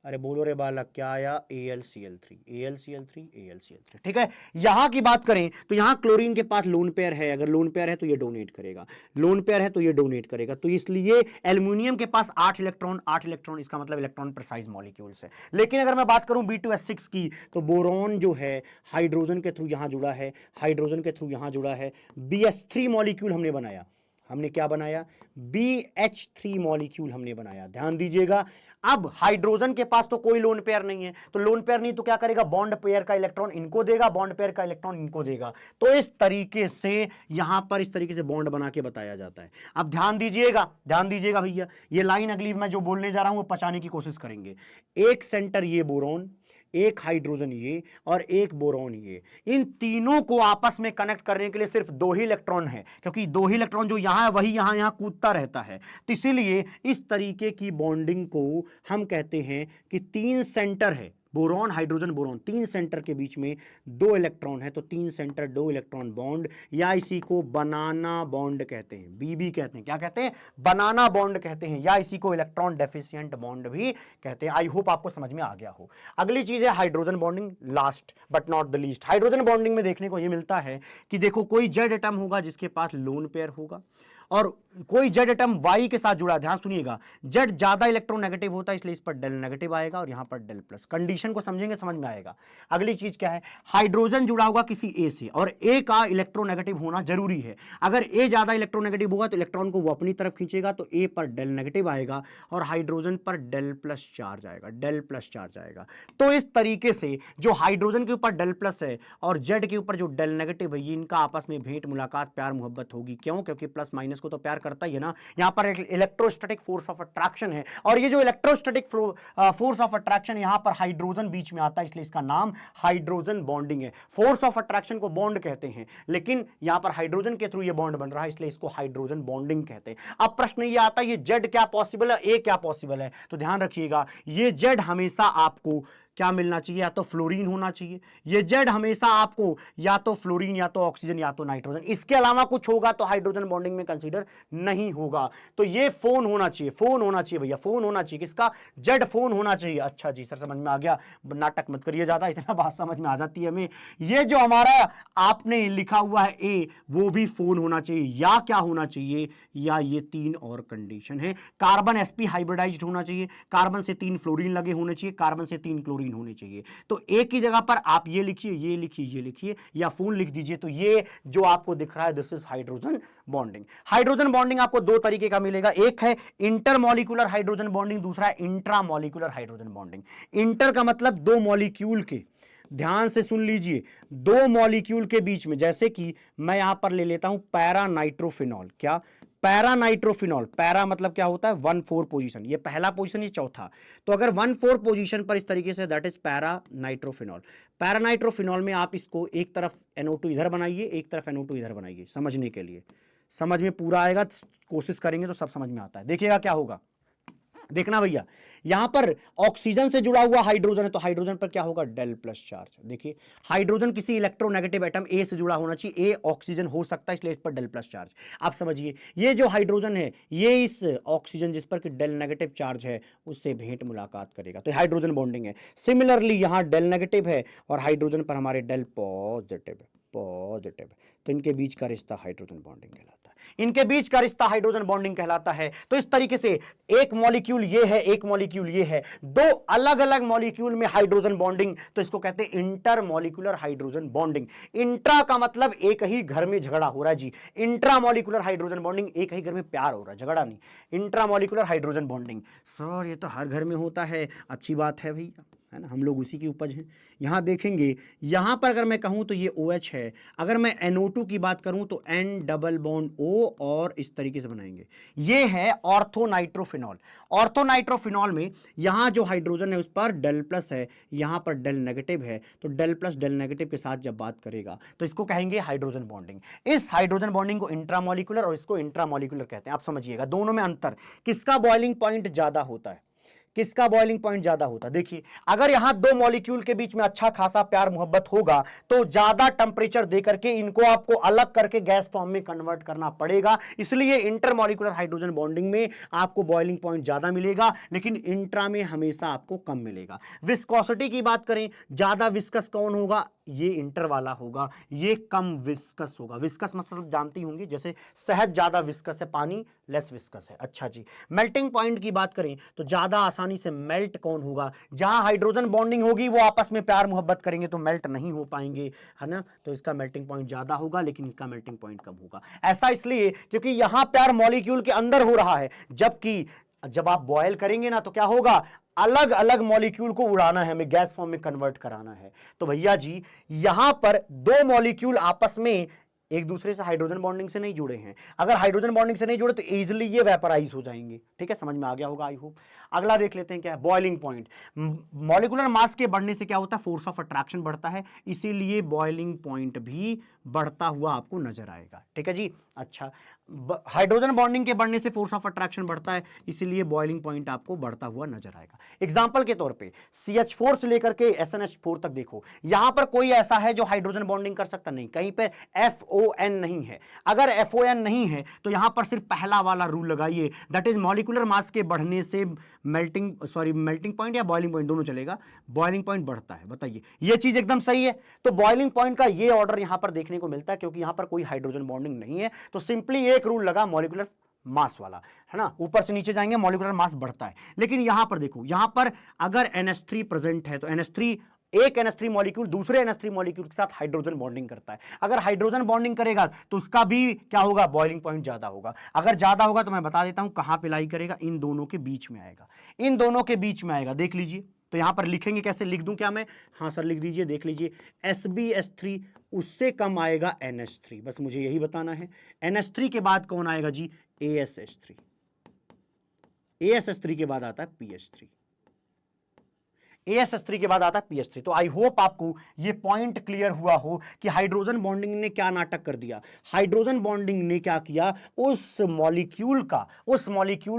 अरे बोलो रे बालक, क्या आया? AlCl3, AlCl3, AlCl3। ठीक है, यहां की बात करें तो यहां क्लोरीन के पास लोन पेयर है, अगर लोन पेयर है तो ये डोनेट करेगा, लोन पेयर है तो ये डोनेट करेगा, तो इसलिए एल्यूमिनियम के पास 8 इलेक्ट्रॉन, 8 इलेक्ट्रॉन, इसका मतलब इलेक्ट्रॉन प्रिसाइज मॉलिक्यूल्स है। लेकिन अगर मैं बात करूं B2S6 की, तो बोरॉन जो है हाइड्रोजन के थ्रू यहां जुड़ा है, हाइड्रोजन के थ्रू यहां जुड़ा है, BH3 मॉलिक्यूल हमने बनाया, हमने क्या बनाया? BH3 मॉलिक्यूल हमने बनाया, ध्यान दीजिएगा। अब हाइड्रोजन के पास तो कोई लोन पेयर नहीं है, तो लोन पेयर नहीं तो क्या करेगा? बॉन्ड पेयर का इलेक्ट्रॉन इनको देगा, बॉन्ड पेयर का इलेक्ट्रॉन इनको देगा। तो इस तरीके से यहां पर इस तरीके से बॉन्ड बना के बताया जाता है। अब ध्यान दीजिएगा, ध्यान दीजिएगा भैया, ये लाइन अगली मैं जो बोलने जा रहा हूं वो पचाने की कोशिश करेंगे। एक सेंटर ये बोरॉन, एक हाइड्रोजन ये, और एक बोरॉन ये, इन तीनों को आपस में कनेक्ट करने के लिए सिर्फ 2 ही इलेक्ट्रॉन है, क्योंकि 2 ही इलेक्ट्रॉन जो यहां है वही यहां यहां कूदता रहता है। तो इसीलिए इस तरीके की बॉन्डिंग को हम कहते हैं कि 3 सेंटर है, बोरॉन हाइड्रोजन बोरॉन, 3 सेंटर के बीच में 2 इलेक्ट्रॉन है, तो 3 सेंटर 2 इलेक्ट्रॉन बॉन्ड, या इसी को बनाना बॉन्ड कहते हैं, बीबी कहते हैं। क्या कहते हैं? बनाना बॉन्ड कहते हैं, या इसी को इलेक्ट्रॉन डेफिशिएंट बॉन्ड भी कहते हैं। आई होप आपको समझ में आ गया हो। अगली चीज है hydrogen bonding, last but not the least. Hydrogen bonding में देखने को यह मिलता है कि देखो कोई जेड एटम होगा जिसके पास लोन पेयर होगा, और कोई जेड एटम वाई के साथ जुड़ा है। ध्यान सुनिएगा, जेड ज्यादा इलेक्ट्रोनेगेटिव होता है इसलिए इस पर डेल नेगेटिव आएगा और यहां पर डेल प्लस। कंडीशन को समझेंगे समझ में आएगा। अगली चीज क्या है? हाइड्रोजन जुड़ा होगा किसी ए से, और ए का इलेक्ट्रोनेगेटिव होना जरूरी है। अगर ए ज्यादा इलेक्ट्रोनेगेटिव होगा तो इलेक्ट्रॉन को वो अपनी तरफ खींचेगा, तो ए पर डेल नेगेटिव आएगा और हाइड्रोजन पर डेल प्लस चार्ज आएगा, डेल प्लस चार्ज आएगा। तो इस तरीके से जो हाइड्रोजन के ऊपर डेल प्लस है और जेड के ऊपर जो डेल नेगेटिव है, ये इनका आपस में भेंट मुलाकात प्यार मोहब्बत होगी। क्यों? क्योंकि प्लस माइनस को तो प्यार करता ही है ना। यहां पर इलेक्ट्रोस्टैटिक फोर्स ऑफ अट्रैक्शन है, और ये जो इलेक्ट्रोस्टैटिक फोर्स ऑफ अट्रैक्शन यहां पर हाइड्रोजन बीच में आता है, इसलिए इसका नाम हाइड्रोजन बॉन्डिंग है। फोर्स ऑफ अट्रैक्शन को बॉन्ड कहते हैं, लेकिन यहां पर हाइड्रोजन के थ्रू ये बॉन्ड बन रहा है, इसलिए इसको हाइड्रोजन बॉन्डिंग कहते हैं। अब प्रश्न ये आता है, ये जेड क्या पॉसिबल है, ए क्या पॉसिबल है? तो ध्यान रखिएगा, ये जेड हमेशा आपको क्या मिलना चाहिए? या तो फ्लोरीन होना चाहिए। ये जेड हमेशा आपको या तो फ्लोरीन, या तो ऑक्सीजन, या तो नाइट्रोजन, इसके अलावा कुछ होगा तो हाइड्रोजन बॉन्डिंग में कंसीडर नहीं होगा। तो ये फोन होना चाहिए, फोन होना चाहिए भैया, फोन होना चाहिए। किसका? जेड फोन होना चाहिए। अच्छा जी सर, समझ में आ गया, नाटक मत करिए ज्यादा, इतना बात समझ में आ जाती है हमें। ये जो हमारा आपने लिखा हुआ है ए, वो भी फोन होना चाहिए, या क्या होना चाहिए? या ये 3 और कंडीशन है। कार्बन sp हाइब्रिडाइज्ड होना चाहिए, कार्बन से 3 फ्लोरीन लगे होने चाहिए, कार्बन से 3 क्लोरीन होने चाहिए। तो एक ही जगह पर आप ये लिखिए, ये लिखिए, ये लिखिए, या फोन लिख दीजिए। तो ये जो आपको दिख रहा है, this is hydrogen bonding. Hydrogen bonding आपको 2 तरीके का मिलेगा, एक है इंटरमॉलिक्यूलर हाइड्रोजन बॉन्डिंग, दूसरा है इंट्रामॉलिक्यूलर हाइड्रोजन बॉन्डिंग। इंटर का मतलब 2 मॉलिक्यूल के, ध्यान से सुन लीजिए, 2 मॉलिक्यूल के बीच में, जैसे कि मैं यहां पर ले लेता हूं पैरा नाइट्रोफिनॉल। क्या? Para nitrophenol. पैरा मतलब क्या होता है? 1,4 पोजीशन, ये पहला पोजीशन, ये चौथा। तो अगर 1,4 पोजीशन पर इस तरीके से, that is para nitrophenol. Para nitrophenol में आप इसको एक तरफ NO2 इधर बनाइए, एक तरफ NO2 इधर बनाइए, समझने के लिए, समझ में पूरा आएगा, कोशिश करेंगे तो सब समझ में आता है। देखिएगा क्या होगा, देखना भैया, यहां पर ऑक्सीजन से जुड़ा हुआ हाइड्रोजन है, तो हाइड्रोजन पर क्या होगा? Del plus charge. देखिए, हाइड्रोजन किसी इलेक्ट्रोनेगेटिव एटम ए से जुड़ा होना चाहिए, ए ऑक्सीजन हो सकता है, इसलिए इस पर डेल प्लस चार्ज। आप समझिए, ये जो हाइड्रोजन है, ये इस ऑक्सीजन जिस पर कि डेल नेगेटिव चार्ज है, उससे भेंट मुलाकात करेगा, तो हाइड्रोजन बॉन्डिंग है। सिमिलरली यहां डेल नेगेटिव है और हाइड्रोजन पर हमारे डेल पॉजिटिव है, पॉजिटिव, तो इनके बीच का रिश्ता हाइड्रोजन बॉन्डिंग कहलाता है, इनके बीच का रिश्ता हाइड्रोजन बॉन्डिंग कहलाता है। तो इस तरीके से एक मॉलिक्यूल ये है, एक मॉलिक्यूल ये है, 2 अलग अलग मॉलिक्यूल में हाइड्रोजन बॉन्डिंग, तो इसको कहते हैं inter molecular hydrogen bonding. Intra का मतलब एक ही घर में झगड़ा हो रहा है जी, इंट्रा मॉलिक्यूलर हाइड्रोजन बॉन्डिंग, एक ही घर में प्यार हो रहा है, झगड़ा नहीं। Intra molecular hydrogen bonding, sir ये तो हर घर में होता है, अच्छी बात है भैया, है ना, हम लोग उसी की उपज हैं। यहां देखेंगे, यहां पर अगर मैं कहूं तो ये OH है, अगर मैं NO2 की बात करूं तो N डबल बॉन्ड O, और इस तरीके से बनाएंगे। ये है ऑर्थोनाइट्रोफिनॉल। ऑर्थोनाइट्रोफिनॉल में यहां जो हाइड्रोजन है उस पर डेल प्लस है, यहां पर डेल नेगेटिव है, तो डेल प्लस डेल नेगेटिव के साथ जब बात करेगा तो इसको कहेंगे हाइड्रोजन बॉन्डिंग। इस हाइड्रोजन बॉन्डिंग को इंट्रामॉलिक्यूलर और इसको इंट्रामॉलिक्यूलर कहते हैं। आप समझिएगा दोनों में अंतर, किसका बॉइलिंग पॉइंट ज्यादा होता है, किसका बॉइलिंग पॉइंट ज्यादा होता? देखिए, अगर यहां दो मॉलिक्यूल के बीच में अच्छा खासा प्यार मोहब्बत होगा तो ज्यादा टेंपरेचर देकर के इनको आपको अलग करके गैस फॉर्म में कन्वर्ट करना पड़ेगा। इसलिए इंटरमॉलिक्यूलर हाइड्रोजन बॉन्डिंग में आपको बॉइलिंग पॉइंट ज्यादा मिलेगा, लेकिन इंट्रा में हमेशा आपको कम मिलेगा। विस्कोसिटी की बात करें, ज्यादा विस्कस कौन होगा? ये इंटर वाला होगा, ये कम विस्कस होगा। विस्कस मतलब जानती होंगी, जैसे शहद ज्यादा विस्कस है, पानी लेस विस्कस है। अच्छा जी, मेल्टिंग पॉइंट की बात करें तो ज्यादा आसानी से मेल्ट कौन होगा? जहां हाइड्रोजन बॉन्डिंग होगी वो आपस में प्यार मोहब्बत करेंगे तो मेल्ट नहीं हो पाएंगे, है ना? तो इसका मेल्टिंग पॉइंट ज्यादा होगा, लेकिन इसका मेल्टिंग पॉइंट कम होगा। ऐसा इसलिए क्योंकि यहां प्यार मॉलिक्यूल के अंदर हो रहा है, जबकि जब आप बॉयल करेंगे ना तो क्या होगा? अलग अलग मॉलिक्यूल को उड़ाना है, हमें गैस फॉर्म में कन्वर्ट कराना है। तो भैया जी, यहां पर दो मॉलिक्यूल आपस में एक दूसरे से हाइड्रोजन बॉन्डिंग से नहीं जुड़े हैं। अगर हाइड्रोजन बॉन्डिंग से नहीं जुड़े तो इजीली ये वेपराइज हो जाएंगे। ठीक है, समझ में आ गया होगा आई होप। अगला देख लेते हैं क्या है, बॉइलिंग पॉइंट। मॉलिक्यूलर मास के बढ़ने से क्या होता है? फोर्स ऑफ अट्रैक्शन बढ़ता है, इसीलिए बॉइलिंग पॉइंट भी बढ़ता हुआ आपको नजर आएगा। ठीक है जी। अच्छा, हाइड्रोजन बॉन्डिंग के बढ़ने से फोर्स ऑफ अट्रैक्शन बढ़ता है, इसीलिए बॉइलिंग पॉइंट आपको बढ़ता हुआ नजर आएगा। एग्जांपल के तौर पे CH4 से लेकर के SNH4 तक देखो, यहां पर कोई ऐसा है जो हाइड्रोजन बॉन्डिंग कर सकता? नहीं, कहीं पे FON नहीं है। अगर FON नहीं है तो यहां पर सिर्फ पहला वाला रूल लगाइए, दैट इज मॉलिक्यूलर मास के बढ़ने से मेल्टिंग पॉइंट या बॉइलिंग पॉइंट दोनों चलेगा, बॉइलिंग पॉइंट बढ़ता है। बताइए, ये चीज एकदम सही है। तो बॉइलिंग पॉइंट का ये ऑर्डर यहां पर देखने को मिलता है, क्योंकि यहां पर कोई हाइड्रोजन बॉन्डिंग नहीं है। तो सिंपली एक रूल लगा मॉलिक्यूलर मास वाला, है ना? ऊपर से नीचे जाएंगे मॉलिक्यूलर मास बढ़ता है। लेकिन यहां पर देखो, यहां पर अगर NH3 प्रेजेंट है तो एक NH3 मॉलिक्यूल दूसरे NH3 मॉलिक्यूल के साथ हाइड्रोजन बॉन्डिंग करता है। अगर हाइड्रोजन बॉन्डिंग करेगा तो उसका भी क्या होगा? बॉइलिंग पॉइंट ज्यादा होगा। अगर ज्यादा होगा तो मैं बता देता हूं कहां पे लाई करेगा, इन दोनों के बीच में आएगा, इन दोनों के बीच में आएगा। देख लीजिए, तो यहां पर लिखेंगे कैसे? लिख दूं क्या मैं? हाँ सर, लिख दीजिए। देख लीजिए, SbS3 उससे कम आएगा NH3, बस मुझे यही बताना है। NH3 के बाद कौन आएगा जी? ASH3। ASH3 के बाद आता है PH3। ASH3 के बाद आता है PH3। तो आई होप आपको ये पॉइंट क्लियर हुआ हो कि हाइड्रोजन बॉन्डिंग ने क्या नाटक कर दिया। हाइड्रोजन बॉन्डिंग ने क्या किया? उस मॉलिक्यूल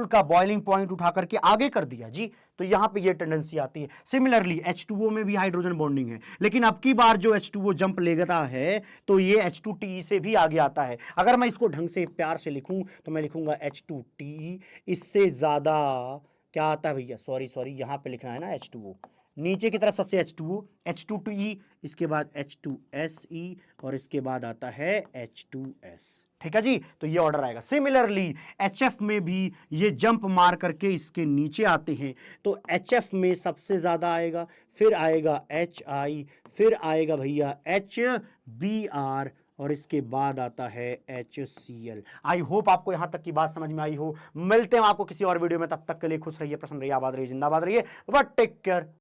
का बॉइलिंग पॉइंट उठा करके आगे कर दिया जी। तो यहां पे ये टेंडेंसी आती है। सिमिलरली H2O में भी हाइड्रोजन बॉन्डिंग है, लेकिन अब की बार जो H2O जंप लेता है तो ये H2TE से भी आगे आता है। अगर मैं इसको ढंग से प्यार से लिखूं तो मैं लिखूंगा H2TE। इससे ज्यादा क्या आता है भैया? सॉरी, यहां पे लिखना है ना H2O, नीचे की तरफ सबसे H2O, H2TE, इसके बाद H2SE और इसके बाद आता है H2S। ठीक है जी, तो ये ऑर्डर आएगा। सिमिलरली HF में भी ये जंप मार करके इसके नीचे आते हैं, तो HF में सबसे ज्यादा आएगा, फिर आएगा HI, फिर आएगा भैया HBr और इसके बाद आता है HCl। आई होप आपको यहां तक की बात समझ में आई हो। मिलते हैं आपको किसी और वीडियो में, तब तक के लिए खुश रहिए, प्रसन्न रहिए, आबाद रहिए, जिंदाबाद रहिए। But take care.